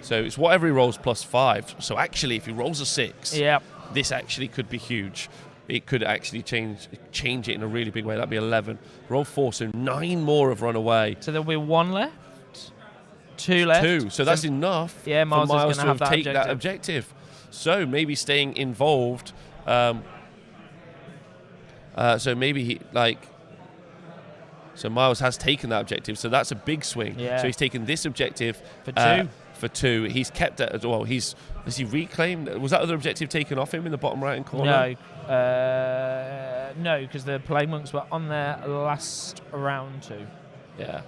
So it's whatever he rolls +5. So actually, if he rolls a 6, Yep. this actually could be huge. It could actually change it in a really big way. That'd be 11. Roll 4, so 9 more have run away. So there'll be 1 left, 2 left. 2, so that's enough Yeah, Miles for is Miles gonna to have that take that objective. So maybe staying involved. So maybe he So Miles has taken that objective, so that's a big swing. Yeah. So he's taken this objective For 2. For 2. He's kept it as well. Has he reclaimed? Was that other objective taken off him in the bottom right-hand corner? No, because the Plague Monks were on there last round 2. Yeah.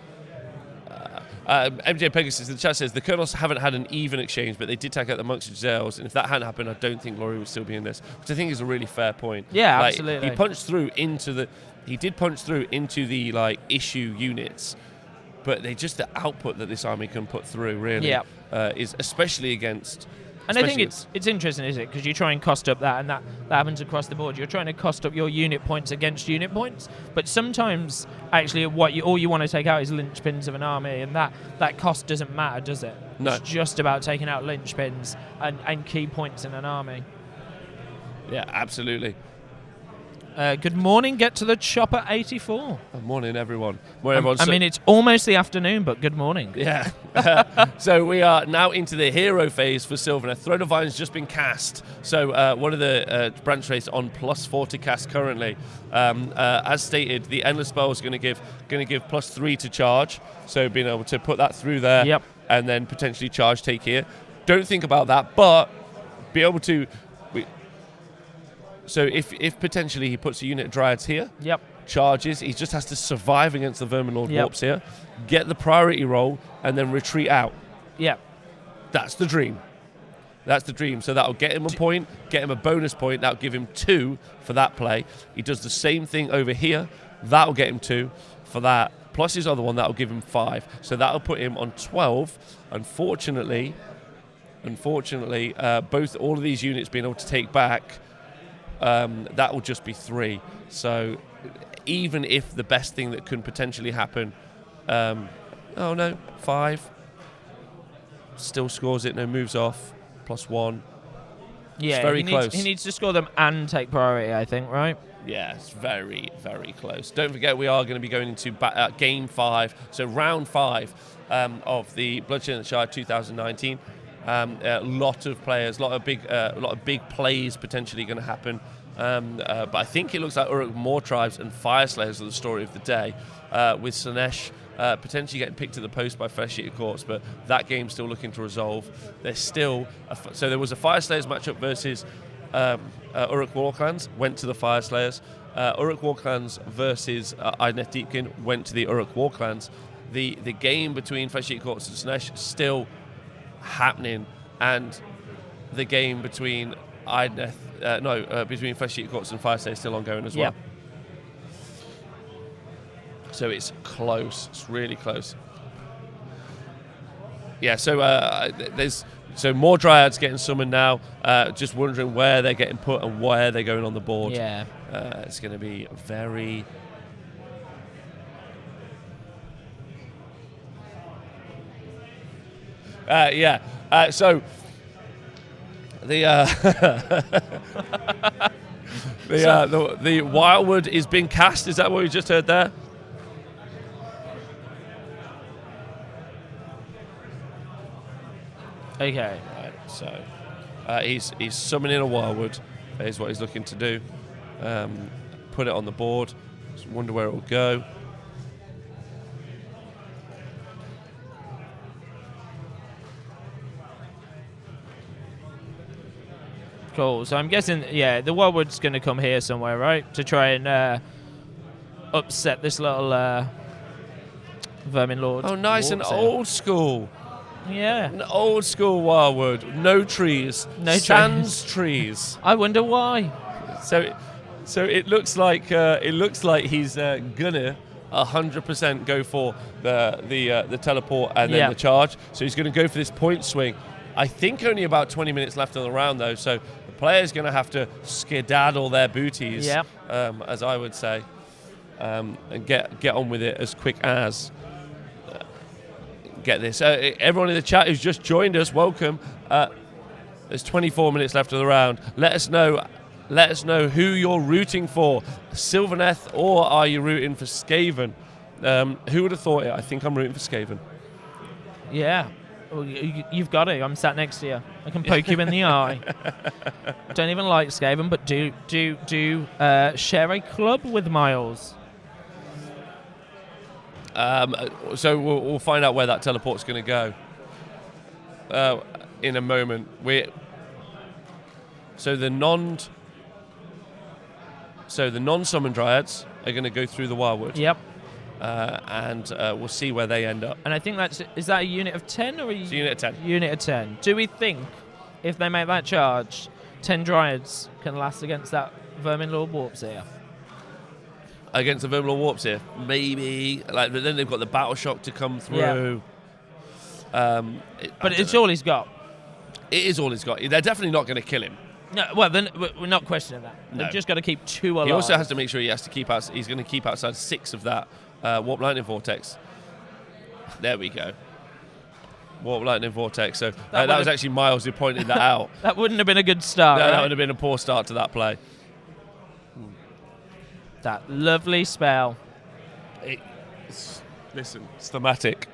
MJ Pegasus in the chat says the Colonels haven't had an even exchange, but they did take out the Monks and Zales, and if that hadn't happened, I don't think Laurie would still be in this, which I think is a really fair point. Yeah, absolutely. He punched through into the issue units, but they just the output that this army can put through really is especially against. And I think it's interesting, isn't it? Because you try and cost up that, and that happens across the board. You're trying to cost up your unit points against unit points, but sometimes actually all you want to take out is linchpins of an army, and that cost doesn't matter, does it? No. It's just about taking out linchpins and key points in an army. Yeah, absolutely. Good morning, get to the chopper 84. Good morning, everyone. Morning, I mean, it's almost the afternoon, but good morning. Yeah. So we are now into the hero phase for Sylvaneth. Throne of Iron's just been cast. So one of the branch rates on +4 to cast currently. As stated, the Endless Spell is going to give +3 to charge. So being able to put that through there. Yep. And then potentially charge take here. Don't think about that, but be able to. So if potentially he puts a unit of Dryads here, charges, he just has to survive against the Vermin Lord Warps here, get the priority roll, and then retreat out. Yep. That's the dream. That's the dream. So that'll get him a point, get him a bonus point. That'll give him 2 for that play. He does the same thing over here. That'll get him 2 for that. Plus his other one, that'll give him 5. So that'll put him on 12. Unfortunately, all of these units being able to take back, that will just be 3. So even if the best thing that can potentially happen, 5, still scores it, no moves off, +1. Yeah, it's very close. He needs to score them and take priority, I think, right? Yeah, it's very, very close. Don't forget, we are going to be going into game 5, so round 5 of the Bloodshed in the Shire 2019. A lot of players, a lot of big plays potentially going to happen. But I think it looks like Uruk More Tribes and Fire Slayers are the story of the day, with Slaanesh potentially getting picked to the post by Flesh Eater Courts, but that game's still looking to resolve. There's still so there was a Fire Slayers matchup versus Uruk Warclans, went to the Fire Slayers. Uruk Warclans versus Idneth Deepkin went to the Uruk Warclans. The game between Flesh Eater Courts and Slaanesh still happening, and the game between between Flesh Eater Courts and Fire Slayers still ongoing as well. So it's close. It's really close. Yeah. So there's more Dryads getting summoned now. Just wondering where they're getting put and where they're going on the board. Yeah. It's going to be very. So the the Wildwood is being cast. Is that what we just heard there? Okay. Right. So he's summoning a Wildwood. Is what he's looking to do. Put it on the board. Just wonder where it will go. Cool. So I'm guessing, the Wildwood's going to come here somewhere, right? To try and upset this little Vermin Lord. Oh, nice and old school. Yeah. An old school Wildwood. No trees. Sans trees. I wonder why. So it looks like he's gonna 100% go for the teleport and then the charge. So he's going to go for this point swing. I think only about 20 minutes left on the round though, so the player's going to have to skedaddle their booties, as I would say. and get on with it as quick as. Get this. Everyone in the chat who's just joined us, welcome. There's 24 minutes left of the round. Let us know who you're rooting for, Sylvaneth, or are you rooting for Skaven? Who would have thought it? I think I'm rooting for Skaven. Yeah. Well, you've got it. I'm sat next to you. I can poke you in the eye. Don't even like Skaven, but do share a club with Miles. So we'll find out where that teleport's going to go in a moment. So the non-summon dryads are going to go through the wildwood. Yep. And we'll see where they end up. And I think is that a unit of 10 or it's a unit of 10? Unit of 10. Do we think if they make that charge, 10 dryads can last against that Vermin Lord Warps here? Against the Vermin Lord Warps here? Maybe. But then they've got the Battle Shock to come through. Yeah. But it's all he's got. It is all he's got. They're definitely not going to kill him. No, well, then we're not questioning that. No. They've just got to keep 2 alive. He also has to make sure he's going to keep outside 6 of that Warp Lightning Vortex. There we go. Warp Lightning Vortex. So that was actually Miles who pointed that out. That wouldn't have been a good start. No, right? That would have been a poor start to that play. That lovely spell. Listen, it's thematic.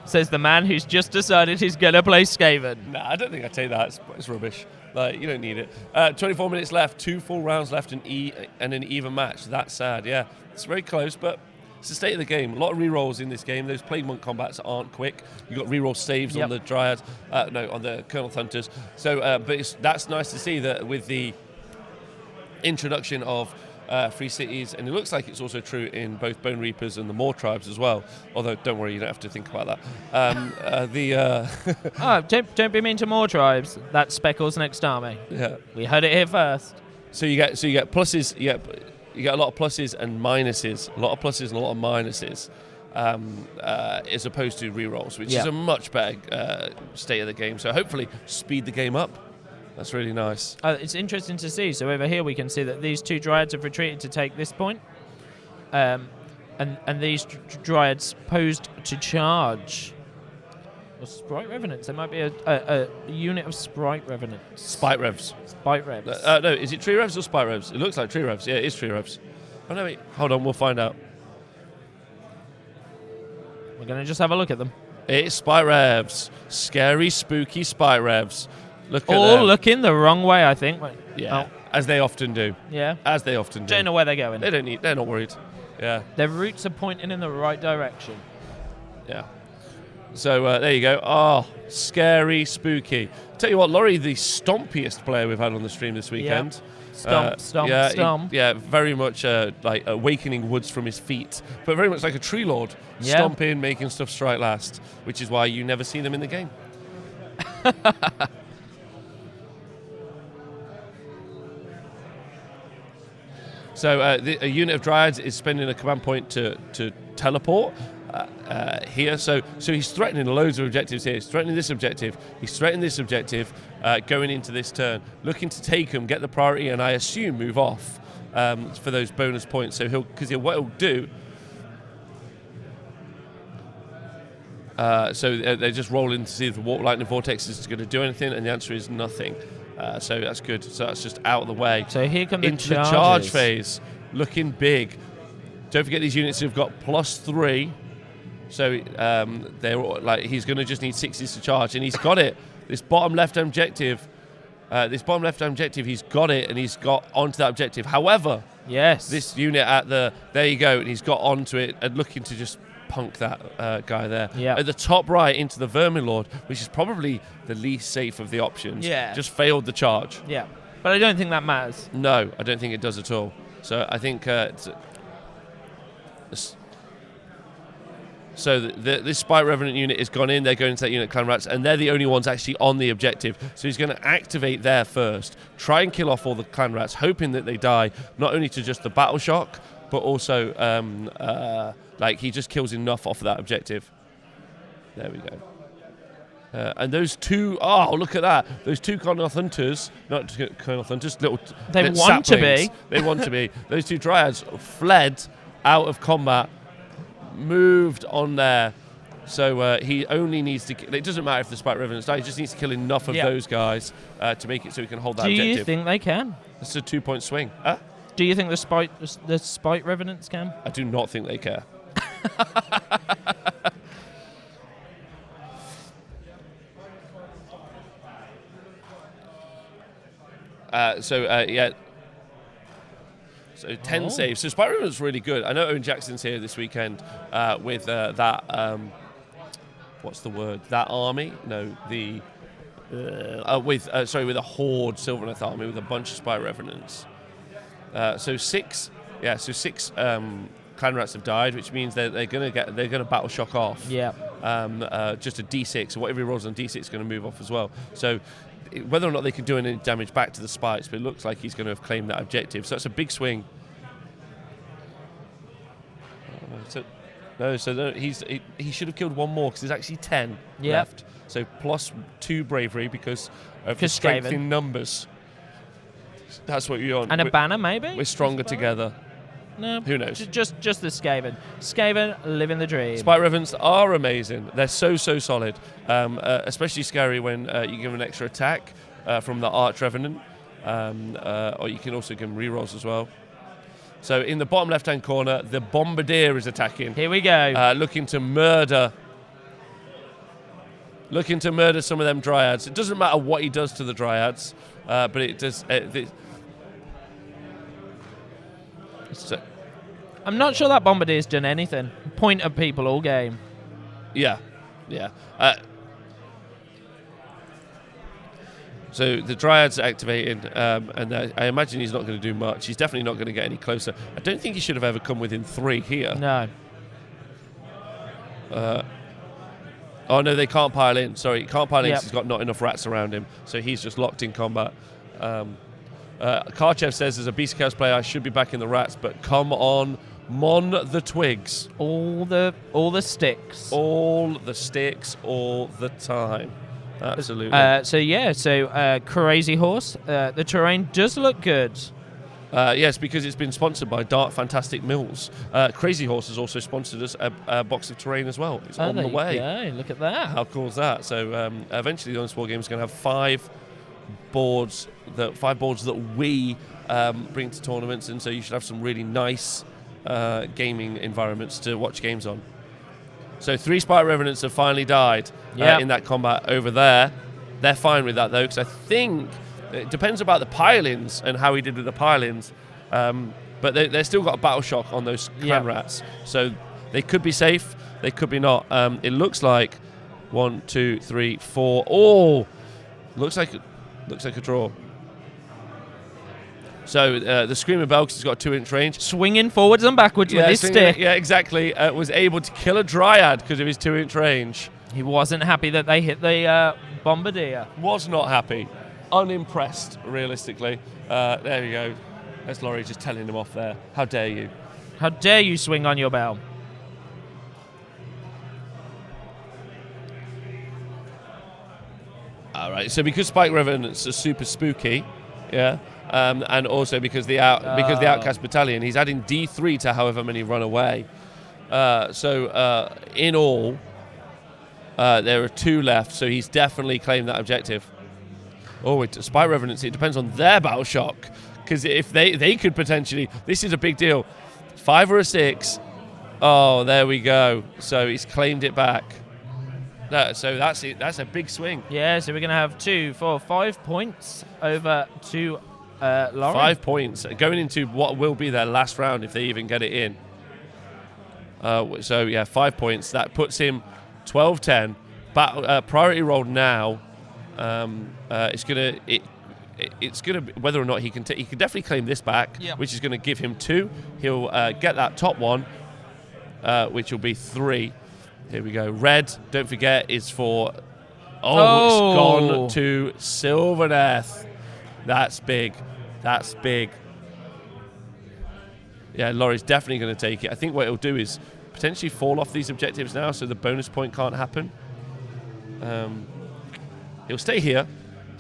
Says the man who's just decided he's going to play Skaven. Nah, I don't think I'd take that. It's rubbish. You don't need it. 24 minutes left, 2 full rounds left, and an even match. That's sad, yeah. It's very close, but it's the state of the game. A lot of rerolls in this game. Those Plague Monk combats aren't quick. You've got reroll saves on the Dryads. On the Colonel Hunters. So, but that's nice to see that with the introduction of free cities, and it looks like it's also true in both Bone Reapers and the Moor tribes as well. Although, don't worry, you don't have to think about that. Don't be mean to Moor tribes. That's Speckle's next army. Yeah, we heard it here first. So you get pluses. You get a lot of pluses and minuses. A lot of pluses and a lot of minuses, as opposed to rerolls, which is a much better state of the game. So hopefully, speed the game up. That's really nice. It's interesting to see. So over here we can see that these 2 dryads have retreated to take this point. And these dryads posed to charge. Or Sprite Revenants. There might be a unit of Sprite Revenants. Spite Revs. Spite Revs. No, is it Tree Revs or Spite Revs? It looks like Tree Revs. Yeah, it is Tree Revs. Oh, no, wait. Hold on, we'll find out. We're going to just have a look at them. It's Spite Revs. Scary, spooky Spite Revs. Look at all them. looking the wrong way, I think. Wait. Yeah, as they often do. Yeah. As they often do. Don't know where they're going. They're not worried. Yeah. Their roots are pointing in the right direction. Yeah. So there you go. Oh, scary, spooky. Tell you what, Laurie, the stompiest player we've had on the stream this weekend. Stomp. Yeah, very much like awakening woods from his feet, but very much like a tree lord. Yeah. Stomping, making stuff strike last, which is why you never see them in the game. So a unit of Dryads is spending a command point to teleport here. So he's threatening loads of objectives here. He's threatening this objective. He's threatening this objective going into this turn. Looking to take them, get the priority, and I assume move off for those bonus points. So what he'll do... so they're just rolling to see if the Warp Lightning Vortex is going to do anything, and the answer is nothing. So that's good. So that's just out of the way. So here come into the charge phase, looking big. Don't forget these units have got +3. So they're he's going to just need 60s to charge, and he's got it. This bottom left objective, he's got it, and he's got onto that objective. However, this unit there you go, and he's got onto it and looking to just punk that guy there. Yep. At the top right into the Vermin Lord, which is probably the least safe of the options. Yeah. Just failed the charge. Yeah. But I don't think that matters. No, I don't think it does at all. So I think this Spite Revenant unit has gone in. They're going into that unit, Clan Rats, and they're the only ones actually on the objective. So he's going to activate there first, try and kill off all the Clan Rats, hoping that they die, not only to just the Battle Shock, but also he just kills enough off of that objective. There we go. And those two, look at that. Those two Carnoth Hunters, not Carnoth Hunters, little They little want to saplings. be. They want to be. Those two Dryads fled out of combat, moved on there. So he only needs to. It doesn't matter if the Spike Revenants die. He just needs to kill enough of those guys to make it so he can hold that objective. Do you think they can? It's a 2-point swing. Do you think the Spike Revenants can? I do not think they care. So 10 saves. So Spike Revenant's really good. I know Owen Jackson's here this weekend with that. What's the word? That army? No, the with a horde Sylvaneth army with a bunch of Spike Revenants. So six clan rats have died, which means they're gonna battle shock off. Yeah. Just a D6, so whatever he rolls on D6 is going to move off as well. So whether or not they can do any damage back to the spikes, but it looks like he's going to have claimed that objective. So that's a big swing. He should have killed one more because there's actually 10 left. So plus 2 bravery because of the strength in numbers. That's what you want. And a banner, maybe? We're stronger together. No. Who knows? Just the Skaven. Skaven living the dream. Spike Revenants are amazing. They're so solid. Especially scary when you give them an extra attack from the Arch Revenant. Or you can also give them rerolls as well. So in the bottom left-hand corner, the Bombardier is attacking. Here we go. Looking to murder some of them Dryads. It doesn't matter what he does to the Dryads, but it does. I'm not sure that Bombardier's done anything. Point at people all game. Yeah. So the Dryad's activating, and I imagine he's not going to do much. He's definitely not going to get any closer. I don't think he should have ever come within 3 here. No. Oh, no, they can't pile in. Sorry, he can't pile in because he's got not enough rats around him. So he's just locked in combat. Karchev says, as a Beast Chaos player, I should be back in the rats, but come on, Mon the twigs. All the sticks. All the sticks, all the time. Absolutely. So Crazy Horse. The terrain does look good. Yes, because it's been sponsored by Dark Fantastic Mills. Crazy Horse has also sponsored us a box of terrain as well. It's on the way. Yeah, look at that. How cool is that? So eventually, the Honest War Game is going to have 5 boards that we bring to tournaments, and so you should have some really nice gaming environments to watch games on. So 3 Spike Revenants have finally died in that combat over there. They're fine with that though, because I think it depends about the pile-ins and how he did with the pile-ins. But they've still got a battle shock on those clan rats, so they could be safe, they could be not. It looks like 1, 2, 3, 4. Oh, looks like a draw. So the Screaming Belks has got a 2-inch range. Swinging forwards and backwards with his stick. Yeah, exactly. Was able to kill a Dryad because of his 2-inch range. He wasn't happy that they hit the Bombardier. Was not happy. Unimpressed, realistically. There we go. There's Laurie just telling him off there. How dare you? How dare you swing on your bell? All right. So because Spike Revenants are super spooky, and also because the Outcast Battalion, he's adding D3 to however many run away. So in all, there are 2 left. So he's definitely claimed that objective. Oh, Spike Revenants. It depends on their battle shock, because if they could potentially, this is a big deal. 5 or a 6. Oh, there we go. So he's claimed it back. So that's it. That's a big swing. Yeah, so we're going to have 2, 4, 5 points over to Lauren. 5 points going into what will be their last round if they even get it in. 5 points. That puts him 12-10. Priority roll now. It's gonna whether or not he can definitely claim this back, which is going to give him 2. He'll get that top one, which will be 3. Here we go. Red, don't forget, is for... It's gone to Sylvaneth. That's big. That's big. Yeah, Laurie's definitely going to take it. I think what it'll do is potentially fall off these objectives now, so the bonus point can't happen. He'll stay here,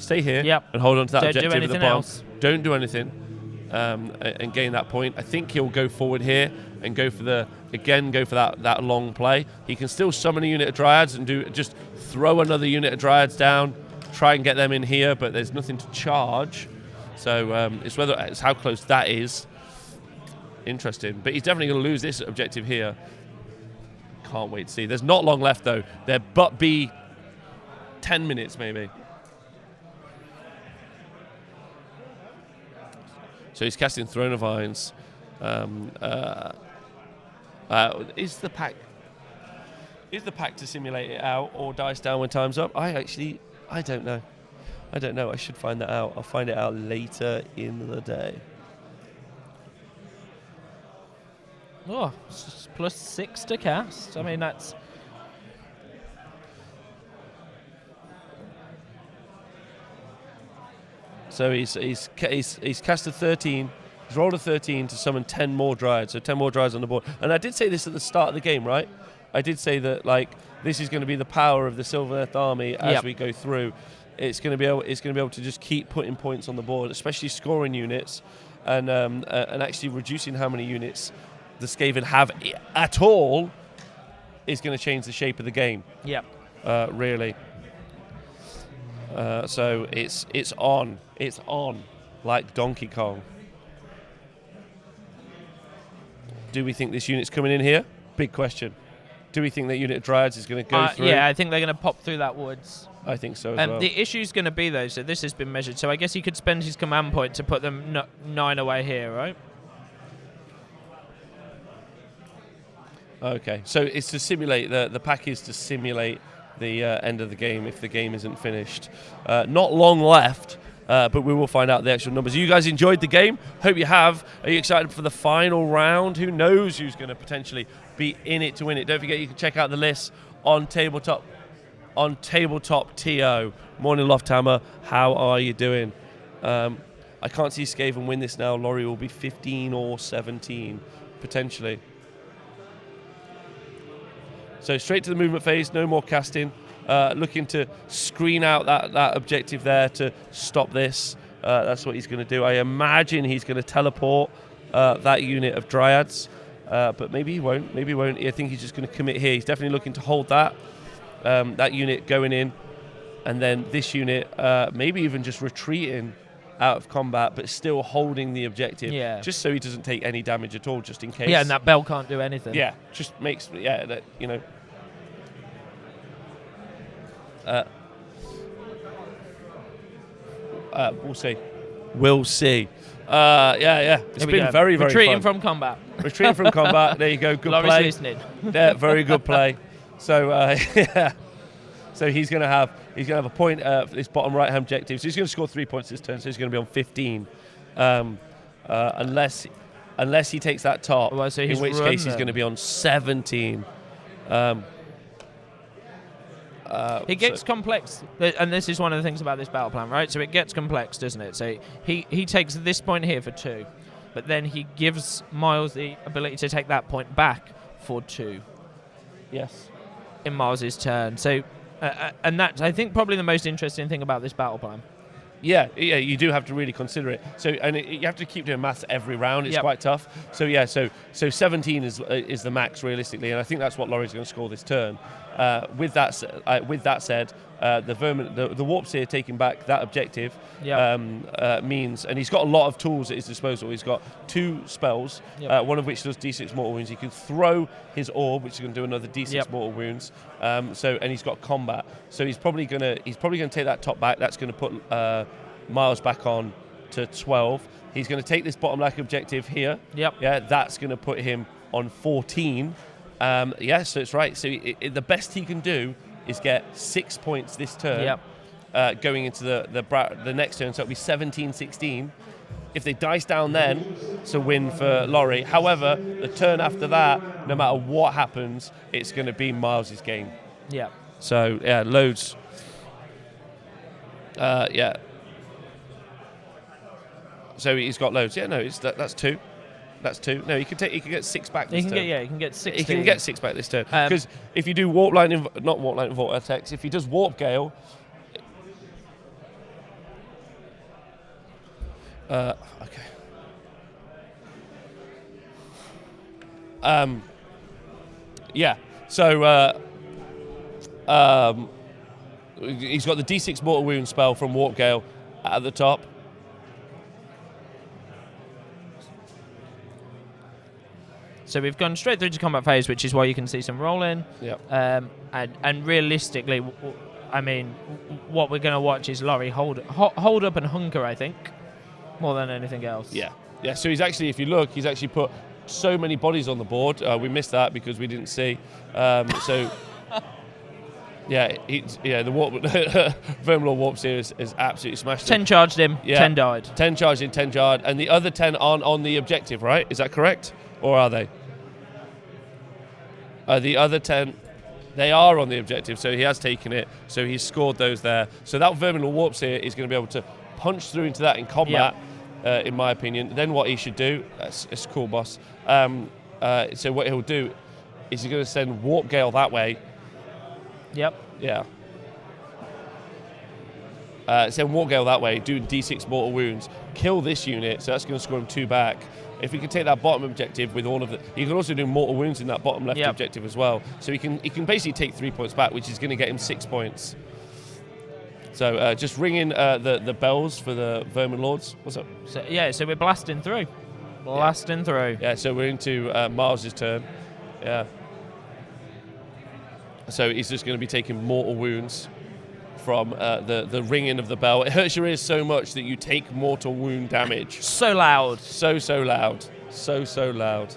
Yep. and hold on to that Don't objective do of the anything bomb. else. Don't do anything, and gain that point. I think he'll go forward here and go for that long play. He can still summon a unit of Dryads and just throw another unit of Dryads down, try and get them in here, but there's nothing to charge. So it's how close that is. Interesting, but he's definitely going to lose this objective here. Can't wait to see. There's not long left though. There but be 10 minutes maybe. So he's casting Throne of Vines. Is the pack to simulate it out or dice down when time's up? I don't know. I should find that out. I'll find it out later in the day. Oh, +6 to cast. I mean, that's... So he's casted 13. He's rolled a 13 to summon 10 more Dryads. So 10 more Dryads on the board. And I did say this at the start of the game, right? I did say that this is going to be the power of the Sylvaneth army as we go through. It's going to be able to just keep putting points on the board, especially scoring units, and actually reducing how many units the Skaven have at all is going to change the shape of the game. Yep. Really. So it's on like Donkey Kong. Do we think this unit's coming in here? Big question. Do we think that unit of Dryads is going to go through? Yeah, I think they're going to pop through that woods. I think so as well. The issue's going to be, though, so this has been measured. So I guess he could spend his command point to put them 9 away here, right? Okay, so it's to simulate, the pack is to simulate the end of the game if the game isn't finished. Not long left, but we will find out the actual numbers. You guys enjoyed the game? Hope you have. Are you excited for the final round? Who knows who's going to potentially be in it to win it? Don't forget you can check out the list on Tabletop TO. Morning Lofthammer, how are you doing? I can't see Skaven win this now. Laurie will be 15 or 17 potentially. So straight to the movement phase, no more casting. Looking to screen out that objective there to stop this. That's what he's going to do. I imagine he's going to teleport that unit of Dryads, but maybe he won't. Maybe he won't. I think he's just going to commit here. He's definitely looking to hold that unit going in, and then this unit maybe even just retreating out of combat, but still holding the objective, just so he doesn't take any damage at all, just in case. Yeah, and that bell can't do anything. Yeah, just makes that, you know. We'll see. We'll see. It's been very, very retreating fun. from combat. Retreating from combat. There you go. Good Laurie's play. listening. Yeah, very good play. So yeah. So he's gonna have a point for this bottom right hand objective. So he's gonna score 3 points this turn. So he's gonna be on 15, unless he takes that top. Well, so in which case he's gonna be on 17. It gets complex, and this is one of the things about this battle plan, right? So it gets complex, doesn't it? So he takes this point here for 2, but then he gives Miles the ability to take that point back for 2. Yes. In Miles's turn. So, and that's, I think, probably the most interesting thing about this battle plan. Yeah, you do have to really consider it. So, and you have to keep doing maths every round. It's quite tough. So yeah, so 17 is the max realistically, and I think that's what Laurie's going to score this turn. With that said, the vermin, the warps here taking back that objective means, and he's got a lot of tools at his disposal. He's got 2 spells, one of which does D6 mortal wounds. He can throw his orb, which is going to do another D6 mortal wounds. And he's got combat. So he's probably going to take that top back. That's going to put Miles back on to 12. He's going to take this bottom left objective here. Yeah, that's going to put him on 14. So it's right. So the best he can do is get 6 points this turn, going into the next turn. So it'll be 17-16. If they dice down then, it's a win for Laurie. However, the turn after that, no matter what happens, it's going to be Miles's game. Yeah. So loads. So he's got loads. Yeah, no, that's 2. That's 2. No, he can get 6 back this turn. He can get 6. He can get 6 back this turn. Because if you do warp line, not warp line vortex, if he does warp gale, Okay. Yeah. So he's got the D6 mortal wound spell from Warp Gale at the top. So we've gone straight through to combat phase, which is why you can see some rolling. Yep. And realistically, I mean, what we're going to watch is Laurie hold up and hunker, I think, more than anything else. Yeah. Yeah. So he's actually, if you look, he's actually put so many bodies on the board. We missed that because we didn't see. So. Yeah, the warp, Verminlord Warps here is absolutely smashed. 10 charged him, yeah. 10 died. 10 charged in, 10 jarred, and the other 10 aren't on the objective, right? Is that correct? Or are they? The other 10, they are on the objective, so he has taken it, so he's scored those there. So that Verminlord Warps here is going to be able to punch through into that in combat, in my opinion. Then what he should do, it's cool, boss. So what he'll do is he's going to send Warp Gale that way. Yep. Yeah. Send Warp Gale that way, do D6 mortal wounds, kill this unit, so that's going to score him 2 back. If we can take that bottom objective with all of the, he can also do mortal wounds in that bottom left objective as well. So he can basically take 3 points back, which is going to get him 6 points. So just ring in the bells for the Verminlords. What's up? So we're blasting through. Blasting through. Yeah, so we're into Miles's turn. Yeah. So he's just going to be taking mortal wounds from the ringing of the bell. It hurts your ears so much that you take mortal wound damage. So loud. So loud. So loud.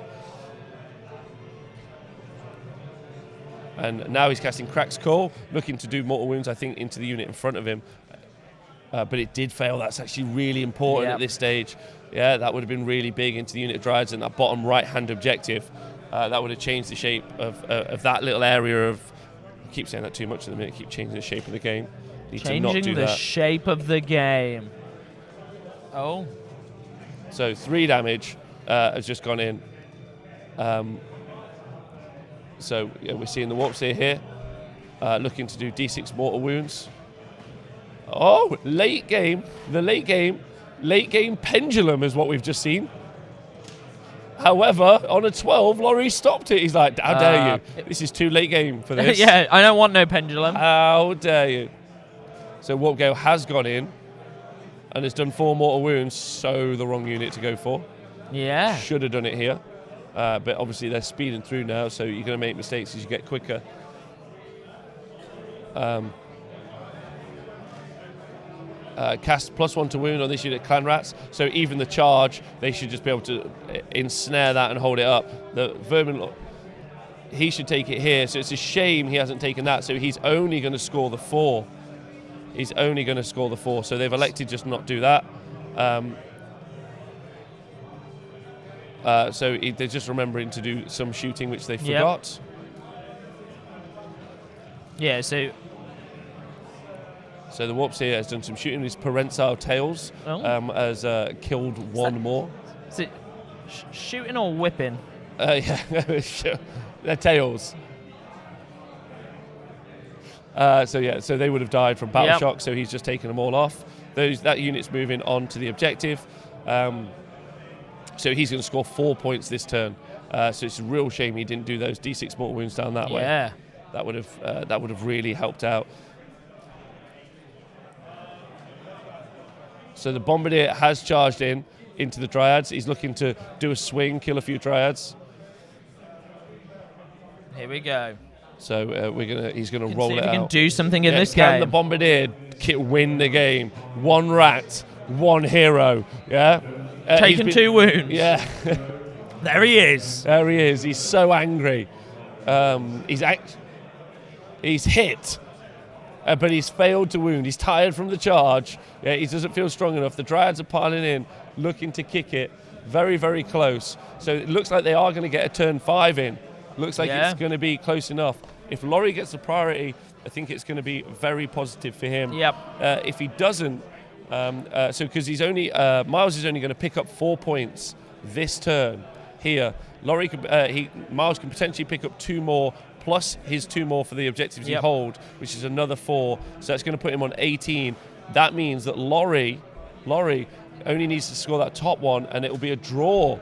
And now he's casting Crack's Call, looking to do mortal wounds, I think, into the unit in front of him. But it did fail. That's actually really important at this stage. Yeah, that would have been really big into the unit of Dryads and that bottom right-hand objective. That would have changed the shape of that little area of... I keep saying that too much in a minute. Keep changing the shape of the game. Changing the shape of the game. Oh. So 3 damage has just gone in. So we're seeing the Warp Seer here, looking to do D6 mortal wounds. Oh, late game. The late game pendulum is what we've just seen. However, on a 12, Laurie stopped it. He's like, how dare you? This is too late game for this. Yeah, I don't want no pendulum. How dare you? So Warp Gale has gone in and has done 4 mortal wounds, so the wrong unit to go for. Yeah. Should have done it here. But obviously they're speeding through now, so you're going to make mistakes as you get quicker. Cast +1 to wound on this unit, Clan Rats. So even the charge, they should just be able to ensnare that and hold it up. The Vermin, he should take it here. So it's a shame he hasn't taken that. So he's only going to score the 4. He's only going to score the 4. So they've elected just not do that. So they're just remembering to do some shooting, which they forgot. Yeah, so the Warp Seer has done some shooting with his Prehensile Tails, has killed 1 more. Is it shooting or whipping? Yeah, they're tails. So they would have died from battle shock, so he's just taken them all off. That unit's moving on to the objective. So he's going to score 4 points this turn. So it's a real shame he didn't do those D6 mortal wounds down that way. Yeah. That would have really helped out. So the Bombardier has charged into the Dryads. He's looking to do a swing, kill a few Dryads. Here we go. So he's gonna roll it out. He can do something in this can game. The Bombardier win the game? 1 rat, 1 hero. Yeah. Taking 2 wounds. Yeah. There he is. There he is. He's so angry. He's hit. But he's failed to wound. He's tired from the charge. Yeah, he doesn't feel strong enough. The Dryads are piling in, looking to kick it. Very, very close. So it looks like they are going to get a turn 5 in. Looks like it's going to be close enough. If Laurie gets the priority, I think it's going to be very positive for him. Yep. If he doesn't, because he's only Miles is only going to pick up 4 points this turn here. Miles can potentially pick up 2 more. Plus his 2 more for the objectives he hold, which is another 4. So that's going to put him on 18. That means that Laurie only needs to score that top one, and it will be a draw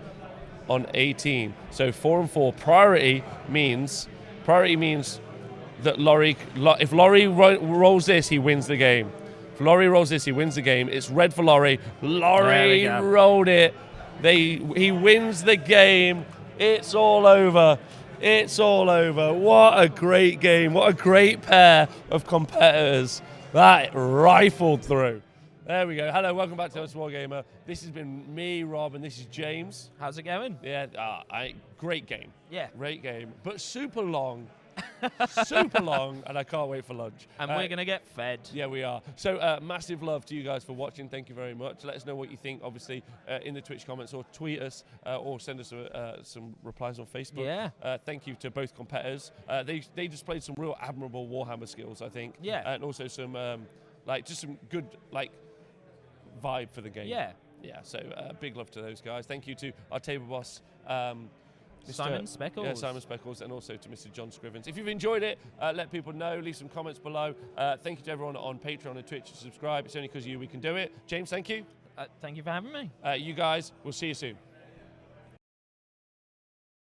on 18. So 4 and 4. Priority means that if Laurie rolls this, he wins the game. If Laurie rolls this, he wins the game. It's red for Laurie. Laurie rolled it. He wins the game. It's all over. It's all over. What a great game. What a great pair of competitors. That rifled through. There we go. Hello, welcome back to Small Gamer. This has been me, Rob, and this is James. How's it going? Yeah, great game. Yeah. Great game, but super long. Super long, and I can't wait for lunch. And we're going to get fed. Yeah, we are. So massive love to you guys for watching. Thank you very much. Let us know what you think, obviously, in the Twitch comments, or tweet us, or send us some replies on Facebook. Yeah. Thank you to both competitors. They displayed some real admirable Warhammer skills, I think. Yeah. And also some, just some good, vibe for the game. Yeah. Yeah, so big love to those guys. Thank you to our table boss, Simon Speckles. Yeah, Simon Speckles, and also to Mr. John Scrivens. If you've enjoyed it, let people know. Leave some comments below. Thank you to everyone on Patreon and Twitch to subscribe. It's only because of you we can do it. James, thank you. Thank you for having me. You guys, we'll see you soon.